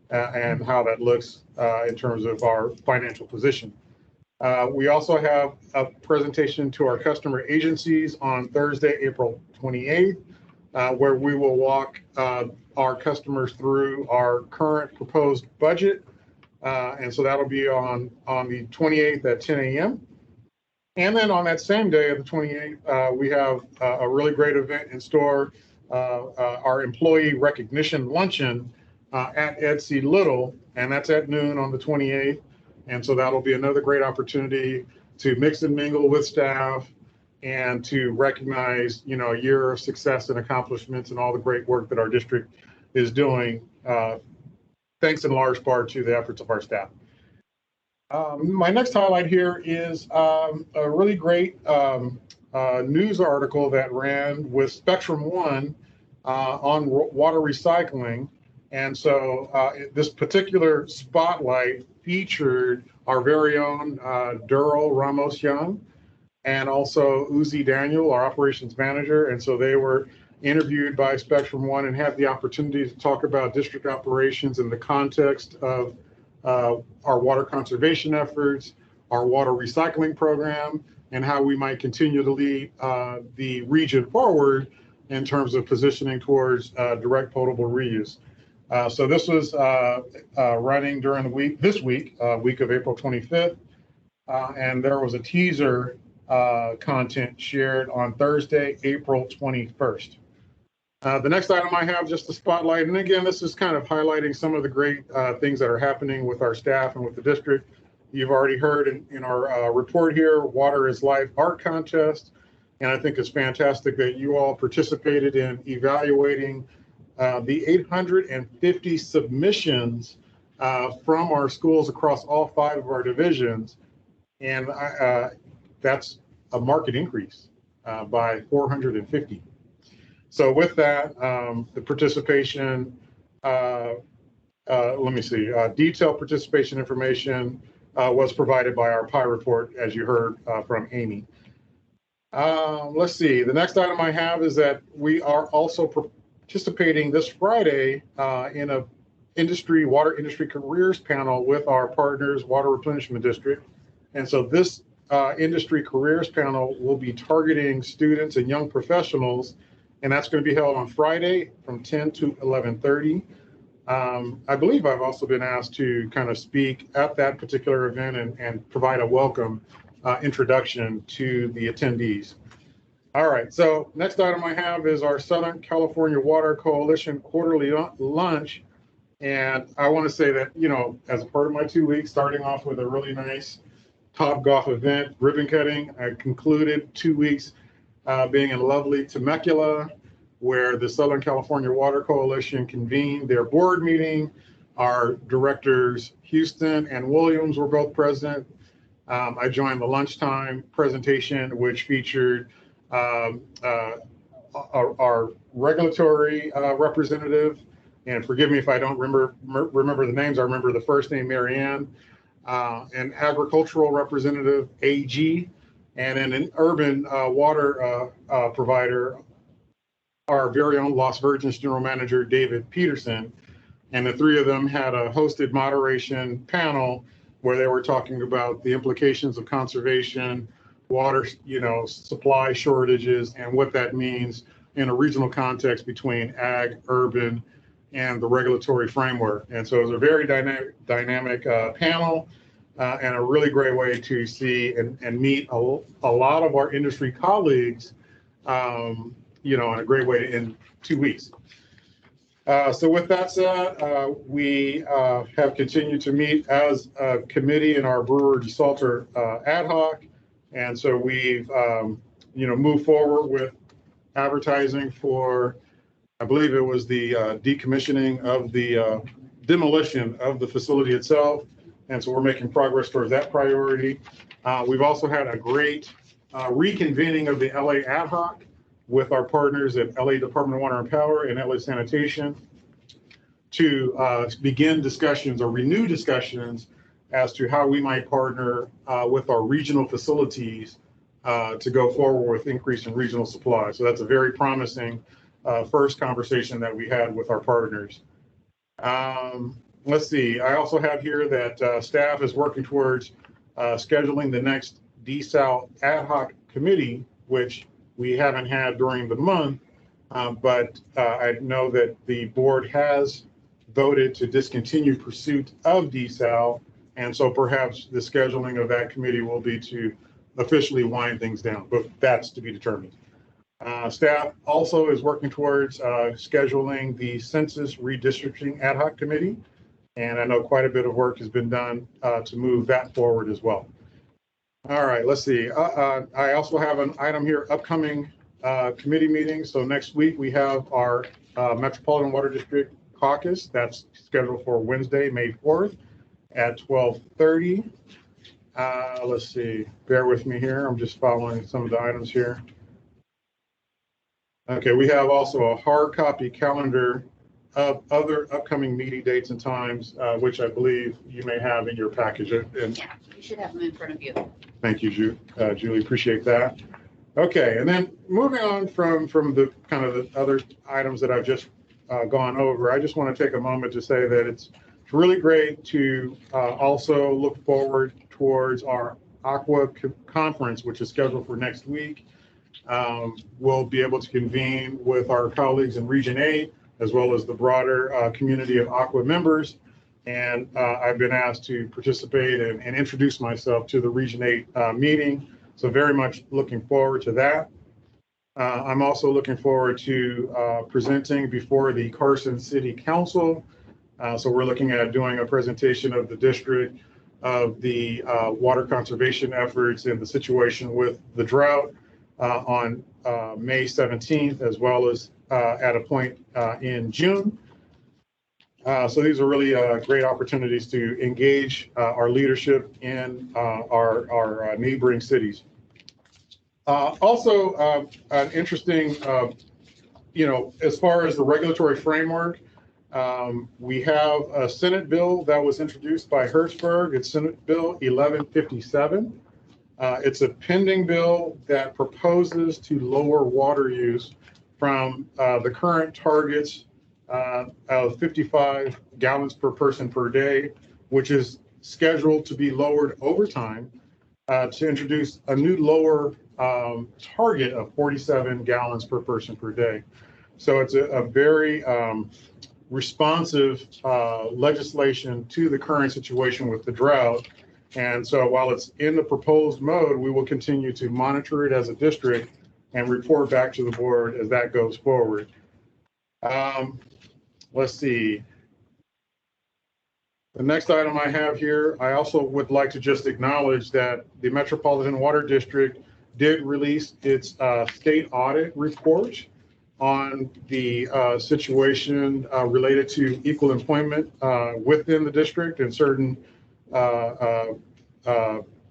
Speaker 3: and how that looks in terms of our financial position. We also have a presentation to our customer agencies on Thursday, April 28th, where we will walk our customers through our current proposed budget. And so that'll be on the 28th at 10 a.m. And then on that same day of the 28th, we have a really great event in store, our employee recognition luncheon at Ed.C. Little, and that's at noon on the 28th. And so that'll be another great opportunity to mix and mingle with staff and to recognize, you know, a year of success and accomplishments and all the great work that our district is doing, thanks in large part to the efforts of our staff. My next highlight here is a really great news article that ran with Spectrum One on water recycling. And so this particular spotlight featured our very own Durrell Ramos Young and also Uzi Daniel, our operations manager. And so they were interviewed by Spectrum One and had the opportunity to talk about district operations in the context of our water conservation efforts, our water recycling program, and how we might continue to lead the region forward in terms of positioning towards direct potable reuse. So this was running during the week, week of April 25th, and there was a teaser content shared on Thursday, April 21st. The next item I have just the spotlight, and again, this is kind of highlighting some of the great things that are happening with our staff and with the district. You've already heard in our report here, Water is Life Art Contest, and I think it's fantastic that you all participated in evaluating the 850 submissions from our schools across all 5 of our divisions, and that's a market increase by 450. So with that, the participation, let me see, detailed participation information was provided by our PI report, as you heard from Amy. Let's see, the next item I have is that we are also participating this Friday in a water industry careers panel with our partners, Water Replenishment District. And so this industry careers panel will be targeting students and young professionals, and that's going to be held on Friday from 10 to 11:30. I believe I've also been asked to kind of speak at that particular event and provide a welcome introduction to the attendees. All right, so next item I have is our Southern California Water Coalition quarterly lunch. And I want to say that, you know, as a part of my 2 weeks, starting off with a really nice Top Golf event, ribbon cutting, I concluded 2 weeks being in lovely Temecula, where the Southern California Water Coalition convened their board meeting. Our directors, Houston and Williams, were both present. I joined the lunchtime presentation, which featured our regulatory representative, and forgive me if I don't remember the names. I remember the first name, Marianne, an agricultural representative, AG, and then an urban water provider, our very own Las Virgenes General Manager, David Peterson. And the 3 of them had a hosted moderation panel where they were talking about the implications of conservation, water, you know, supply shortages, and what that means in a regional context between ag, urban, and the regulatory framework. And so it was a very dynamic panel and a really great way to see and meet a lot of our industry colleagues and a great way to end 2 weeks. So with that said, we have continued to meet as a committee in our brewer desalter ad hoc. And so we've, moved forward with advertising for, I believe it was the decommissioning of the demolition of the facility itself. And so we're making progress towards that priority. We've also had a great reconvening of the LA ad hoc with our partners at LA Department of Water and Power and LA Sanitation to begin discussions or renew discussions as to how we might partner with our regional facilities to go forward with increase in regional supply. So that's a very promising first conversation that we had with our partners. Let's see, I also have here that staff is working towards scheduling the next desal ad hoc committee, which we haven't had during the month, but I know that the board has voted to discontinue pursuit of desal, and so perhaps the scheduling of that committee will be to officially wind things down, but that's to be determined. Staff also is working towards scheduling the census redistricting ad hoc committee, and I know quite a bit of work has been done to move that forward as well. All right, let's see. I also have an item here, upcoming committee meetings. So next week we have our Metropolitan Water District Caucus. That's scheduled for Wednesday, May 4th at 12:30. Let's see, bear with me here. I'm just following some of the items here. Okay, we have also a hard copy calendar of other upcoming meeting dates and times, which I believe you may have in your package. And
Speaker 2: Yeah, you should have them in front of you.
Speaker 3: thank you, Julie, appreciate that. Okay, and then moving on from the kind of the other items that I've just gone over, I just want to take a moment to say that it's really great to also look forward towards our Aqua Conference, which is scheduled for next week. We'll be able to convene with our colleagues in Region 8, as well as the broader community of Aqua members. And I've been asked to participate and introduce myself to the Region 8 meeting. So very much looking forward to that. I'm also looking forward to presenting before the Carson City Council. So we're looking at doing a presentation of the district, of the water conservation efforts and the situation with the drought on May 17th, as well as at a point in June. So these are really great opportunities to engage our leadership in our neighboring cities. Also, an interesting, as far as the regulatory framework, we have a Senate bill that was introduced by Hertzberg. It's Senate Bill 1157. It's a pending bill that proposes to lower water use from the current targets of 55 gallons per person per day, which is scheduled to be lowered over time to introduce a new lower target of 47 gallons per person per day. So it's a very responsive legislation to the current situation with the drought. And so while it's in the proposed mode, we will continue to monitor it as a district and report back to the board as that goes forward. Let's see. The next item I have here, I also would like to just acknowledge that the Metropolitan Water District did release its state audit report on the situation related to equal employment within the district and certain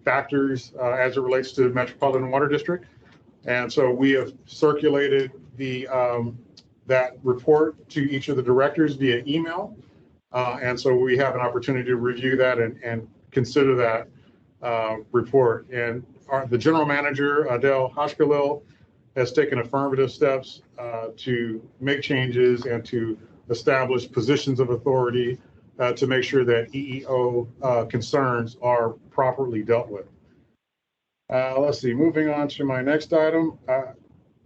Speaker 3: factors as it relates to the Metropolitan Water District. And so we have circulated the that report to each of the directors via email. And so we have an opportunity to review that and consider that report. And the general manager, Adele Hoshkalil, has taken affirmative steps to make changes and to establish positions of authority to make sure that EEO concerns are properly dealt with. Let's see, moving on to my next item.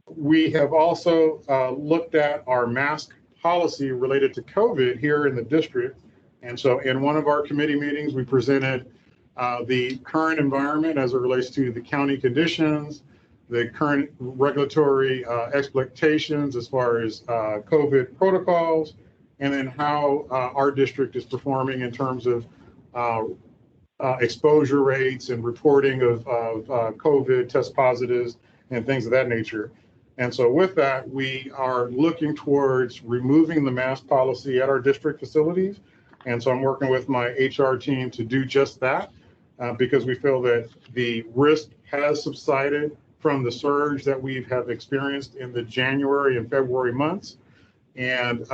Speaker 3: We have also looked at our mask policy related to COVID here in the district. And so in one of our committee meetings, we presented the current environment as it relates to the county conditions, the current regulatory expectations as far as COVID protocols, and then how our district is performing in terms of exposure rates and reporting of COVID test positives and things of that nature. And so with that, we are looking towards removing the mask policy at our district facilities. And so I'm working with my HR team to do just that because we feel that the risk has subsided from the surge that we have experienced in the January and February months. And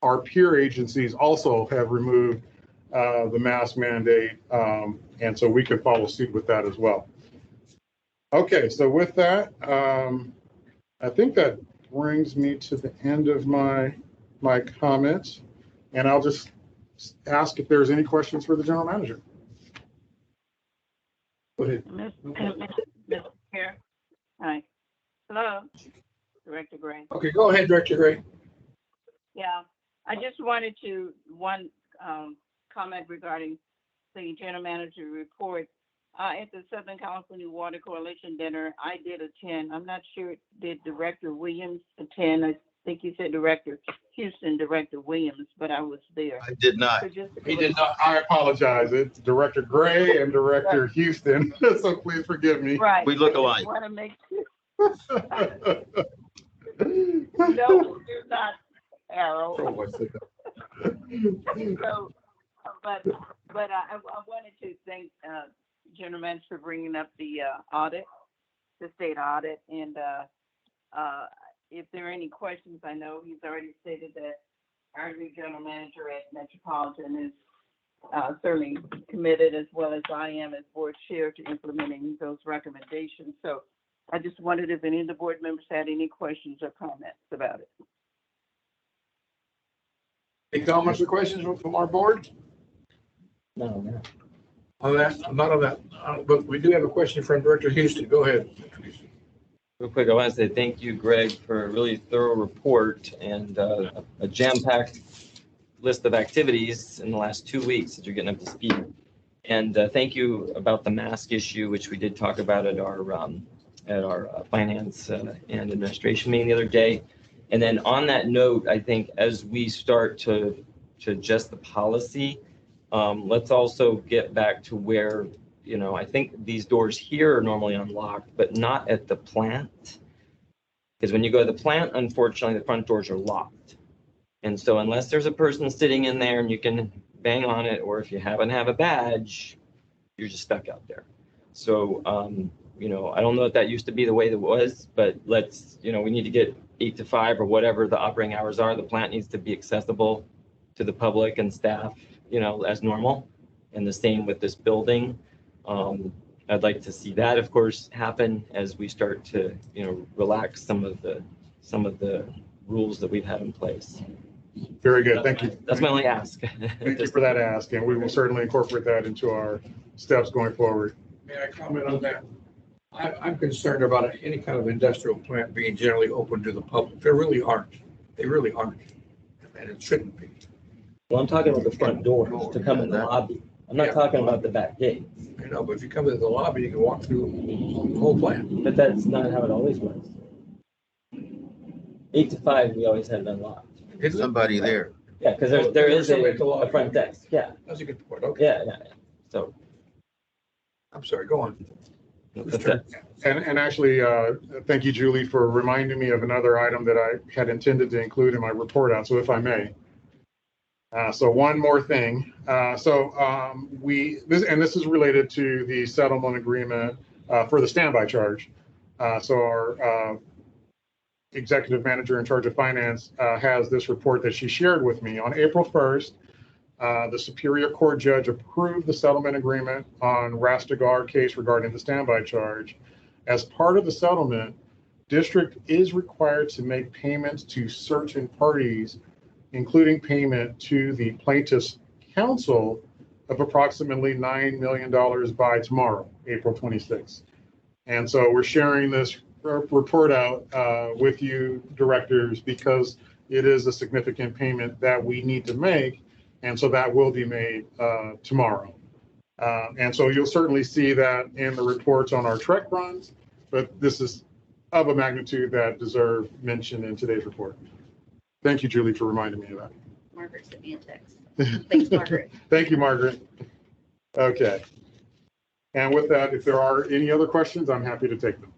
Speaker 3: our peer agencies also have removed the mask mandate. And so we could follow suit with that as well. Okay, so with that, I think that brings me to the end of my comments. And I'll just ask if there's any questions for the general manager. Go ahead.
Speaker 4: Mr. Chair. Hi. Hello, Director Gray.
Speaker 1: Okay, go ahead, Director Gray.
Speaker 4: Yeah, I just wanted to, comment regarding the general manager report. At the Southern California Water Coalition dinner, I did attend. I'm not sure, did Director Williams attend? I think you said Director Houston, Director Williams, but I was there.
Speaker 8: I did not.
Speaker 4: So just
Speaker 3: He did not. I apologize. It's Director Gray and Director Houston. So please forgive me.
Speaker 4: Right.
Speaker 8: We look alike.
Speaker 4: Want to make sure. No, do not, Arrow. So, but I wanted to thank General Manager for bringing up the audit, the state audit, and if there are any questions, I know he's already stated that our new General Manager at Metropolitan is certainly committed, as well as I am as board chair, to implementing those recommendations. So I just wondered if any of the board members had any questions or comments about it.
Speaker 1: Any comments or questions from our board?
Speaker 11: No.
Speaker 1: On that, none of that. But we do have a question from Director Houston. Go ahead.
Speaker 11: Real quick, I want to say thank you, Greg, for a really thorough report and a jam-packed list of activities in the last 2 weeks that you're getting up to speed. And thank you about the mask issue, which we did talk about at our finance and administration meeting the other day. And then on that note, I think as we start to adjust the policy, let's also get back to where, I think these doors here are normally unlocked, but not at the plant. Because when you go to the plant, unfortunately, the front doors are locked. And so unless there's a person sitting in there and you can bang on it, or if you happen to have a badge, you're just stuck out there. So, I don't know if that used to be the way that was, but let's, we need to get 8 to 5 or whatever the operating hours are. The plant needs to be accessible to the public and staff, as normal. And the same with this building. I'd like to see that, of course, happen as we start to, relax some of the rules that we've had in place.
Speaker 3: Very good. Thank you.
Speaker 11: That's my only ask.
Speaker 3: Thank you for that ask, and we will certainly incorporate that into our steps going forward.
Speaker 1: May I comment on that? I'm concerned about any kind of industrial plant being generally open to the public. They really aren't. They really aren't. And it shouldn't be.
Speaker 11: Well, I'm talking about the front doors to come in the lobby. I'm not talking about the back gates.
Speaker 1: I know, but if you come into the lobby, you can walk through the whole plant.
Speaker 11: But that's not how it always was. 8 to 5, we always had it unlocked.
Speaker 8: Is somebody there?
Speaker 11: Yeah, because there is a front desk. Yeah.
Speaker 1: That's a good point. Okay.
Speaker 11: Yeah. So.
Speaker 1: I'm sorry, go on.
Speaker 3: And actually, thank you, Julie, for reminding me of another item that I had intended to include in my report out. So if I may. So one more thing. This is related to the settlement agreement for the standby charge. So our executive manager in charge of finance has this report that she shared with me. On April 1st, the Superior Court judge approved the settlement agreement on Rastegar case regarding the standby charge. As part of the settlement, district is required to make payments to certain parties, including payment to the plaintiff's counsel of approximately $9 million by tomorrow, April 26th. And so we're sharing this report out with you directors because it is a significant payment that we need to make. And so that will be made tomorrow. And so you'll certainly see that in the reports on our trek runs but this is of a magnitude that deserve mention in today's report. Thank you, Julie, for reminding me of that.
Speaker 2: Margaret sent me a text. Thanks, Margaret.
Speaker 3: Thank you, Margaret. Okay. And with that, if there are any other questions, I'm happy to take them.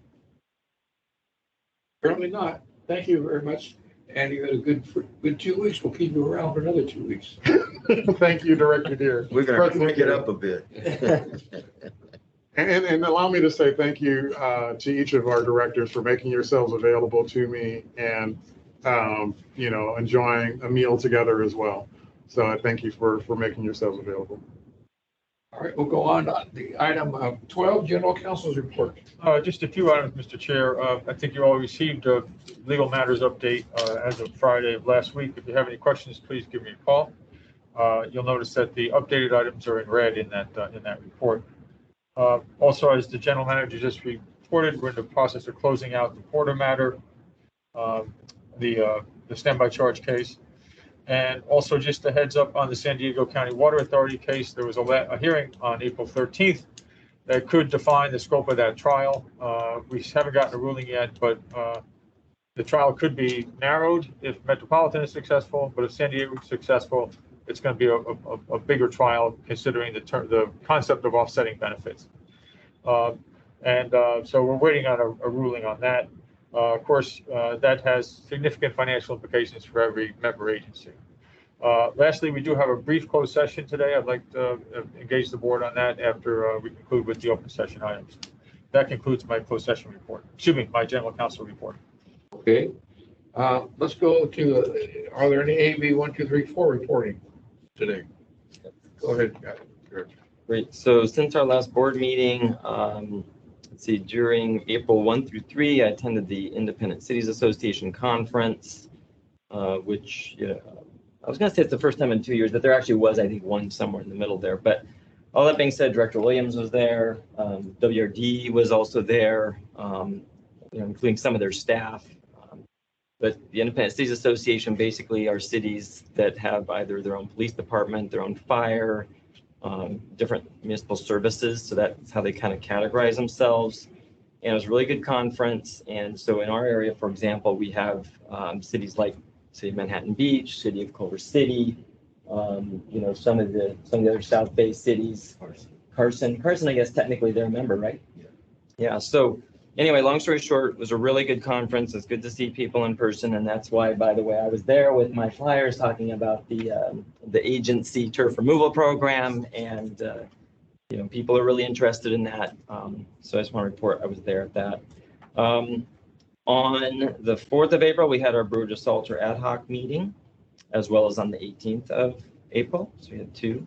Speaker 1: Apparently not. Thank you very much. And you had a good 2 weeks. We'll keep you around for another 2 weeks.
Speaker 3: Thank you, Director Deere.
Speaker 8: We're gonna crank it up a bit.
Speaker 3: And allow me to say thank you to each of our directors for making yourselves available to me and, you know, enjoying a meal together as well. So I thank you for making yourselves available.
Speaker 1: All right, we'll go on to the item 12, General Counsel's report.
Speaker 9: Just a few items, Mr. Chair. I think you all received a legal matters update as of Friday of last week. If you have any questions, please give me a call. You'll notice that the updated items are in red in that report. Also, as the general manager just reported, we're in the process of closing out the Porter matter, the standby charge case. And also just a heads up on the San Diego County Water Authority case. There was a hearing on April 13th that could define the scope of that trial. We haven't gotten a ruling yet, but the trial could be narrowed if Metropolitan is successful, but if San Diego is successful, it's going to be a bigger trial considering the concept of offsetting benefits. So we're waiting on a ruling on that. Of course, that has significant financial implications for every member agency. Lastly, we do have a brief closed session today. I'd like to engage the board on that after we conclude with the open session items. That concludes my closed session report. Excuse me, my general counsel report.
Speaker 1: Okay. Let's go to, are there any AB 1, 2, 3, 4 reporting today? Go ahead.
Speaker 11: Great. So since our last board meeting, let's see, during April 1 through 3, I attended the Independent Cities Association conference, which, you know, I was going to say it's the first time in 2 years, but there actually was, I think, one somewhere in the middle there. But all that being said, Director Williams was there. WRD was also there, you know, including some of their staff. But the Independent Cities Association basically are cities that have either their own police department, their own fire, different municipal services. So that's how they kind of categorize themselves. And it was a really good conference. And so in our area, for example, we have cities like City of Manhattan Beach, City of Culver City, you know, some of the other South Bay cities. Carson, I guess technically they're a member, right? Yeah. So anyway, long story short, it was a really good conference. It's good to see people in person, and that's why, by the way, I was there with my flyers talking about the agency turf removal program, and you know, people are really interested in that. So I just want to report I was there at that. On the 4th of April, we had our Brewer Salter ad hoc meeting, as well as on the 18th of April. So we had two.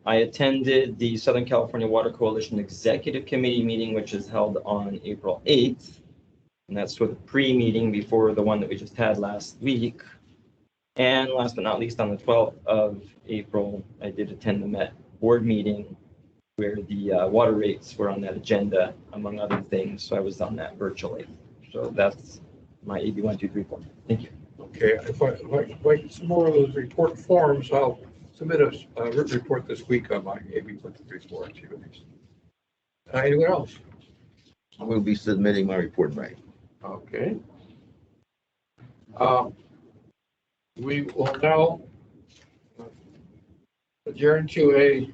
Speaker 11: I attended the Southern California Water Coalition Executive Committee meeting, which is held on April 8th. And that's sort of pre-meeting before the one that we just had last week. And last but not least, on the 12th of April, I did attend the Met board meeting where the water rates were on that agenda, among other things. So I was on that virtually. So that's my AB 1, 2, 3, 4. Thank you.
Speaker 1: Okay, if I like some more of those report forms, I'll submit a written report this week on my AB 1, 2, 3, 4 activities. Anyone else?
Speaker 8: I will be submitting my report in writing.
Speaker 1: Okay. We will now adjourn to a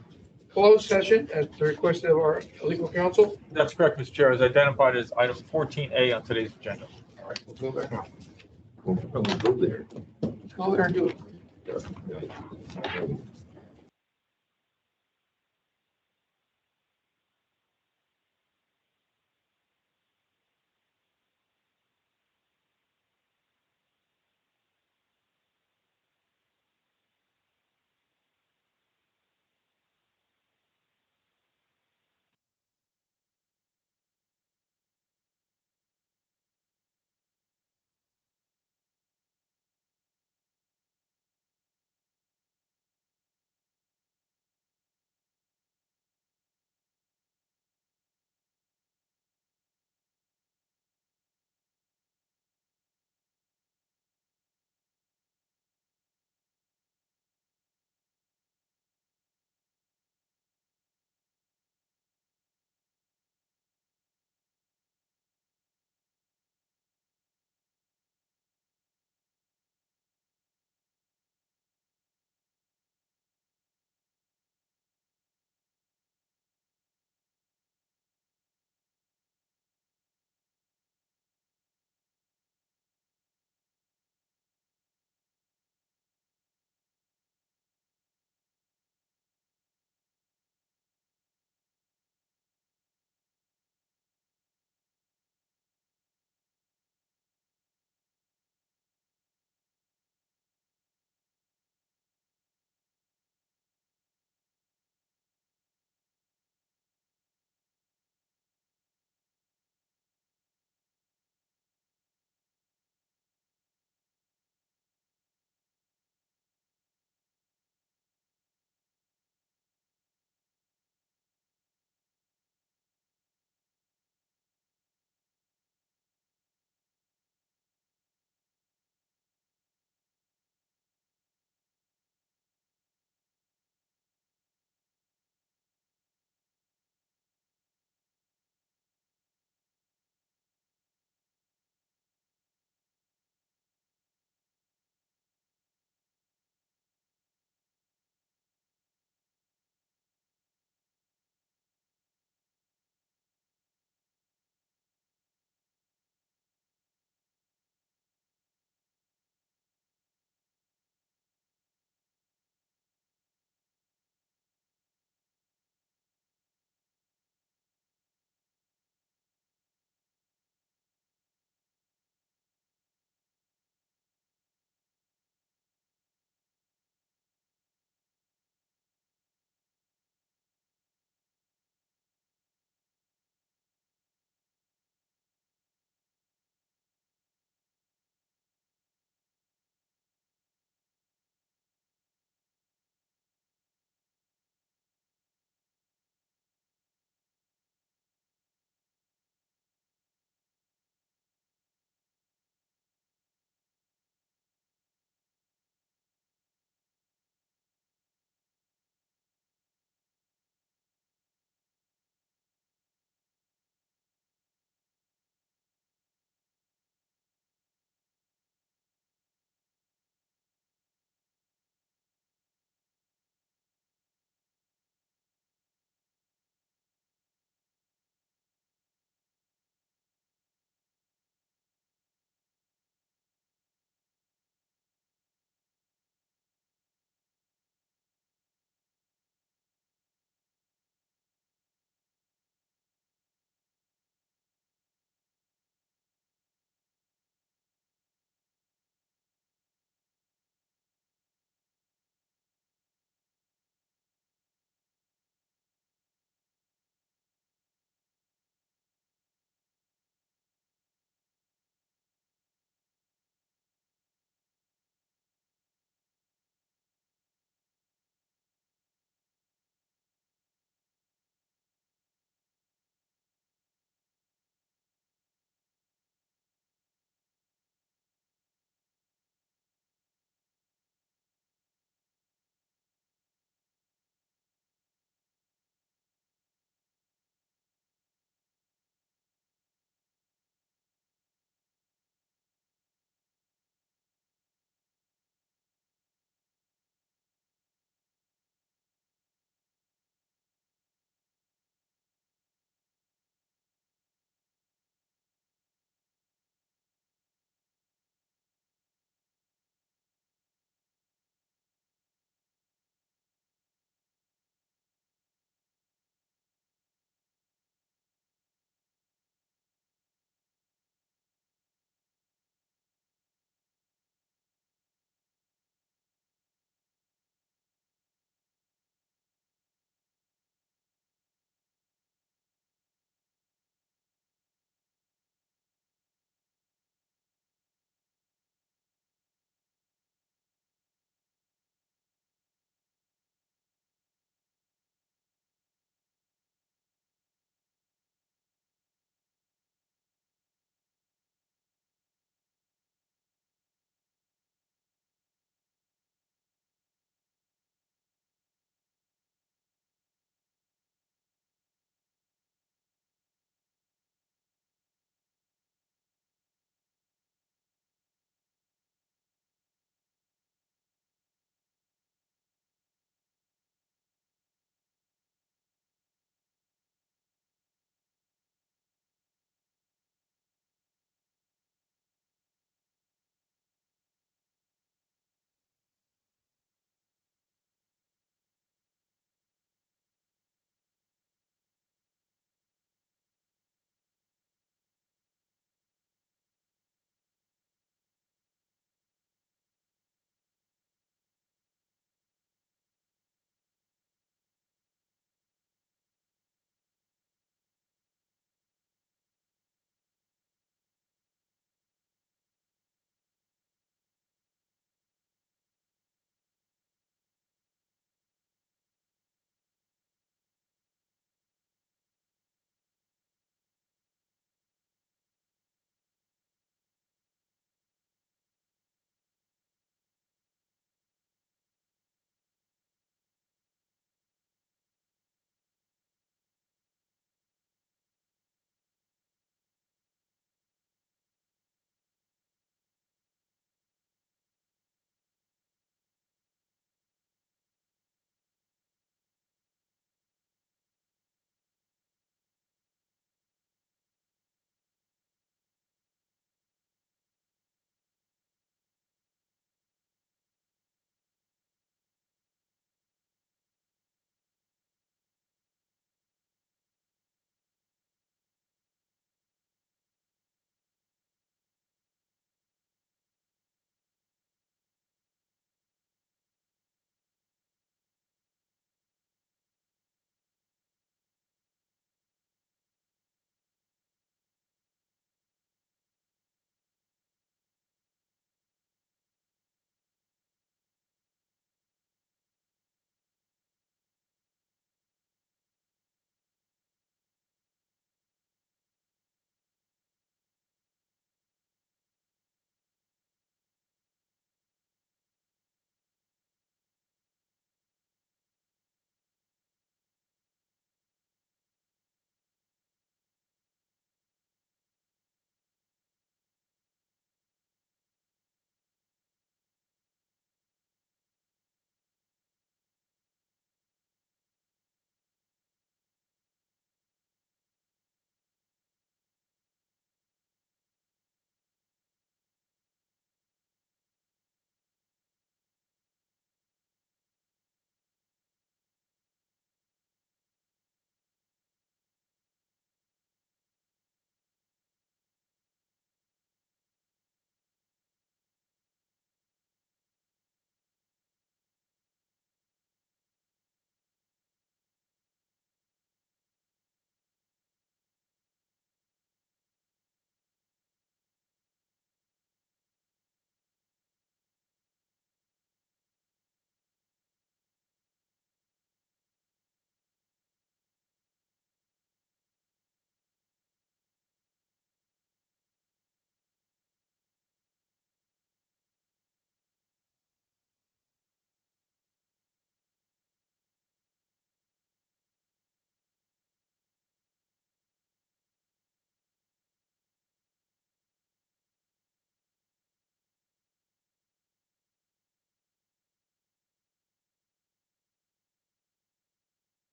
Speaker 1: closed session at the request of our legal counsel.
Speaker 9: That's correct, Mr. Chair, as identified as item 14A on today's agenda.
Speaker 1: All right, we'll go there now.
Speaker 8: We'll go there.
Speaker 1: Let's go there and do it.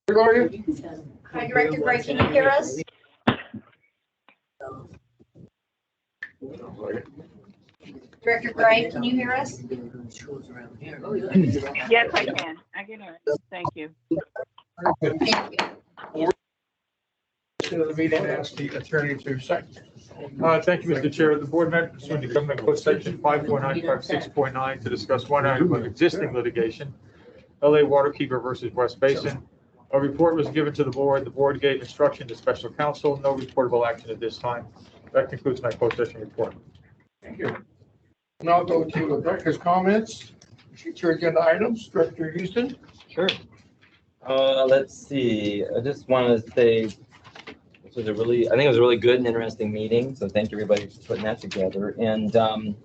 Speaker 1: Gloria?
Speaker 2: Hi, Director Gray, can you hear us? Director Gray, can you hear us?
Speaker 4: Yes, I can. I can hear it. Thank you.
Speaker 2: Thank you.
Speaker 1: To the meeting, ask the attorney to second.
Speaker 9: Thank you, Mr. Chair. The board met pursuant to Government Code Section 54956.9 to discuss one item of existing litigation, LA Waterkeeper versus West Basin. A report was given to the board. The board gave instruction to special counsel. No reportable action at this time. That concludes my closed session report.
Speaker 1: Thank you. Now I'll go to Rebecca's comments. Future agenda items. Director Houston.
Speaker 11: Sure. Let's see. I just want to say this was I think it was a really good and interesting meeting. So thank you everybody for putting that together. And already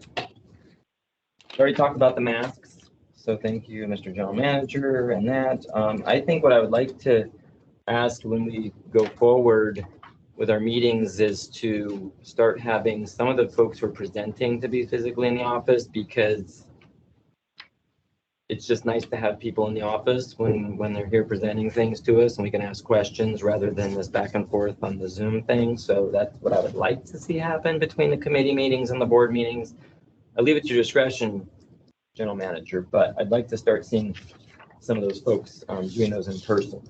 Speaker 11: talked about the masks. So thank you, Mr. General Manager, and that. I think what I would like to ask when we go forward with our meetings is to start having some of the folks who are presenting to be physically in the office, because it's just nice to have people in the office when they're here presenting things to us and we can ask questions rather than this back and forth on the Zoom thing. So that's what I would like to see happen between the committee meetings and the board meetings. I leave it to your discretion, General Manager, but I'd like to start seeing some of those folks doing those in person.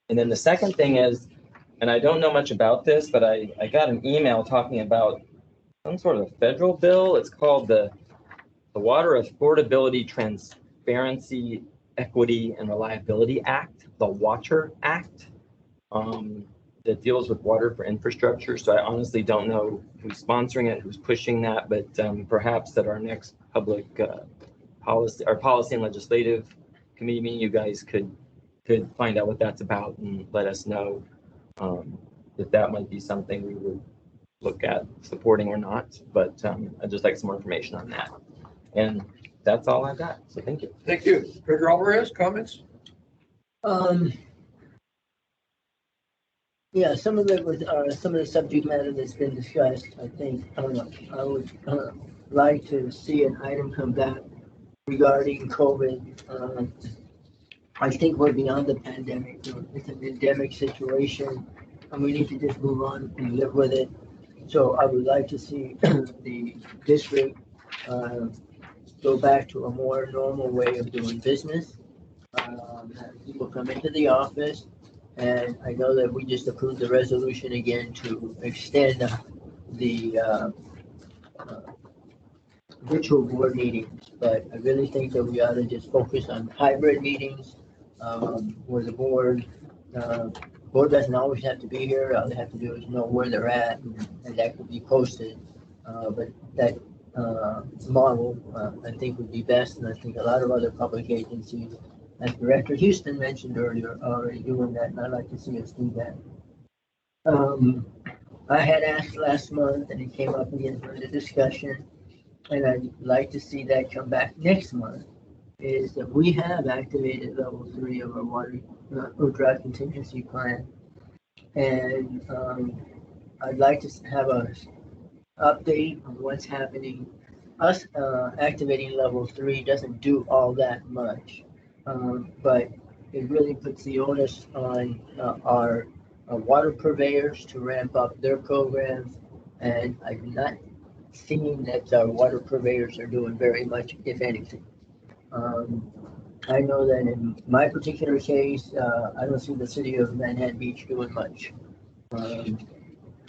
Speaker 11: And then the second thing is, and I don't know much about this, but I got an email talking about some sort of federal bill. It's called the Water Affordability, Transparency, Equity, and Reliability Act, the WATER Act, that deals with water for infrastructure. So I honestly don't know who's sponsoring it, who's pushing that, but perhaps at our next public policy and legislative committee meeting, you guys could find out what that's about and let us know if that might be something we would look at supporting or not. But I'd just like some more information on that. And that's all I've got. So thank you.
Speaker 1: Thank you. Director Alvarez, comments?
Speaker 6: Yeah, some of it was some of the subject matter that's been discussed. I think I would like to see an item come back regarding COVID. I think we're beyond the pandemic. It's an endemic situation, and we need to just move on and live with it. So I would like to see the district go back to a more normal way of doing business. People come into the office, and I know that we just approved the resolution again to extend the virtual board meetings, but I really think that we ought to just focus on hybrid meetings where the board doesn't always have to be here. All they have to do is know where they're at, and that could be posted. But that model, I think, would be best, and I think a lot of other public agencies, as Director Houston mentioned earlier, are already doing that, and I'd like to see us do that. I had asked last month, and it came up again for the discussion, and I'd like to see that come back next month, is that we have activated level 3 of our water or drought contingency plan. And I'd like to have a update on what's happening. Us activating level 3 doesn't do all that much, but it really puts the onus on our water purveyors to ramp up their programs. And I'm not seeing that our water purveyors are doing very much, if anything. I know that in my particular case, I don't see the city of Manhattan Beach doing much.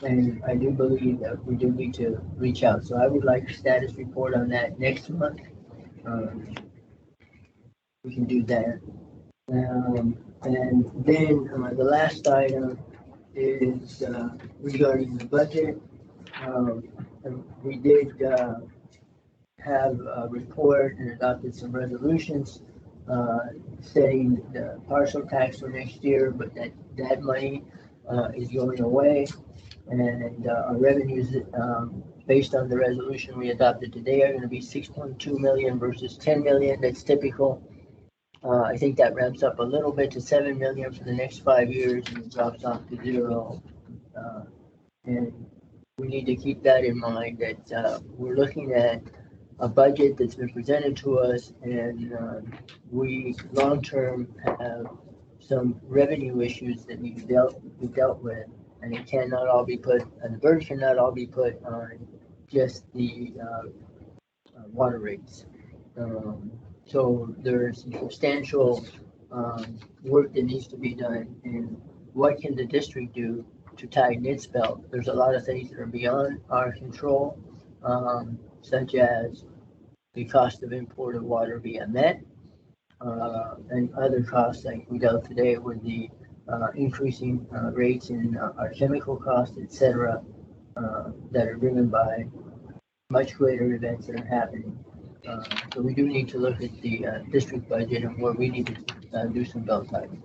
Speaker 6: And I do believe that we do need to reach out. So I would like a status report on that next month. We can do that. And then the last item is regarding the budget. We did have a report and adopted some resolutions setting the partial tax for next year, but that money is going away. And our revenues based on the resolution we adopted today are going to be 6.2 million versus 10 million. That's typical. I think that ramps up a little bit to 7 million for the next 5 years, and it drops off to 0. And we need to keep that in mind, that we're looking at a budget that's been presented to us, and we long-term have some revenue issues that we dealt with, and it cannot all be put, and the burden cannot all be put on just the water rates. So there's substantial work that needs to be done, and what can the district do to tighten its belt? There's a lot of things that are beyond our control, such as the cost of imported water via Met, and other costs like we dealt today with the increasing rates in our chemical costs, et cetera, that are driven by much greater events that are happening. So we do need to look at the district budget and where we need to do some belt tightening.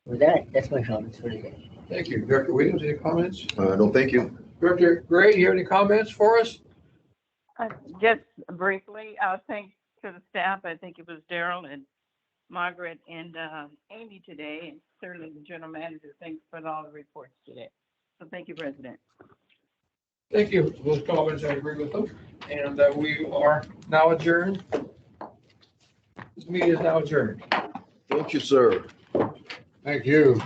Speaker 6: With that, that's my comments for today.
Speaker 1: Thank you. Director Williams, any comments?
Speaker 8: No, thank you.
Speaker 1: Director Gray, you have any comments for us?
Speaker 4: Just briefly, thanks to the staff. I think it was Daryl and Margaret and Amy today, and certainly the general manager. Thanks for all the reports today. So thank you, President.
Speaker 1: Thank you. Those comments, I agree with them. And we are now adjourned. This meeting is now adjourned.
Speaker 8: Thank you, sir.
Speaker 3: Thank you.